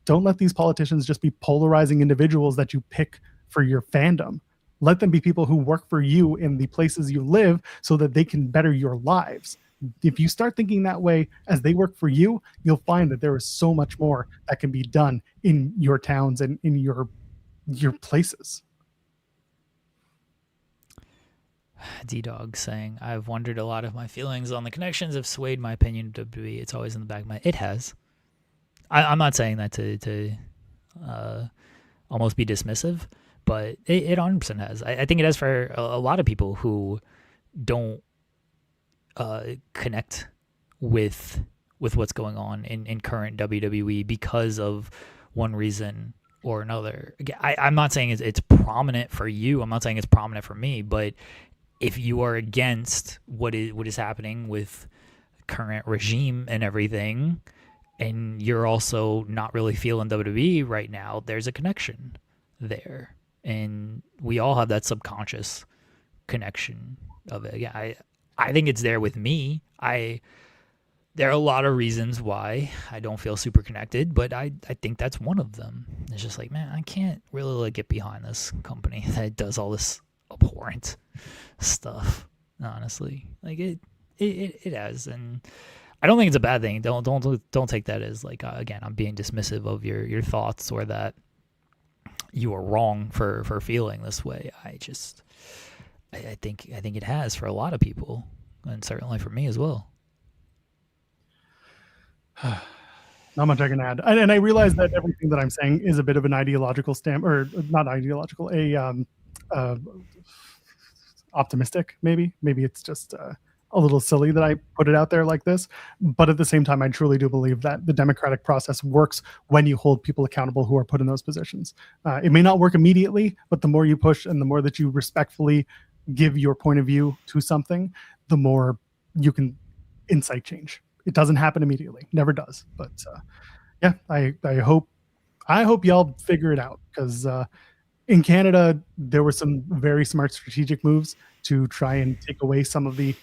Don't let these politicians just be polarizing individuals that you pick for your fandom. Let them be people who work for you in the places you live so that they can better your lives. If you start thinking that way as they work for you, you'll find that there is so much more that can be done in your towns and in your places. D-Dog saying, I've wondered a lot of my feelings on the connections have swayed my opinion of WWE. It's always in the back of my... It has. I'm not saying that to almost be dismissive, but it 100% has. I think it has for a lot of people who don't connect with what's going on in current WWE because of one reason or another. I'm not saying it's prominent for you. I'm not saying it's prominent for me, but if you are against what is happening with current regime and everything, and you're also not really feeling WWE right now, there's a connection there. And we all have that subconscious connection of it. Yeah, I think it's there with me. There are a lot of reasons why I don't feel super connected, but I think that's one of them. It's just like, man, I can't really get behind this company that does all this abhorrent stuff, honestly. It has, and I don't think it's a bad thing. Don't take that as again, I'm being dismissive of your thoughts or that you are wrong for feeling this way. I think it has for a lot of people, and certainly for me as well. Not much I can add, and I realize that everything that I'm saying is a bit of an ideological stamp, or not ideological, optimistic. Maybe it's just a little silly that I put it out there like this, but at the same time, I truly do believe that the democratic process works when you hold people accountable who are put in those positions. It may not work immediately, but the more you push and the more that you respectfully give your point of view to something, the more you can incite change. It doesn't happen immediately, never does. But yeah, I hope y'all figure it out, because in Canada, there were some very smart strategic moves to try and take away some of the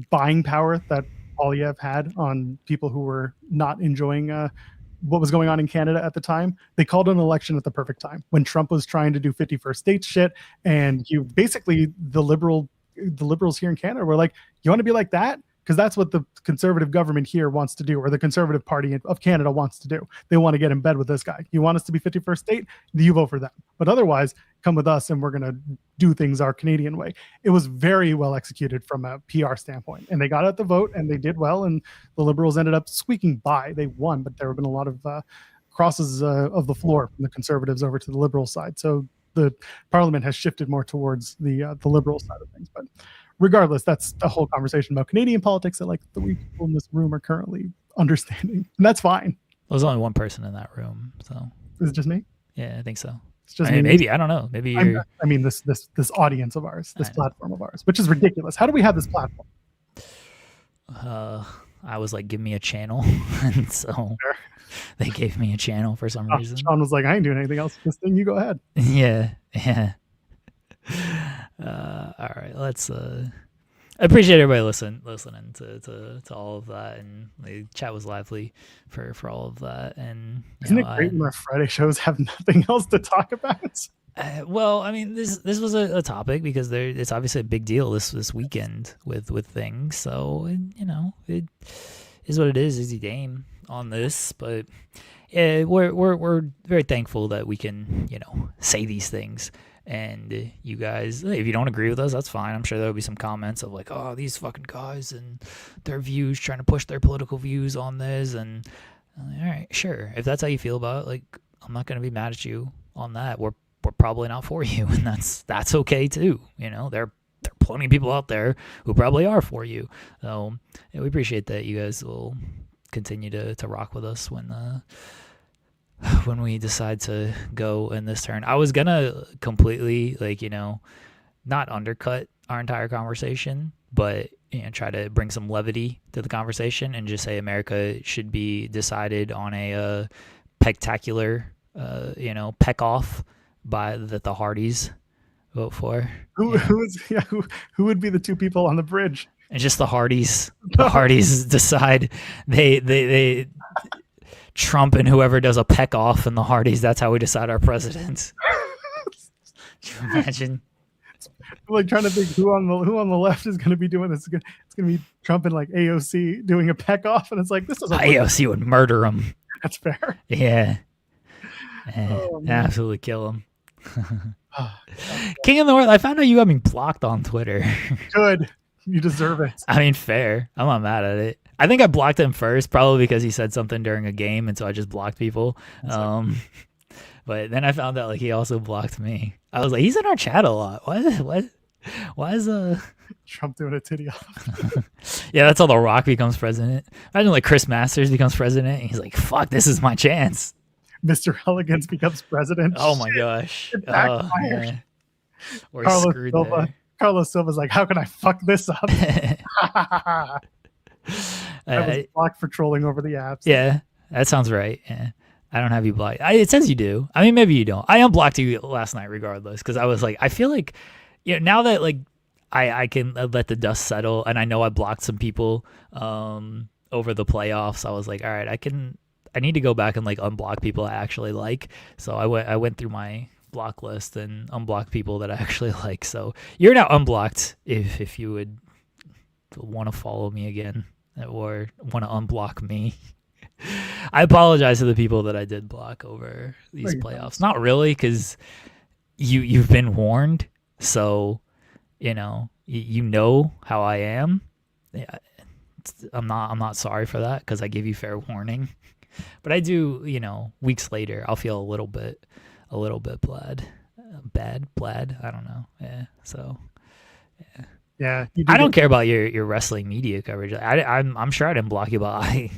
buying power that Polyev had on people who were not enjoying what was going on in Canada at the time. They called an election at the perfect time when Trump was trying to do 51st states shit, and you basically the liberals here in Canada were like, you want to be like that? Because that's what the conservative government here wants to do, or the Conservative Party of Canada wants to do. They want to get in bed with this guy. You want us to be 51st state? You vote for them. But otherwise, come with us and we're going to do things our Canadian way. It was very well executed from a PR standpoint. And they got out the vote and they did well. And the Liberals ended up squeaking by. They won, but there have been a lot of crosses of the floor from the Conservatives over to the Liberal side. So the Parliament has shifted more towards the Liberal side of things. But regardless, that's a whole conversation about Canadian politics that 3 people in this room are currently understanding, and that's fine. There's only one person in that room, so is it just me? Yeah, I think so. It's just maybe I don't know. Maybe you're... I mean this audience of ours, this platform of ours, which is ridiculous. How do we have this platform? I was like, give me a channel, and so they gave me a channel for some reason. Sean was like, I ain't doing anything else with this thing. You go ahead. Yeah. All right, let's I appreciate everybody listening to all of that, and the chat was lively for all of that. And isn't it great when our Friday shows have nothing else to talk about? Well, I mean, this was a topic because it's obviously a big deal this weekend with things. So it is what it is. Easy Dame on this, but we're very thankful that we can say these things. And you guys, if you don't agree with us, that's fine. I'm sure there'll be some comments of like, oh, these fucking guys and their views, trying to push their political views on this. And all right, sure. If that's how you feel about it, like, I'm not going to be mad at you on that. We're probably not for you, and that's okay too. There are plenty of people out there who probably are for you. So yeah, we appreciate that you guys will continue to rock with us when we decide to go in this turn. I was gonna completely not undercut our entire conversation, but try to bring some levity to the conversation and just say America should be decided on a spectacular, peck off by that the Hardys vote for. Who would be the two people on the bridge? And just the Hardys. The Hardys decide they Trump and whoever does a peck off and the Hardys. That's how we decide our presidents. Can you imagine? Like trying to think who on the left is going to be doing this. It's going to be Trump and like AOC doing a peck off, and it's like this is AOC would murder him. That's fair. Yeah, absolutely kill him. King of the North, I found out you got me blocked on Twitter. Good, you deserve it. I mean, fair. I'm not mad at it. I think I blocked him first, probably because he said something during a game, and so I just blocked people. But then I found out like he also blocked me. I was like, he's in our chat a lot. Why is Trump doing a titty off? Yeah, that's how The Rock becomes president. Imagine like Chris Masters becomes president. And he's like, fuck, this is my chance. Mr. Elegance becomes president. Oh my gosh. Oh, yeah. We're screwed there. Carlos Silva's like, how can I fuck this up? I was blocked for trolling over the apps. Yeah, that sounds right. Yeah. I don't have you blocked. It says you do. I mean, maybe you don't. I unblocked you last night regardless because I was like, I feel like, now that like I can let the dust settle and I know I blocked some people over the playoffs. I was like, all right, I need to go back and like unblock people I actually like. So I went through my block list and unblocked people that I actually like. So you're now unblocked if you would want to follow me again or want to unblock me. I apologize to the people that I did block over these playoffs. Not really, because you've been warned, so you know how I am. Yeah, I'm not sorry for that because I give you fair warning. But I do, weeks later, I'll feel a little bit bad. I don't know. Yeah. So. Yeah. Yeah. I don't care about your wrestling media coverage. I'm sure I didn't block you, but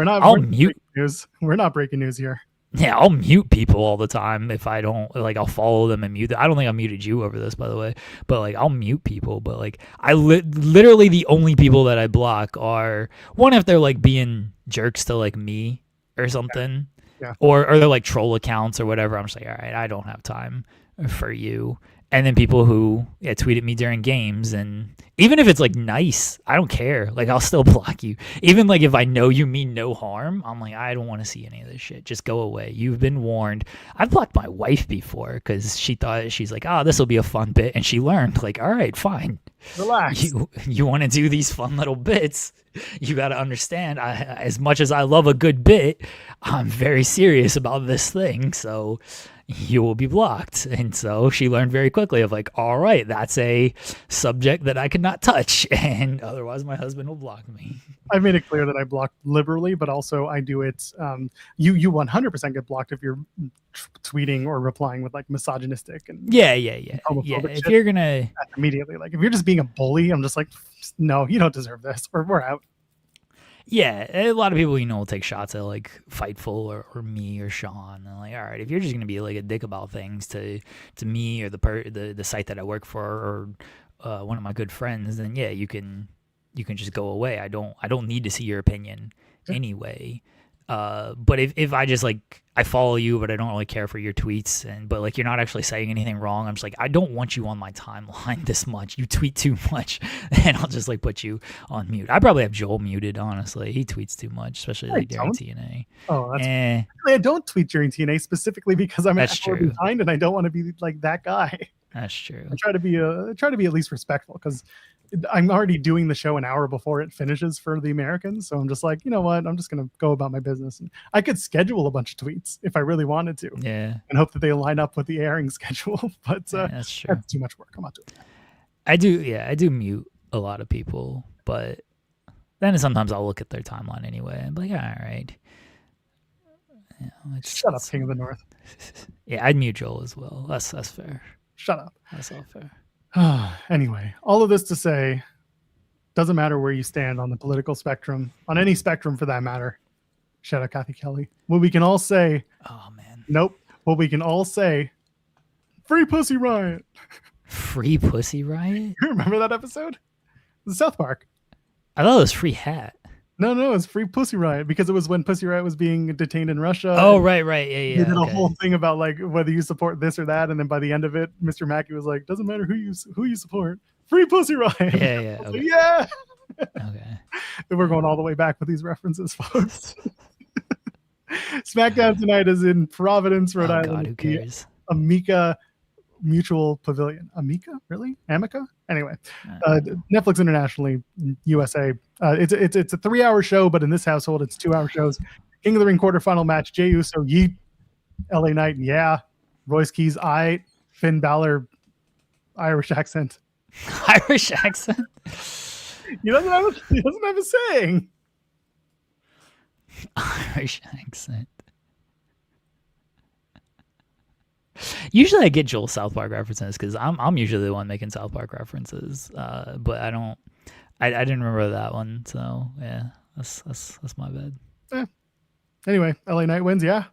I'll mute news. We're not breaking news here. Yeah, I'll mute people all the time if I don't like. I'll follow them and mute them. I don't think I muted you over this, by the way. But like, I'll mute people. But like, literally the only people that I block are one if they're like being jerks to like me or something, yeah. Or they're like troll accounts or whatever. I'm just like, all right, I don't have time for you. And then people who tweet at me during games, and even if it's like nice, I don't care. Like I'll still block you. Even like if I know you mean no harm, I'm like, I don't want to see any of this shit. Just go away. You've been warned. I've blocked my wife before because she's like, this will be a fun bit, and she learned. Like, all right, fine. Relax. You want to do these fun little bits? You got to understand. As much as I love a good bit, I'm very serious about this thing. So. You will be blocked. And so she learned very quickly of like, all right, that's a subject that I cannot touch, and otherwise my husband will block me. I made it clear that I block liberally, but also I do it. You 100% get blocked if you're tweeting or replying with like misogynistic and homophobic shit. If you're gonna immediately, like if you're just being a bully, I'm just like, no, you don't deserve this, or we're out. Yeah, a lot of people, will take shots at like Fightful or me or Sean. And like, all right, if you're just gonna be like a dick about things to me or the site that I work for or one of my good friends, then yeah, you can just go away. I don't need to see your opinion anyway. But if I just like I follow you, but I don't really care for your tweets, but like you're not actually saying anything wrong, I'm just like, I don't want you on my timeline this much. You tweet too much, and I'll just like put you on mute. I probably have Joel muted, honestly. He tweets too much, especially like during TNA. Oh, that's I don't tweet during TNA specifically because I'm behind and I don't want to be like that guy. That's true. I try to be at least respectful because I'm already doing the show an hour before it finishes for the Americans. So I'm just like, you know what? I'm just going to go about my business. And I could schedule a bunch of tweets if I really wanted to. Yeah. And hope that they line up with the airing schedule. But that's true. That's too much work. I'm not doing that. I do mute a lot of people, but then sometimes I'll look at their timeline anyway and be like, all right. Shut up, King of the North. Yeah, I'd mute Joel as well. That's fair. Shut up. That's all fair. Anyway, all of this to say, doesn't matter where you stand on the political spectrum, on any spectrum for that matter. Shout out Kathy Kelly. What we can all say, oh man, nope. What we can all say, free Pussy Riot. Free Pussy Riot? You remember that episode? The South Park. I thought it was Free Hat. No, it's Free Pussy Riot because it was when Pussy Riot was being detained in Russia. Oh, right. Yeah. They did a whole thing about like whether you support this or that, and then by the end of it, Mr. Mackey was like, "Doesn't matter who you support, Free Pussy Riot." Yeah. Okay. Like, yeah. Okay. And we're going all the way back with these references, folks. SmackDown tonight is in Providence, Rhode Island. God, who cares? Amica Mutual Pavilion. Amica? Really? Amica? Anyway, Netflix internationally, USA. It's a 3-hour show, but in this household, it's 2-hour shows. King of the Ring quarterfinal match, Jey Uso, yeet. LA Knight, yeah. Royce Keys, Finn Balor, Irish accent. Irish accent? He doesn't have a saying. Irish accent. Usually I get Joel South Park references because I'm usually the one making South Park references, but I didn't remember that one, so yeah, that's my bad. Anyway, LA Knight wins, yeah.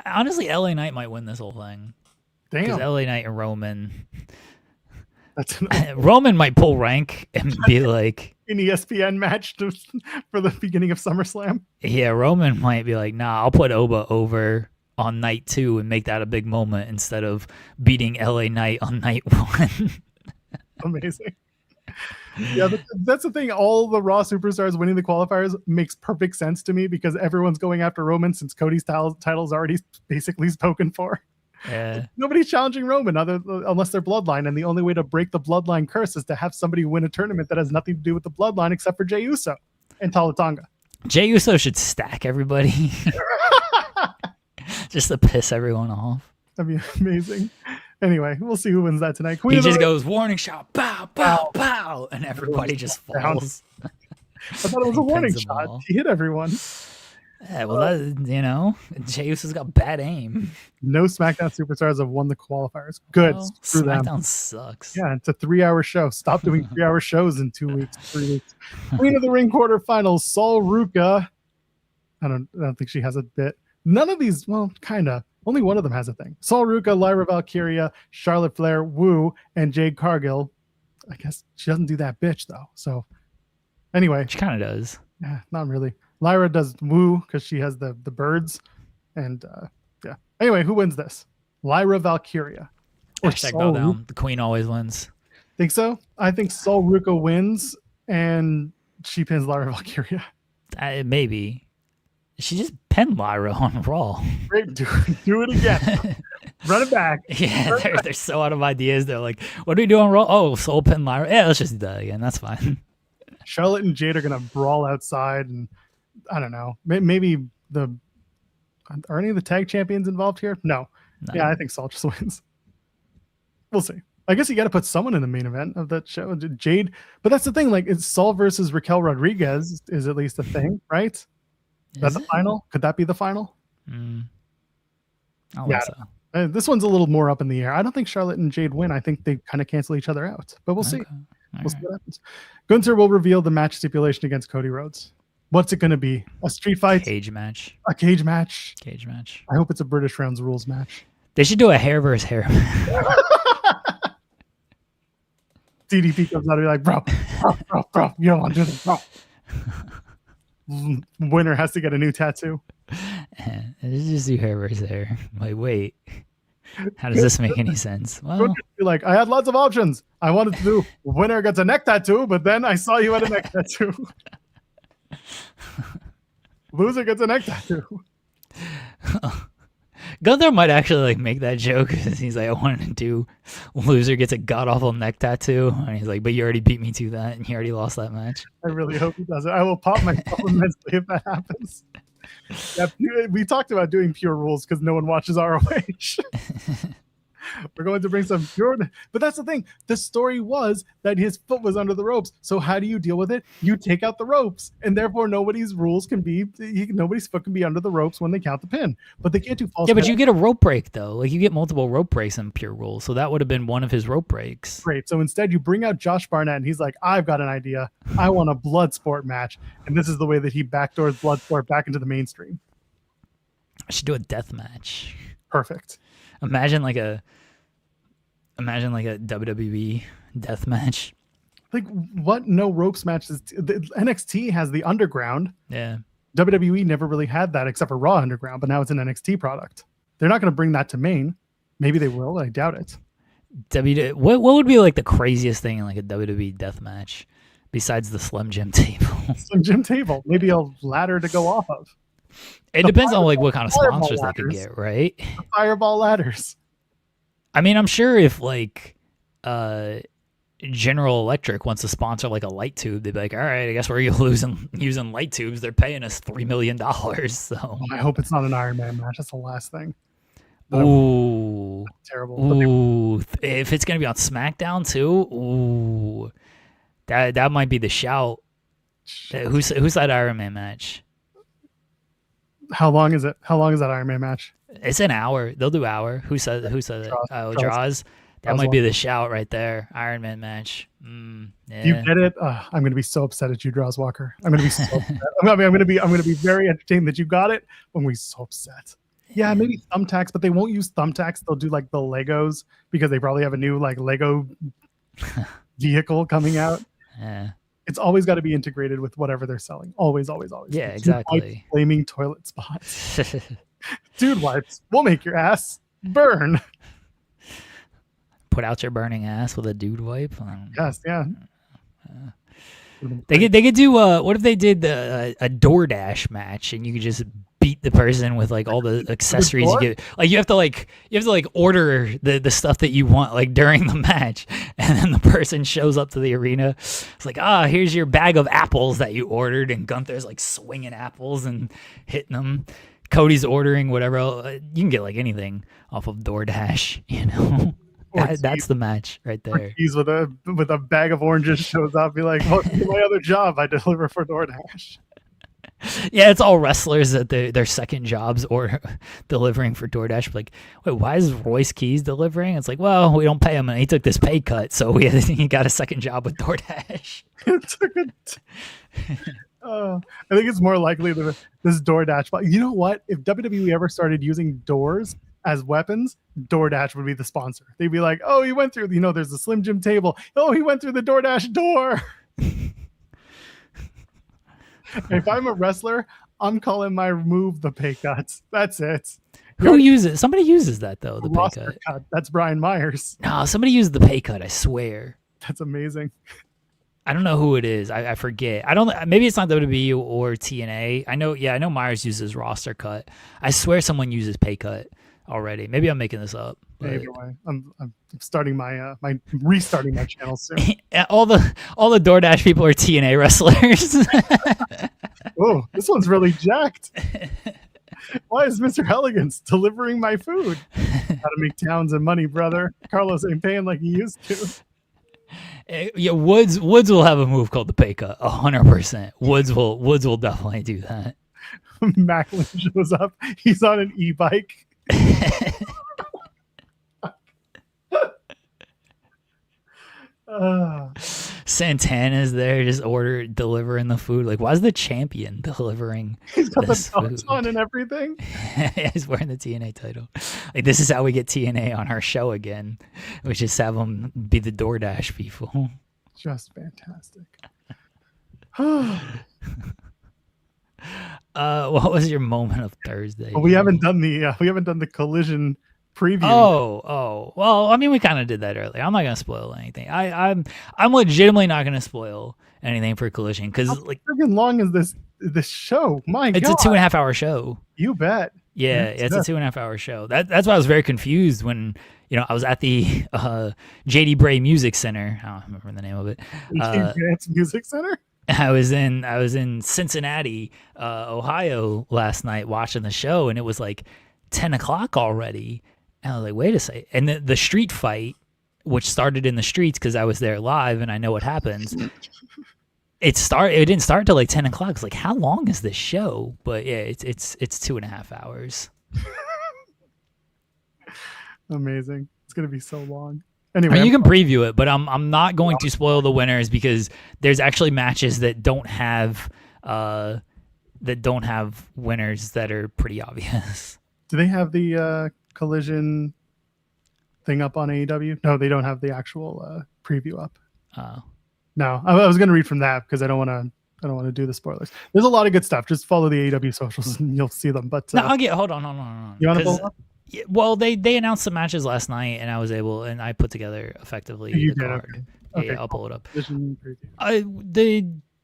Honestly, LA Knight might win this whole thing. Damn, because LA Knight and Roman. That's Roman might pull rank and be like an ESPN match for the beginning of SummerSlam. Yeah, Roman might be like, nah, I'll put Oba over on night 2 and make that a big moment instead of beating LA Knight on night 1. Amazing. Yeah, that's the thing. All the Raw superstars winning the qualifiers makes perfect sense to me because everyone's going after Roman since Cody's title's already basically spoken for. Yeah. Nobody's challenging Roman unless they're bloodline, and the only way to break the bloodline curse is to have somebody win a tournament that has nothing to do with the bloodline except for Jey Uso and Tama Tonga. Jey Uso should stack everybody just to piss everyone off. That'd be amazing. Anyway, we'll see who wins that tonight. He just goes, warning shot, pow, pow, pow, and everybody just falls. I thought it was a warning shot. He hit everyone. Yeah, well, Jey Uso's got bad aim. No SmackDown superstars have won the qualifiers. Good. Well, Screw SmackDown them. Sucks. Yeah, it's a 3-hour show. Stop doing 3-hour shows in 2 weeks, 3 weeks. Queen of the Ring quarterfinals, Sol Ruca. I don't think she has a bit. None of these, well, kind of. Only one of them has a thing. Sol Ruca, Lyra Valkyria, Charlotte Flair, Woo, and Jade Cargill. I guess she doesn't do that bitch, though. So, anyway. She kind of does. Yeah, not really. Lyra does Woo because she has the birds. And, yeah. Anyway, who wins this? Lyra Valkyria. Hashtag bow down. The queen always wins. Think so? I think Sol Ruca wins, and she pins Lyra Valkyria. Maybe. She just pinned Lyra on Raw. Great, do it again. Run it back. Yeah, they're so out of ideas. They're like, what do we do on Raw? Oh, Soul pin Lyra. Yeah, let's just do that again. That's fine. Charlotte and Jade are going to brawl outside, and I don't know. Maybe are any of the tag champions involved here? No. Yeah, I think Sol just wins. We'll see. I guess you got to put someone in the main event of that show. Jade. But that's the thing. Like, it's Sol versus Raquel Rodriguez is at least a thing, right? Is that the final? Could that be the final? I think so. This one's a little more up in the air. I don't think Charlotte and Jade win. I think they kind of cancel each other out. But we'll see. We'll see what happens. Gunther will reveal the match stipulation against Cody Rhodes. What's it going to be? A street fight? Cage match. A cage match? Cage match. I hope it's a British Rounds Rules match. They should do a hair versus hair. DDP comes out and be like, bro, you don't want to do this, bro. Winner has to get a new tattoo. Just do hair versus hair. Like, wait, how does this make any sense? Well, like, I had lots of options. I wanted to do winner gets a neck tattoo, but then I saw you had a neck tattoo. Loser gets a neck tattoo. Gunther might actually like make that joke because he's like, I wanted to do loser gets a god awful neck tattoo, and he's like, but you already beat me to that, and you already lost that match. I really hope he does it. I will pop myself immensely if that happens. Yeah, we talked about doing pure rules because no one watches ROH. We're going to bring some pure, but that's the thing. The story was that his foot was under the ropes. So how do you deal with it? You take out the ropes, and therefore nobody's foot can be under the ropes when they count the pin. But they can't do false. Yeah, but you get a rope break though. Like you get multiple rope breaks in pure rules. So that would have been one of his rope breaks. Great. So instead, you bring out Josh Barnett, and he's like, "I've got an idea. I want a blood sport match," and this is the way that he backdoors blood sport back into the mainstream. I should do a death match. Perfect. Imagine like a WWE death match. Like what? No ropes matches. The NXT has the underground. Yeah. WWE never really had that except for Raw Underground, but now it's an NXT product. They're not going to bring that to main. Maybe they will. I doubt it. What would be like the craziest thing in like a WWE death match besides the Slim Jim table? Slim Jim table. Maybe a ladder to go off of. It depends on like what kind of sponsors they could get, right? The fireball ladders. I mean, I'm sure if like General Electric wants to sponsor like a light tube, they'd be like, all right, I guess we're using light tubes. They're paying us $3 million. So I hope it's not an Iron Man match. That's the last thing. Ooh. Terrible. Ooh. If it's going to be on SmackDown too, ooh. That might be the shout. Who's that Iron Man match? How long is it? How long is that Iron Man match? It's an hour. They'll do hour. Who said it? Oh, Draws. That might be the shout right there. Iron Man match. Yeah. You get it? I'm going to be so upset at you, Draws Walker. I'm going to be so upset. I'm going to be very entertained that you got it. I'm going to be so upset. Yeah, maybe thumbtacks, but they won't use thumbtacks. They'll do like the Legos because they probably have a new like Lego vehicle coming out. Yeah. It's always got to be integrated with whatever they're selling. Always, always, always. Yeah, exactly. Flaming toilet spots. Dude wipes. We'll make your ass burn. Put out your burning ass with a dude wipe. Yes, yeah. They could do what if they did a DoorDash match and you could just beat the person with like all the accessories you get. Like you have to order the stuff that you want like during the match, and then the person shows up to the arena. It's like, here's your bag of apples that you ordered, and Gunther's like swinging apples and hitting them. Cody's ordering whatever else. You can get like anything off of DoorDash, you know. That's the match right there. He's with a bag of oranges shows up, be like, "Welcome to my other job. I deliver for DoorDash." Yeah, it's all wrestlers that their second jobs or delivering for DoorDash. Like, wait, why is Royce Keys delivering? It's like, well, we don't pay him, and he took this pay cut, so he got a second job with DoorDash. I think it's more likely that this DoorDash. But you know what? If WWE ever started using doors as weapons, DoorDash would be the sponsor. They'd be like, "Oh, he went through. There's a Slim Jim table. Oh, he went through the DoorDash door." If I'm a wrestler, I'm calling my move the pay cuts. That's it. Who uses? Somebody uses that though. The pay cut. That's Brian Myers. No, somebody used the pay cut. I swear. That's amazing. I don't know who it is. I forget. I don't. Maybe it's not WWE or TNA. I know Myers uses roster cut. I swear someone uses pay cut already. Maybe I'm making this up. Either way, I'm starting restarting my channel soon. all the DoorDash people are TNA wrestlers. Oh, this one's really jacked. Why is Mr. Elegance delivering my food? Gotta make towns and money, brother. Carlos ain't paying like he used to. Yeah, Woods will have a move called the pay cut. 100%. Woods will definitely do that. Macklin shows up. He's on an e-bike. Santana's there, just delivering the food. Like, why is the champion delivering? He's got the belts on and everything. Yeah, he's wearing the TNA title. Like, this is how we get TNA on our show again. We just have them be the DoorDash people. Just fantastic. What was your moment of Thursday? Well, we haven't done the Collision preview. Oh. Well, I mean, we kind of did that earlier. I'm not gonna spoil anything. I'm legitimately not gonna spoil anything for Collision because like, how freaking long is this show? My God, it's a 2.5 hour show. You bet. Yeah, it's a 2.5 hour show. That's why I was very confused when I was at the JD Bray Music Center. I don't remember the name of it. Music Center. I was in Cincinnati, Ohio last night watching the show, and it was like 10 o'clock already. And I was like, wait a second. And the street fight, which started in the streets because I was there live and I know what happens. It didn't start till like 10 o'clock. It's like, how long is this show? But yeah, it's 2.5 hours. Amazing. It's gonna be so long. Anyway, I mean, you can preview it, but I'm not going to spoil the winners because there's actually matches that don't have winners that are pretty obvious. Do they have the Collision thing up on AEW. No, they don't have the actual preview up. Oh. No, I was going to read from that because I don't want to do the spoilers. There's a lot of good stuff. Just follow the AEW socials and you'll see them. But no, hold on. You want to pull up? Well, they announced some matches last night, and I put together effectively the card. Okay. Yeah, I'll pull it up.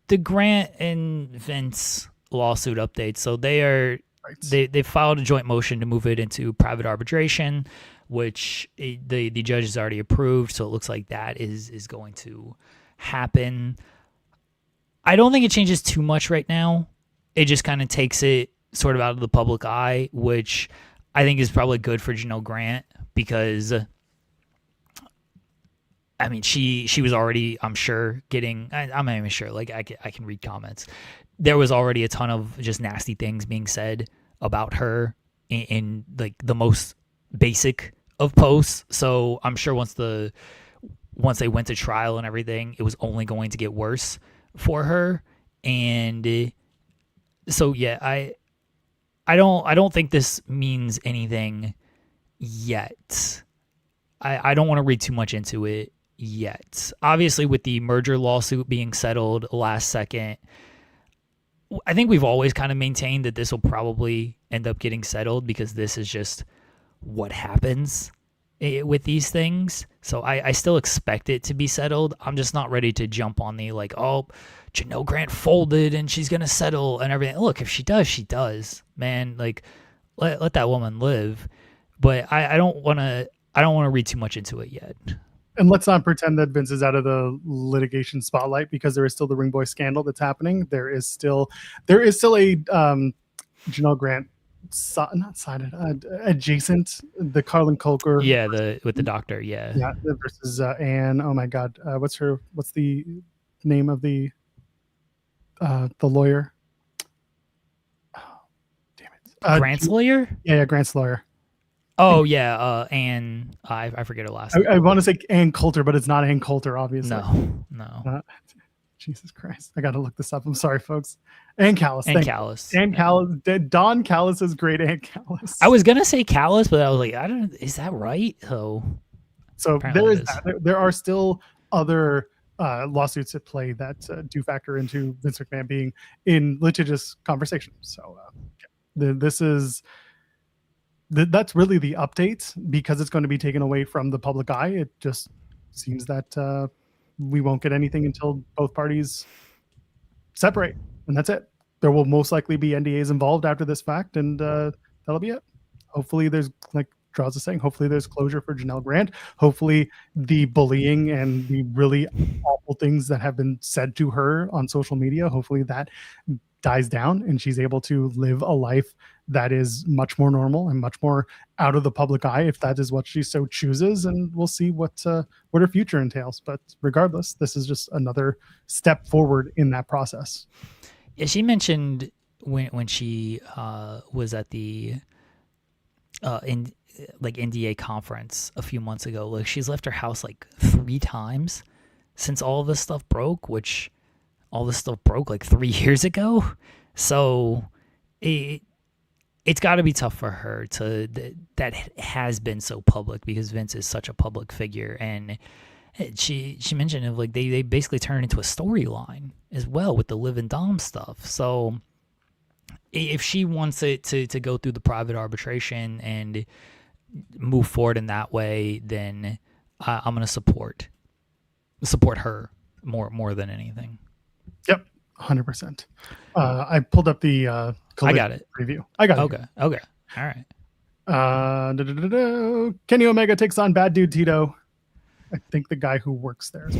The Grant and Vince lawsuit update. So they filed a joint motion to move it into private arbitration, which the judge has already approved. So it looks like that is going to happen. I don't think it changes too much right now. It just kind of takes it sort of out of the public eye, which I think is probably good for Janelle Grant because, I mean, she was already, I'm sure, I'm not even sure, like I can read comments. There was already a ton of just nasty things being said about her in like the most basic of posts. So I'm sure once they went to trial and everything, it was only going to get worse for her. And so yeah, I don't think this means anything yet. I don't want to read too much into it yet. Obviously, with the merger lawsuit being settled last second, I think we've always kind of maintained that this will probably end up getting settled because this is just what happens with these things. So I still expect it to be settled. I'm just not ready to jump on the like, oh, Janelle Grant folded and she's going to settle and everything. Look, if she does, she does, man. Like let that woman live. But I don't want to read too much into it yet. And let's not pretend that Vince is out of the litigation spotlight because there is still the Ring Boy scandal that's happening. There is still a Janelle Grant adjacent, the Carlin Colker. Yeah, with the doctor. Yeah. Yeah, versus Anne. Oh my God, what's the name of the lawyer? Oh, damn it. Grant's lawyer? Yeah, Grant's lawyer. Oh yeah, Anne. I forget her last name. I want to say Ann Coulter, but it's not Ann Coulter, obviously. No. Jesus Christ! I got to look this up. I'm sorry, folks. Ann Callis. Ann Callis. Ann Callis. Don Callis is great. Ann Callis. I was gonna say Callis, but I was like, I don't. Is that right? So there is that. There are still other lawsuits at play that do factor into Vince McMahon being in litigious conversation. So that's really the update because it's going to be taken away from the public eye. It just seems that we won't get anything until both parties separate, and that's it. There will most likely be NDAs involved after this fact, and that'll be it. Hopefully there's, like Draws is saying, hopefully there's closure for Janelle Grant. Hopefully the bullying and the really awful things that have been said to her on social media, hopefully that dies down and she's able to live a life that is much more normal and much more out of the public eye if that is what she so chooses, and we'll see what her future entails. But regardless, this is just another step forward in that process. Yeah, she mentioned when she was at the NDA conference a few months ago, like she's left her house like 3 times since all of this stuff broke, which all this stuff broke like 3 years ago. So it's got to be tough for her that has been so public because Vince is such a public figure. And she mentioned it, like they basically turned into a storyline as well with the Liv and Dom stuff. So if she wants it to go through the private arbitration and move forward in that way, then I'm going to support her more than anything. Yep, 100%. I pulled up the I got it. Preview. I got it. Okay. All right. Kenny Omega takes on Bad Dude Tito. I think the guy who works there is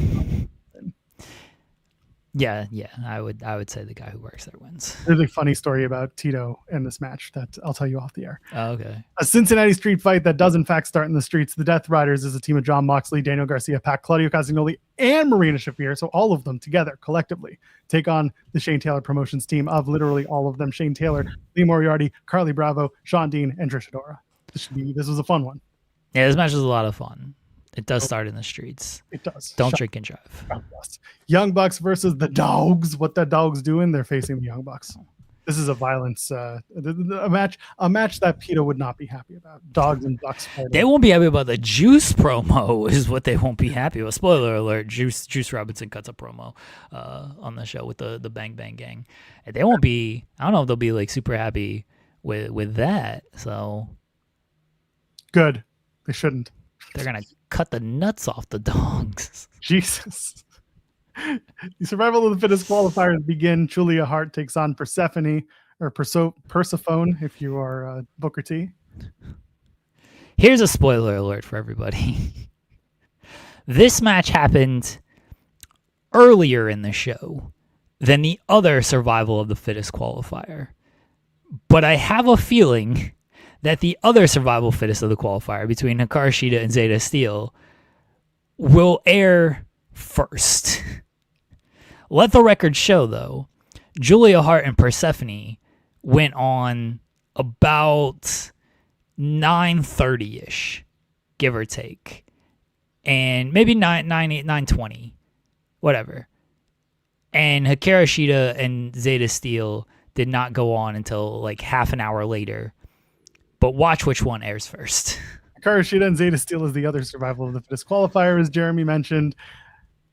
Yeah, I would say the guy who works there wins. Really funny story about Tito and this match that I'll tell you off the air. Oh, okay. A Cincinnati street fight that does in fact start in the streets. The Death Riders is a team of John Moxley, Daniel Garcia, Pac, Claudio Castagnoli, and Marina Shafir. So all of them together collectively take on the Shane Taylor Promotions team of literally all of them. Shane Taylor, Lee Moriarty, Carly Bravo, Sean Dean, and Trish Adora. This was a fun one. Yeah, this match was a lot of fun. It does start in the streets. It does. Don't drink and drive. Young Bucks versus the Dogs. What the Dogs doing? They're facing the Young Bucks. This is a violence a match that PETA would not be happy about. Dogs and ducks. They won't be happy about the Juice promo is what they won't be happy about. Spoiler alert, Juice Robinson cuts a promo on the show with the Bang Bang Gang. And they won't be, I don't know if they'll be like super happy with that. So good. They shouldn't. They're going to cut the nuts off the dogs. Jesus. The survival of the fittest qualifiers begin. Julia Hart takes on Persephone, or Persephone, if you are Booker T. Here's a spoiler alert for everybody. This match happened earlier in the show than the other survival of the fittest qualifier. But I have a feeling that the other survival fittest of the qualifier between Hikaru Shida and Zeta Steel will air first. Let the record show, though, Julia Hart and Persephone went on about 9:30-ish, give or take. And maybe 9:20, whatever. And Hikaru Shida and Zeta Steel did not go on until like half an hour later. But watch which one airs first. Hikaru Shida and Zeta Steel is the other survival of the fittest qualifier, as Jeremy mentioned.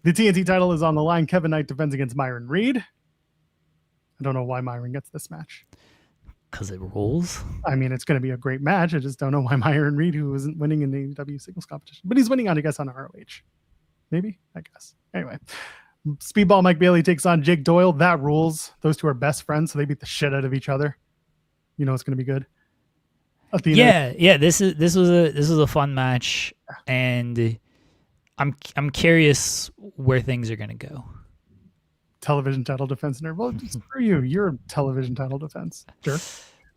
The TNT title is on the line. Kevin Knight defends against Myron Reed. I don't know why Myron gets this match. Because it rules. I mean, it's going to be a great match. I just don't know why Myron Reed, who isn't winning in the AEW singles competition, but he's winning on, I guess, on ROH. Maybe, I guess. Anyway, Speedball Mike Bailey takes on Jake Doyle. That rules. Those two are best friends, so they beat the shit out of each other. You know it's going to be good. Athena. Yeah. This was a fun match, and I'm curious where things are going to go. Television title defense. Well, screw you. You're a television title defense. Sure.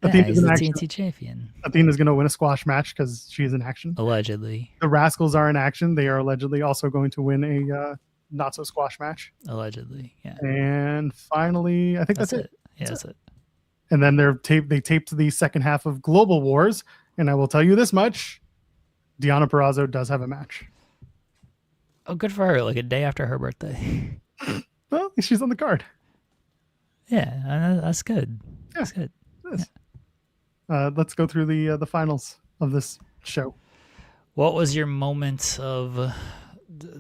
Yeah, he's the TNT champion. Athena's going to win a squash match because she's in action. Allegedly. The Rascals are in action. They are allegedly also going to win a not so squash match. Allegedly, yeah. And finally, I think that's it. Yeah, that's it. And then they taped the second half of Global Wars, and I will tell you this much: Deonna Purrazzo does have a match. Oh, good for her! Like a day after her birthday. Well, she's on the card. Yeah, that's good. Yeah, that's good. Yeah. Let's go through the finals of this show. What was your moment of?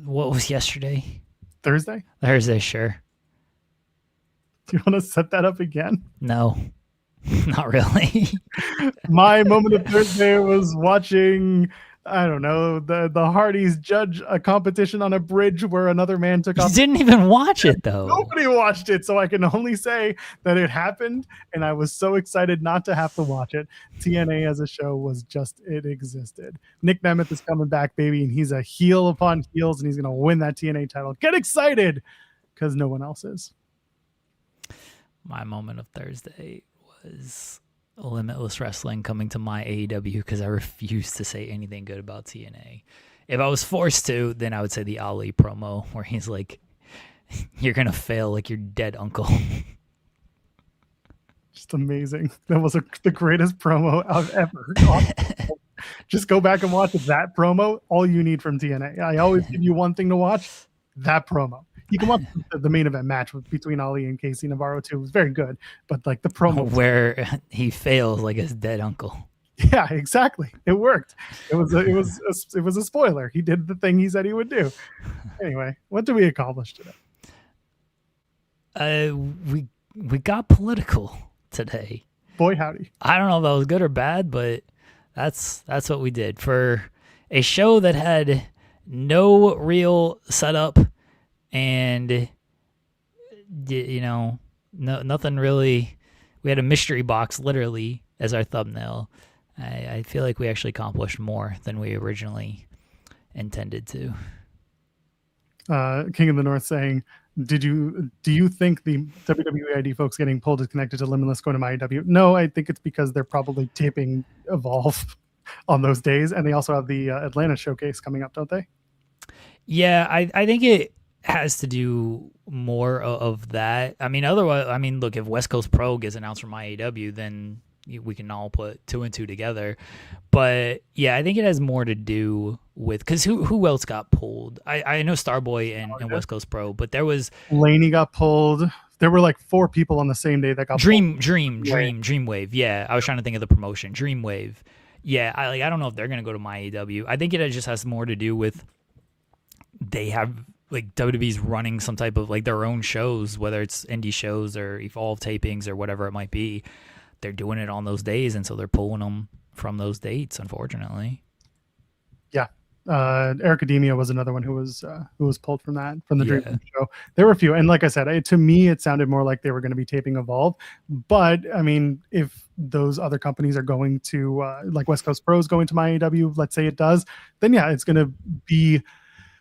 What was yesterday? Thursday, sure. Do you want to set that up again? No, not really. My moment of Thursday was watching, I don't know, the Hardys judge a competition on a bridge where another man took off. You didn't even watch it, though. Nobody watched it, so I can only say that it happened, and I was so excited not to have to watch it. TNA as a show was just, it existed. Nick Nemeth is coming back, baby, and he's a heel upon heels, and he's going to win that TNA title. Get excited, because no one else is. My moment of Thursday was Limitless Wrestling coming to my AEW because I refused to say anything good about TNA. If I was forced to, then I would say the Ali promo where he's like, "You're going to fail like your dead uncle." Just amazing. That was the greatest promo I've ever heard. Just go back and watch that promo. All you need from TNA. I always give you one thing to watch, that promo. You can watch the main event match between Ali and Casey Navarro too. It was very good, but like the promo where he fails like his dead uncle. Yeah, exactly. It worked. It was a spoiler. He did the thing he said he would do. Anyway, what did we accomplish today? We got political today. Boy, howdy. I don't know if that was good or bad, but that's what we did for a show that had no real setup. And, you know, nothing really. We had a mystery box literally as our thumbnail. I feel like we actually accomplished more than we originally intended to. King of the North saying, do you think the WWE ID folks getting pulled is connected to Limitless going to my AEW? No, I think it's because they're probably taping Evolve on those days. And they also have the Atlanta showcase coming up, don't they? Yeah, I think it has to do more of that. I mean, otherwise, look, if West Coast Pro gets announced from IAW, then we can all put two and two together. But yeah, I think it has more to do with, because who else got pulled? I know Starboy and West Coast Pro, but there was Laney got pulled. there were like 4 people on the same day that got Dreamwave. Yeah, I was trying to think of the promotion. Dreamwave. Yeah, I don't know if they're gonna go to my AEW. I think it just has more to do with they have like WWE's running some type of like their own shows, whether it's indie shows or Evolve tapings or whatever it might be. They're doing it on those days, and so they're pulling them from those dates, unfortunately. Yeah. Academia was another one who was pulled from the Dream show. There were a few, and like I said, to me it sounded more like they were going to be taping Evolve. But I mean, if those other companies are going to like West Coast Pros going to my AEW, let's say it does, then yeah, it's going to be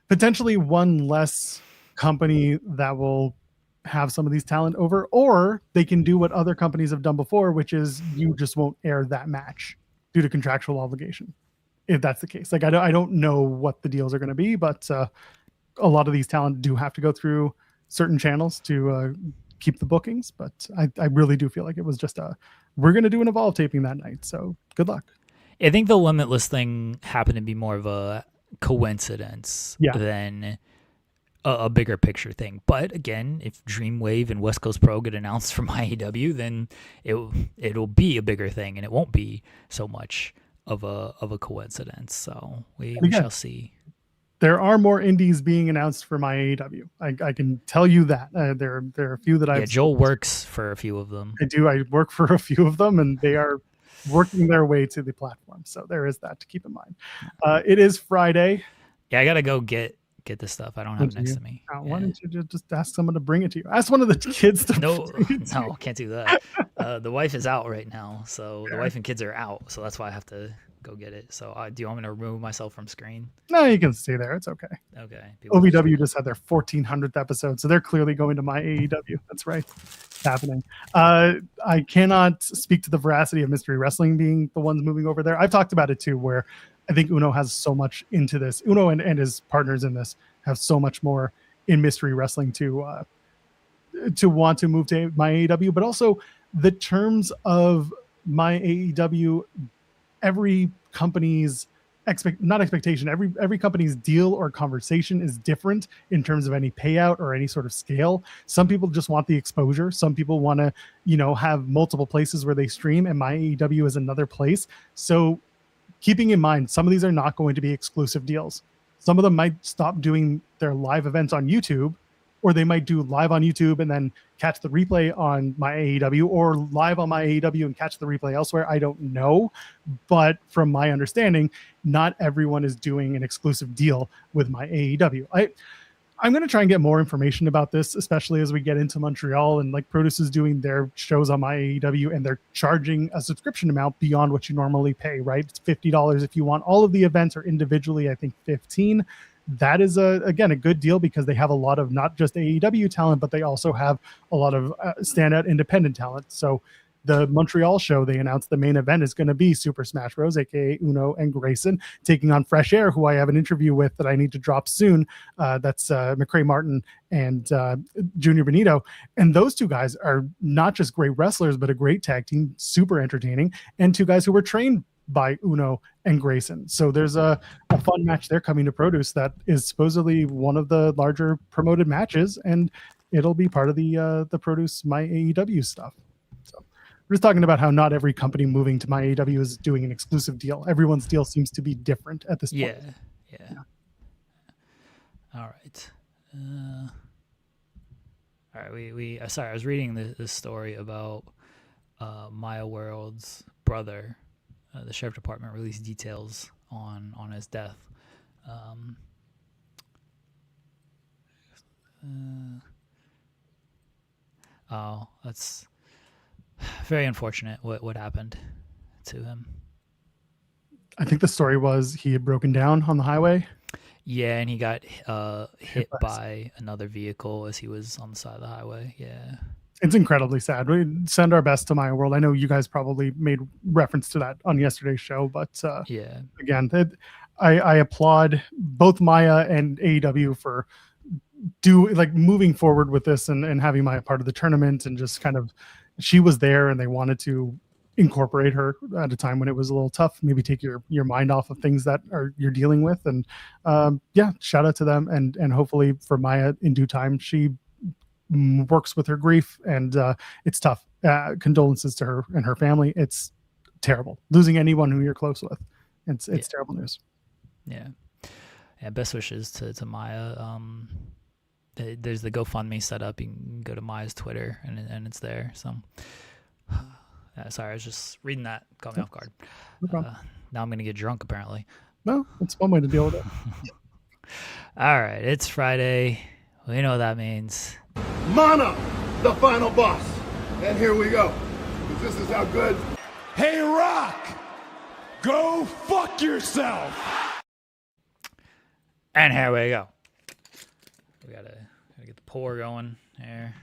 potentially one less company that will have some of these talent over, or they can do what other companies have done before, which is you just won't air that match due to contractual obligation. If that's the case, like I don't know what the deals are going to be, but a lot of these talent do have to go through certain channels to keep the bookings. But I really do feel like it was just we're going to do an Evolve taping that night, so good luck. I think the Limitless thing happened to be more of a coincidence than a bigger picture thing. But again, if Dreamwave and West Coast Pro get announced from IAW, then it'll be a bigger thing, and it won't be so much of a coincidence. So we shall see. There are more indies being announced for my AEW. I can tell you that. There are a few that I've... Yeah, Joel works for a few of them. I do. I work for a few of them, and they are working their way to the platform. So there is that to keep in mind. It is Friday. Yeah, I got to go get this stuff. I don't have it next to me. Why don't you just ask someone to bring it to you? Ask one of the kids to No, can't do that. The wife is out right now, so the wife and kids are out, so that's why I have to go get it. So do you want me to remove myself from screen? No, you can stay there. It's okay. Okay. OVW just had their 1400th episode, so they're clearly going to my AEW. That's right. It's happening. I cannot speak to the veracity of Mystery Wrestling being the ones moving over there. I've talked about it too, where I think Uno has so much into this. Uno and his partners in this have so much more in Mystery Wrestling to want to move to my AEW, but also the terms of my AEW, every company's every company's deal or conversation is different in terms of any payout or any sort of scale. Some people just want the exposure. Some people want to, have multiple places where they stream, and my AEW is another place. So keeping in mind, some of these are not going to be exclusive deals. Some of them might stop doing their live events on YouTube, or they might do live on YouTube and then catch the replay on my AEW, or live on my AEW and catch the replay elsewhere. I don't know. But from my understanding, not everyone is doing an exclusive deal with my AEW. I'm going to try and get more information about this, especially as we get into Montreal and like Produce is doing their shows on my AEW, and they're charging a subscription amount beyond what you normally pay, right? It's $50 if you want all of the events, or individually, I think $15. That is again a good deal because they have a lot of not just AEW talent, but they also have a lot of standout independent talent. So the Montreal show, they announced the main event is going to be Super Smash Bros, aka Uno and Grayson, taking on Fresh Air, who I have an interview with that I need to drop soon. That's McCrae Martin and Junior Benito. And those two guys are not just great wrestlers, but a great tag team, super entertaining, and two guys who were trained by Uno and Grayson. So there's a fun match there coming to Produce that is supposedly one of the larger promoted matches, and it'll be part of the Produce My AEW stuff. So we're just talking about how not every company moving to My AEW is doing an exclusive deal. Everyone's deal seems to be different at this point. Yeah. All right. All right. We sorry, I was reading this story about Maya World's brother. The sheriff department released details on his death. That's very unfortunate what happened to him. I think the story was he had broken down on the highway. Yeah, and he got hit by another vehicle as he was on the side of the highway. Yeah. It's incredibly sad. We send our best to Maya World. I know you guys probably made reference to that on yesterday's show, but again, I applaud both Maya and AEW for moving forward with this and having Maya part of the tournament, and just kind of, she was there and they wanted to incorporate her at a time when it was a little tough, maybe take your mind off of things that you're dealing with. And shout out to them, and hopefully for Maya in due time, she works with her grief, and it's tough. Condolences to her and her family. It's terrible losing anyone who you're close with. It's terrible news. Yeah. Best wishes to Maya. There's the GoFundMe set up. You can go to Maya's Twitter and it's there. So, sorry, I was just reading that. Caught me off guard. No problem. Now I'm gonna get drunk apparently. No, it's one way to deal with it. All right, it's Friday. We know what that means. Mana, the final boss. And here we go. This is how good. Hey, Rock! Go fuck yourself! And here we go. We gotta get the pour going here.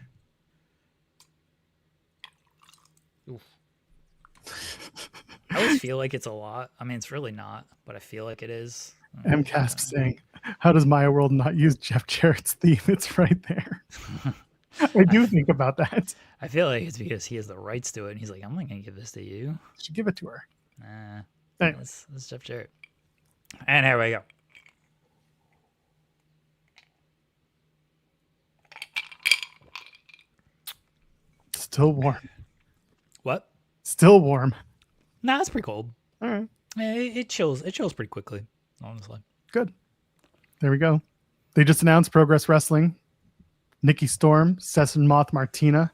Oof. I always feel like it's a lot. I mean, it's really not, but I feel like it is. MCasp saying, how does Maya World not use Jeff Jarrett's theme? It's right there. I do think about that. I feel like it's because he has the rights to it, and he's like, I'm not going to give this to you. You should give it to her. Nah, anyway. that's Jeff Jarrett. And here we go. Still warm. What? Still warm. Nah, it's pretty cold. All right. It chills. It chills pretty quickly, honestly. Good. There we go. They just announced Progress Wrestling. Nikki Storm, Cessin Moth Martina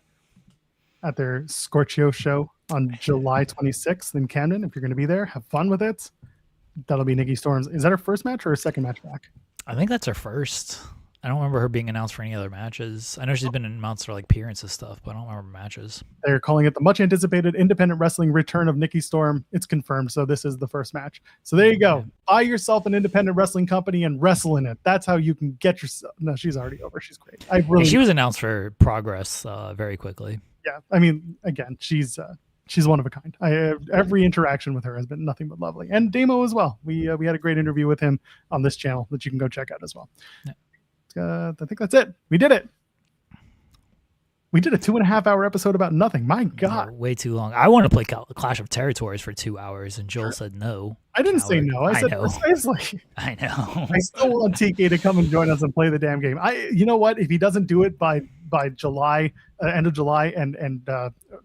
at their Scorchio show on July 26th in Camden. If you're going to be there, have fun with it. That'll be Nikki Storm's. Is that her first match or her second match back? I think that's her first. I don't remember her being announced for any other matches. I know she's been announced for like appearances stuff, but I don't remember matches. They're calling it the much anticipated independent wrestling return of Nikki Storm. It's confirmed. So this is the first match. So there you go. Buy yourself an independent wrestling company and wrestle in it. That's how you can get yourself. No, she's already over. She's great. She was announced for Progress very quickly. Yeah. I mean, again, she's one of a kind. Every interaction with her has been nothing but lovely. And Damo as well. We had a great interview with him on this channel that you can go check out as well. Yeah. I think that's it. We did it. We did a 2.5 hour episode about nothing. My God. Yeah, way too long. I want to play Clash of Territories for 2 hours, and Joel said no. I didn't say no. I said precisely. I know. I still want TK to come and join us and play the damn game. You know what? If he doesn't do it by July, end of July and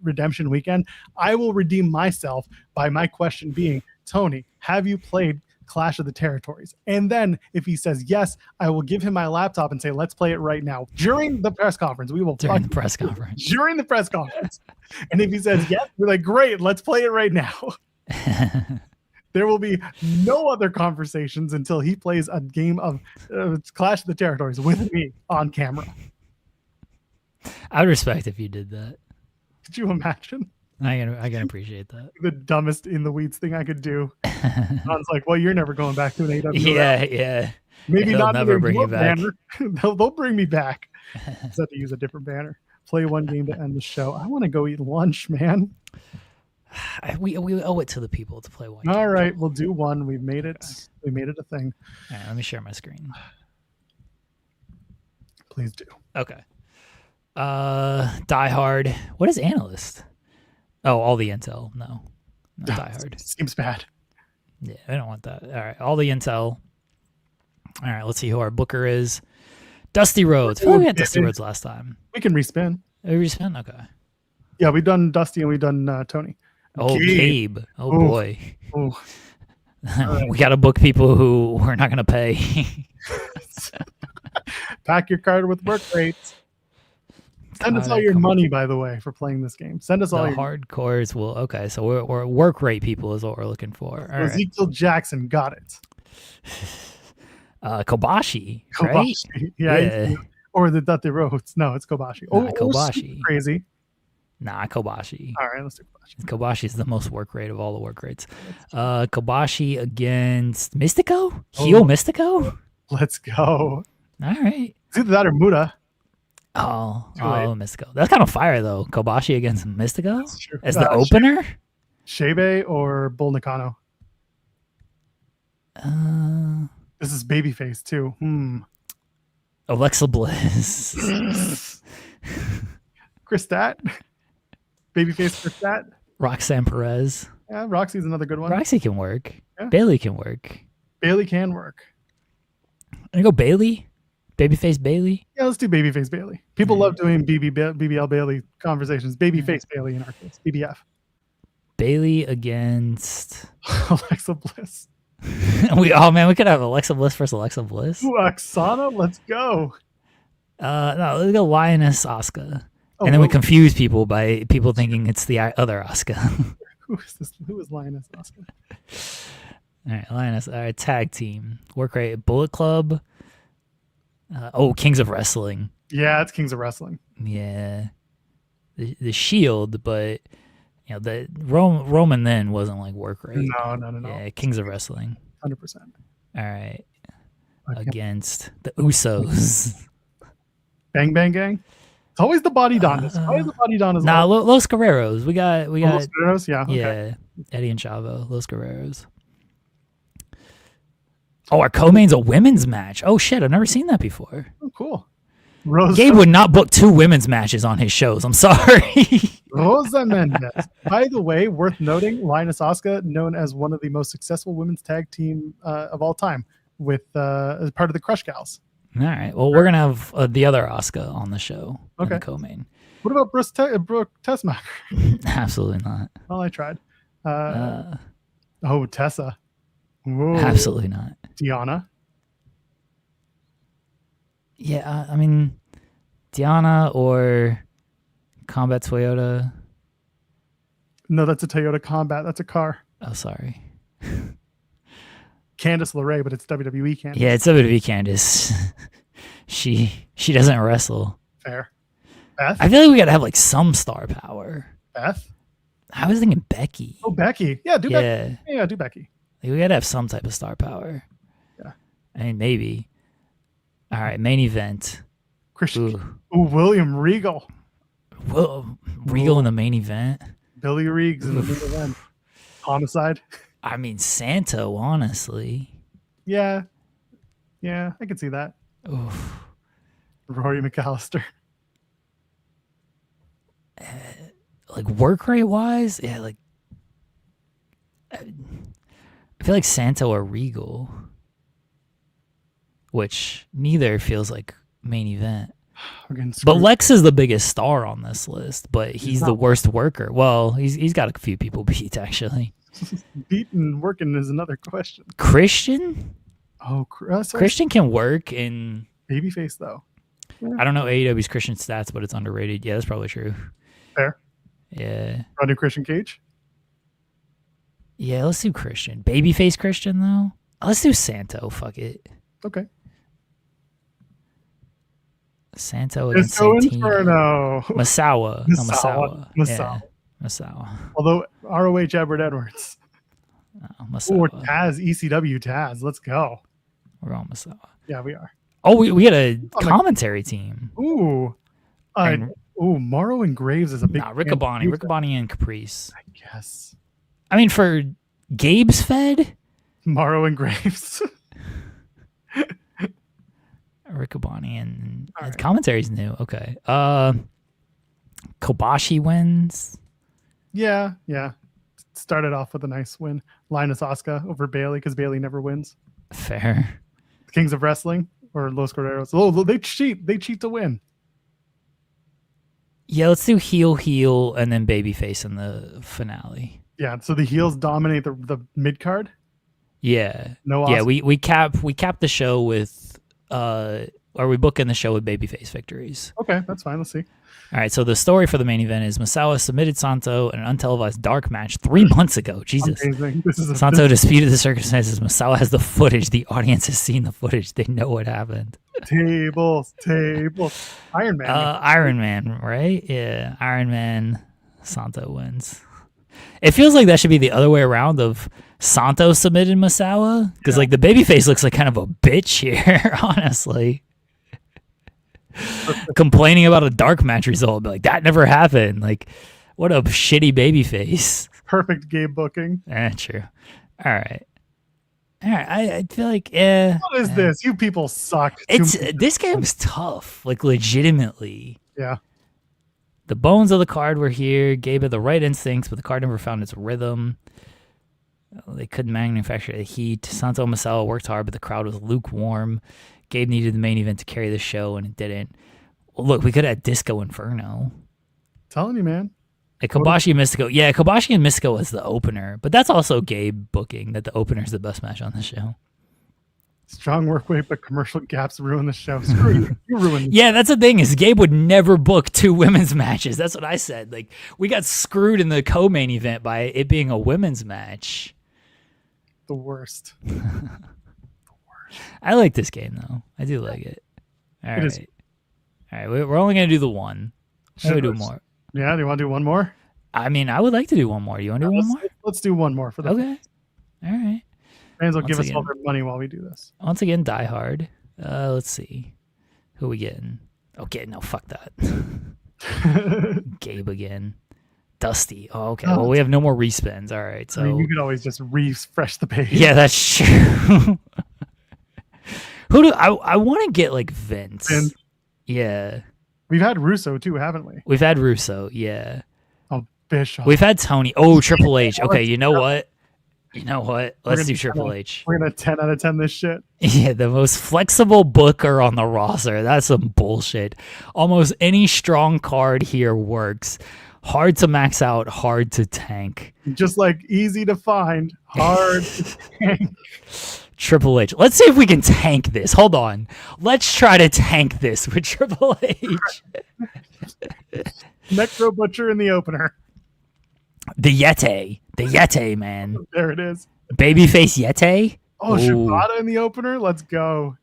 redemption weekend, I will redeem myself by my question being, Tony, have you played Clash of the Territories? And then if he says yes, I will give him my laptop and say, let's play it right now. During the press conference, we will during the press conference. During the press conference. And if he says yes, we're like, great, let's play it right now. There will be no other conversations until he plays a game of Clash of the Territories with me on camera. I would respect if you did that. Could you imagine? I can appreciate that. The dumbest in the weeds thing I could do. John's like, well, you're never going back to an AEW. Yeah. Maybe they'll not never bring you back. They'll bring me back. Just have to use a different banner. Play one game to end the show. I want to go eat lunch, man. We owe it to the people to play one. All right, we'll do one. We've made it. We made it a thing. All right, let me share my screen. Please do. Okay. Die Hard. What is Analyst? Oh, all the intel. No, Die Hard. Seems bad. Yeah, I don't want that. All right, all the intel. All right, let's see who our booker is. Dusty Rhodes. I feel like we had Dusty Rhodes last time. We can respin. Respin? Okay. Yeah, we've done Dusty and we've done Tony. Oh, Gabe. Oh, ooh. Boy. Ooh. Right. We got to book people who we're not going to pay. Pack your card with work rates. Send us all your money, by the way, for playing this game. Send us all your hardcores. Will okay. So we're work rate people is what we're looking for. All Ezekiel Jackson got it. Kobashi, right? Yeah. Or the Dusty Rhodes. No, it's Kobashi. Kobashi. Crazy. Nah, Kobashi. All right, let's do Kobashi. Kobashi is the most work rate of all the work rates. Kobashi against Mystico? Heel Mystico? Let's go. All right. It's either that or Muda. Oh, Mystico. That's kind of fire, though. Kobashi against Mystico? As the opener? Shebe or Bull Nakano? This is Babyface, too. Alexa Bliss. Chris Stat. Babyface Chris Stat. Roxanne Perez. Yeah, Roxy's another good one. Roxy can work. Yeah. Bailey can work. Bailey can work. I go Bailey. Babyface Bailey? Yeah, let's do Babyface Bailey. People love doing BBL Bailey conversations. Babyface Bailey in our case. BBF. Bailey against Alexa Bliss. we could have Alexa Bliss versus Alexa Bliss. Ooh, Oksana, let's go. No, let's go Lioness Asuka. And then we confuse people by people thinking it's the other Asuka. Who is this? Who is Lioness Asuka? All right, Lioness. All right, tag team. Work rate. Bullet Club. Kings of Wrestling. Yeah, it's Kings of Wrestling. Yeah. The Shield, but the Roman then wasn't like work rate. No. Yeah, Kings of Wrestling. 100%. All right. Against the Usos. Bang Bang Gang. It's always the Body Donnas. Why is the Body Donnas? Nah, Los Guerreros. We got Los Guerreros. Yeah. Okay. Yeah. Eddie and Chavo. Los Guerreros. Oh, our co-main's a women's match. Oh shit, I've never seen that before. Oh, cool. Gabe would not book 2 women's matches on his shows. I'm sorry. Rosa Mendez. By the way, worth noting, Lioness Asuka, known as one of the most successful women's tag team of all time, with as part of the Crush Gals. All right. Well, we're gonna have the other Asuka on the show. Okay. The co-main. What about Brooke Tessmacher? Absolutely not. Well, I tried. Tessa. Whoa. Absolutely not. Diana. Yeah, I mean, Diana or Combat Toyota. No, that's a Toyota Combat. That's a car. Oh, sorry. Candice LeRae, but it's WWE Candice. Yeah, it's WWE Candice. She doesn't wrestle. Fair. Beth? I feel like we gotta have like some star power. Beth? I was thinking Becky. Oh, Becky. Yeah, do Becky. Yeah, do Becky. Like, we gotta have some type of star power. Yeah. I mean, maybe. All right, main event. Christian. Ooh, William Regal. Regal in the main event. Billy Reeves in the main event. Homicide. I mean, Santo, honestly. Yeah, I can see that. Oof. Rory McAllister. Like work rate wise, yeah, like I feel like Santo or Regal, which neither feels like main event. But Lex is the biggest star on this list, but he's the worst worker. Well, he's got a few people beat actually. Beaten working is another question. Christian? Oh, Christian can work in babyface though. Yeah. I don't know AEW's Christian stats, but it's underrated. Yeah, that's probably true. Fair. Yeah. Run to Christian Cage. Yeah, let's do Christian. Babyface Christian though. Let's do Santo. Fuck it. Okay. Santo against Disco Santino. Inferno. Masawa. Masawa. Yeah, Masawa. Although ROH Edwards. Masawa. Or Taz, ECW Taz. Let's go. We're on Masawa. Yeah, we are. Oh, we had a commentary team. Ooh. Morrow and Graves is a big Riccaboni and Caprice. I guess. I mean, for Gabe's Fed? Morrow and Graves. Riccaboni and commentary's new. Okay. Kobashi wins. Yeah. Started off with a nice win. Linus Asuka over Bailey because Bailey never wins. Fair. Kings of Wrestling or Los Guerreros. Oh, they cheat. They cheat to win. Yeah, let's do heel, and then babyface in the finale. Yeah, so the heels dominate the mid card. Yeah. No. Asuka. Yeah, we cap the show with or we book in the show with babyface victories. Okay, that's fine. Let's see. All right, so the story for the main event is Masawa submitted Santo in an untelevised dark match 3 months ago. Jesus. Santo disputed the circumstances. Masawa has the footage. The audience has seen the footage. They know what happened. Tables. Iron Man. Iron Man, right? Yeah, Iron Man. Santo wins. It feels like that should be the other way around of Santo submitted Masawa. Because like the babyface looks like kind of a bitch here, honestly. Complaining about a dark match result, but like that never happened. Like, what a shitty babyface. Perfect game booking. True. All right. I feel like what is this? You people suck. This game's tough. Like legitimately. Yeah. The bones of the card were here. Gabe had the right instincts, but the card never found its rhythm. They couldn't manufacture the heat. Santo Masawa worked hard, but the crowd was lukewarm. Gabe needed the main event to carry the show, and it didn't. Well, look, we could have Disco Inferno. Telling you, man. Kobashi and Mystico. Yeah, Kobashi and Mystico was the opener, but that's also Gabe booking that the opener is the best match on the show. Strong work rate, but commercial gaps ruin the show. Screw you. You ruined it. Yeah, that's the thing is Gabe would never book 2 women's matches. That's what I said. Like, we got screwed in the co-main event by it being a women's match. The worst. I like this game, though. I do like it. All right. All right, we're only going to do the one. Should we do more? Yeah, do you want to do one more? I mean, I would like to do one more. Do you want to do one more? Let's do one more for the Okay. All right. fans will give us all their money while we do this. Once again, Die Hard. Let's see. Who are we getting? Okay, no, fuck that. Gabe again. Dusty. Oh, okay. Well, we have no more respins. All right. So I mean, you could always just refresh the page. Yeah, that's true. Who do I want to get like Vince? Yeah. We've had Russo too, haven't we? We've had Russo, yeah. Oh, Bischoff. We've had Tony. Oh, Triple H. Okay, you know what? Let's do Triple H. We're gonna 10 out of 10 this shit. Yeah, the most flexible booker on the roster. That's some bullshit. Almost any strong card here works. Hard to max out, hard to tank. Just like easy to find, hard to tank. Triple H. Let's see if we can tank this. Hold on. Let's try to tank this with Triple H. Necro Butcher in the opener. The Yeti, man. There it is. Babyface Yeti. Oh, Shibata in the opener. Let's go.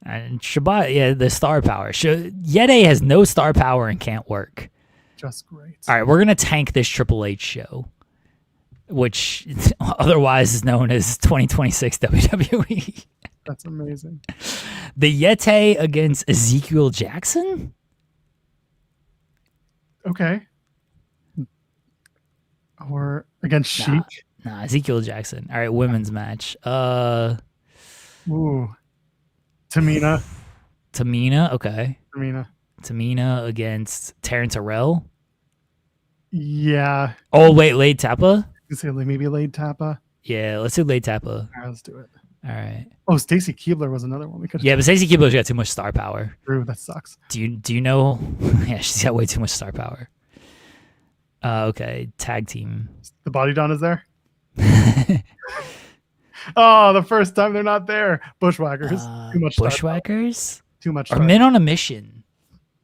And Shibata, yeah, the star power. Yeti has no star power and can't work. Just great. All right, we're gonna tank this Triple H show, which otherwise is known as 2026 WWE. That's amazing. The Yeti against Ezekiel Jackson. Okay. Or against Sheik. Nah, Ezekiel Jackson. All right, women's match. Ooh. Tamina. Okay. Tamina against Terrence Harrell. Yeah. Oh wait, Lade Tappa. You say maybe Lade Tappa. Yeah, let's do Lade Tappa. All right, let's do it. All right. Oh, Stacy Keibler was another one we could. Yeah, but Stacy Keibler's got too much star power. True, that sucks. Do you know? Yeah, she's got way too much star power. Okay, tag team. The Body Don is there. Oh, the first time they're not there. Bushwhackers. Too much. Bushwhackers. Too much. Or Men on a Mission.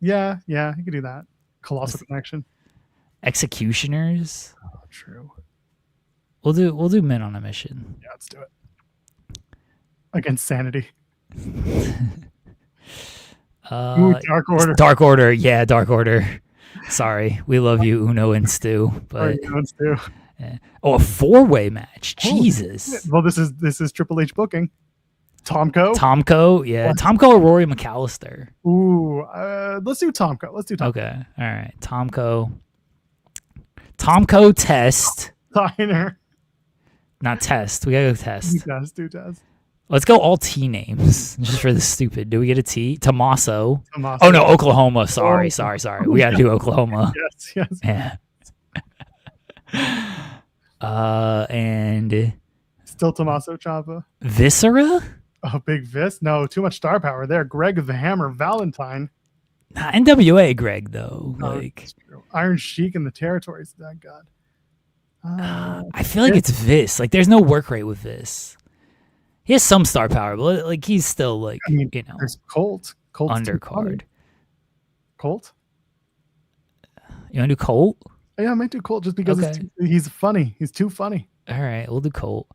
Yeah, you could do that. Colossal Connection. Executioners. Oh, true. We'll do Men on a Mission. Yeah, let's do it. Against Sanity. Dark Order. Dark Order. Yeah, Dark Order. Sorry, we love you, Uno and Stu. But Stu. Yeah. Oh, a 4-way match. Jesus. Well, this is Triple H booking. Tomko, yeah. Tomko or Rory McAllister. Ooh, let's do Tomko. Okay, all right. Tomko Test. Steiner. Not Test. We gotta go Test. Do Test. Let's go all T names just for the stupid. Do we get a T? Tommaso. Tommaso. Oh no, Oklahoma. Sorry. We gotta do Oklahoma. Yes. Yeah. And still Tommaso Ciampa. Viscera. Oh, Big Vis. No, too much star power there. Greg the Hammer Valentine. Nah, NWA Greg though. Iron Sheik in the territories. That God. I feel like it's Vis. Like there's no work rate with Vis. He has some star power, but like he's still like There's Colt. Colt's undercard. Colt. You want to do Colt? Yeah, I might do Colt just because he's funny. He's too funny. All right, we'll do Colt.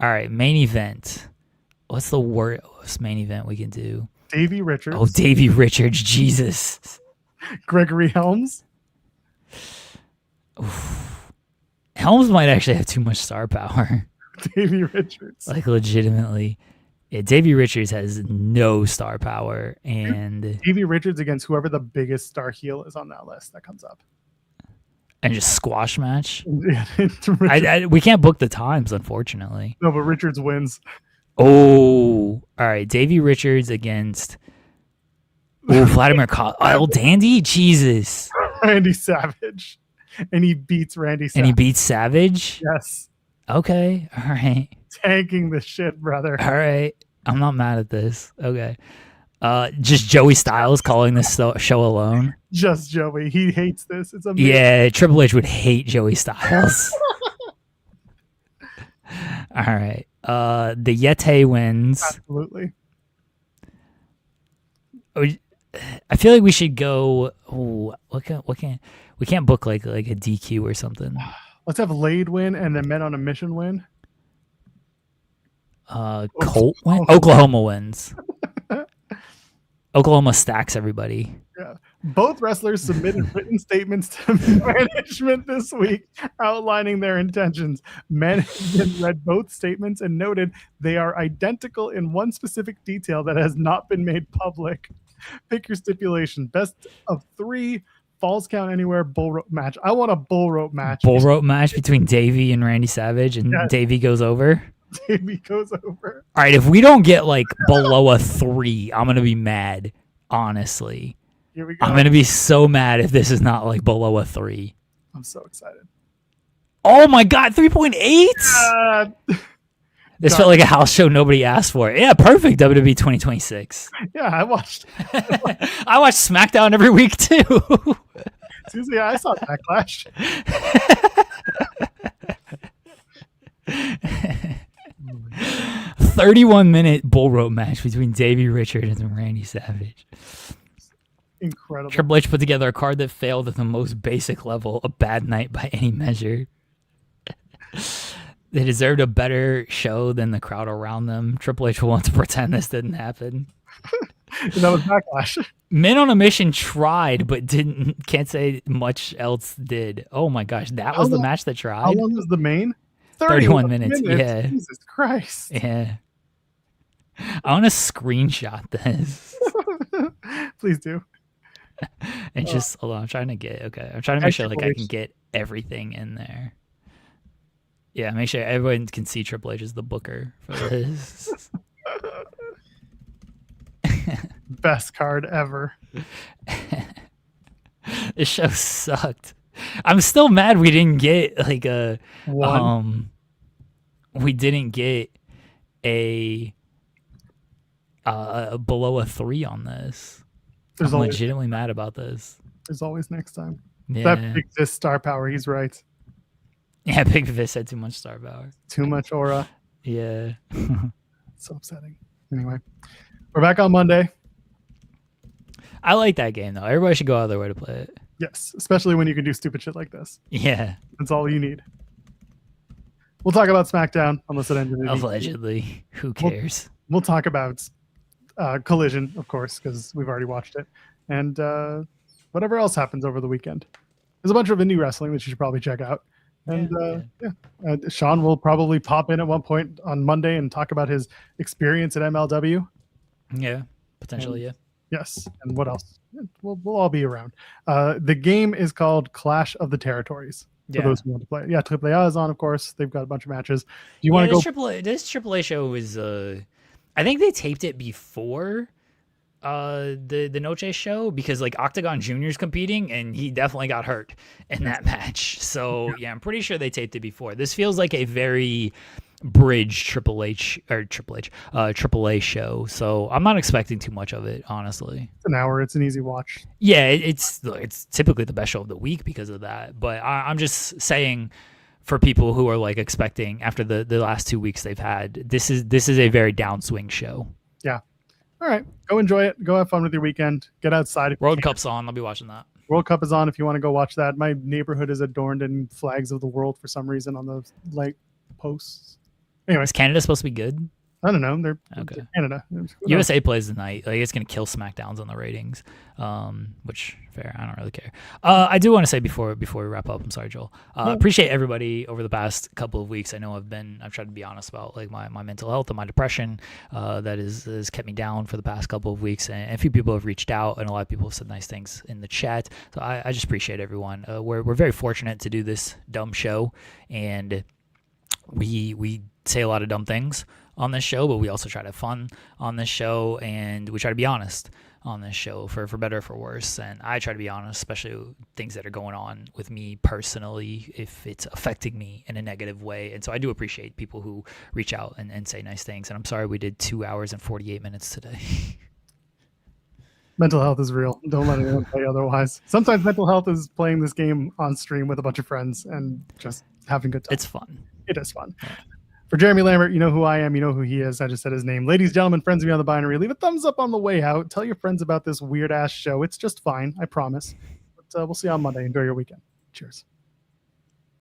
All right, main event. What's the worst main event we can do? Davey Richards. Oh, Davey Richards. Jesus. Gregory Helms. Oof. Helms might actually have too much star power. Davey Richards. Like legitimately. Yeah, Davey Richards has no star power. And Davey Richards against whoever the biggest star heel is on that list that comes up. And just squash match. Yeah, we can't book the times, unfortunately. No, but Richards wins. Oh, all right. Davey Richards against Vladimir El Dandy. Jesus. Randy Savage. And he beats Randy Savage. And he beats Savage? Yes. Okay. All right. Tanking the shit, brother. All right. I'm not mad at this. Okay. Just Joey Styles calling this show alone. Just Joey. He hates this. It's amazing. Yeah, Triple H would hate Joey Styles. All right. The Yeti wins. Absolutely. I feel like we should go. What can we can't book like a DQ or something. Let's have Lade win and then Men on a Mission win. Colt win. Oklahoma wins. Oklahoma stacks everybody. Yeah. Both wrestlers submitted written statements to management this week outlining their intentions. Management read both statements and noted they are identical in one specific detail that has not been made public. Pick your stipulation. Best of 3, Falls Count Anywhere, bull rope match. I want a bull rope match. Bull rope match between Davey and Randy Savage, and yes. Davey goes over. Davey goes over. All right, if we don't get like below a 3, I'm gonna be mad. Honestly, here we go. I'm gonna be so mad if this is not like below a 3. I'm so excited. Oh my god, 3.8. This felt like a house show nobody asked for. Yeah, perfect. WWE 2026. Yeah, I watched. I watch SmackDown every week too. Seriously, I saw Backlash. 31-minute bull rope match between Davey Richards and Randy Savage. Incredible. Triple H put together a card that failed at the most basic level, a bad night by any measure. They deserved a better show than the crowd around them. Triple H will want to pretend this didn't happen. That was Backlash. Men on a Mission tried, but can't say much else did. Oh my gosh, that was the match that tried. How long was the main? 31 minutes. Yeah. Jesus Christ. Yeah. I want to screenshot this. Please do. And just hold on. I'm trying to make sure like I can get everything in there. Yeah, make sure everyone can see Triple H as the booker for this. Best card ever. This show sucked. I'm still mad we didn't get like a we didn't get a below a 3 on this. I'm legitimately mad about this. There's always next time. Yeah. That Big Vis star power, he's right. Yeah, Big Vis had too much star power. Too much aura. Yeah. So upsetting. Anyway, we're back on Monday. I like that game, though. Everybody should go out of their way to play it. Yes, especially when you can do stupid shit like this. Yeah. That's all you need. We'll talk about SmackDown, unless it ended. Allegedly. Who cares? We'll talk about Collision, of course, because we've already watched it. And whatever else happens over the weekend. There's a bunch of indie wrestling that you should probably check out. And Sean will probably pop in at one point on Monday and talk about his experience at MLW. Yeah, potentially, yeah. Yes, and what else? We'll all be around. The game is called Clash of the Territories. For those who want to play. Yeah, AAA is on, of course. They've got a bunch of matches. Do you want to go? This AAA show was, I think they taped it before the Noche show because like Octagon Jr.'s competing and he definitely got hurt in that match. So yeah, I'm pretty sure they taped it before. This feels like a very bridge AAA show. So I'm not expecting too much of it, honestly. It's an hour. It's an easy watch. Yeah, it's typically the best show of the week because of that. But I'm just saying for people who are like expecting after the last 2 weeks they've had, this is a very downswing show. Yeah. All right, go enjoy it. Go have fun with your weekend. Get outside. World Cup's on. I'll be watching that. World Cup is on if you want to go watch that. My neighborhood is adorned in flags of the world for some reason on those like posts. Anyway, is Canada supposed to be good? I don't know. They're Canada. USA plays tonight. Like it's gonna kill SmackDowns on the ratings. Which fair. I don't really care. I do want to say before we wrap up. I'm sorry, Joel. Appreciate everybody over the past couple of weeks. I know I've tried to be honest about like my mental health and my depression. That has kept me down for the past couple of weeks. And a few people have reached out, and a lot of people have said nice things in the chat. So I just appreciate everyone. We're very fortunate to do this dumb show, and we say a lot of dumb things on this show, but we also try to have fun on this show, and we try to be honest on this show for better or for worse. And I try to be honest, especially with things that are going on with me personally, if it's affecting me in a negative way. And so I do appreciate people who reach out and say nice things. And I'm sorry we did 2 hours and 48 minutes today. Mental health is real. Don't let anyone tell you otherwise. Sometimes mental health is playing this game on stream with a bunch of friends and just having a good time. It's fun. It is fun. Yeah. For Jeremy Lambert, you know who I am. You know who he is. I just said his name. Ladies, gentlemen, friends of me on the binary, leave a thumbs up on the way out. Tell your friends about this weird-ass show. It's just fine. I promise. But we'll see you on Monday. Enjoy your weekend. Cheers.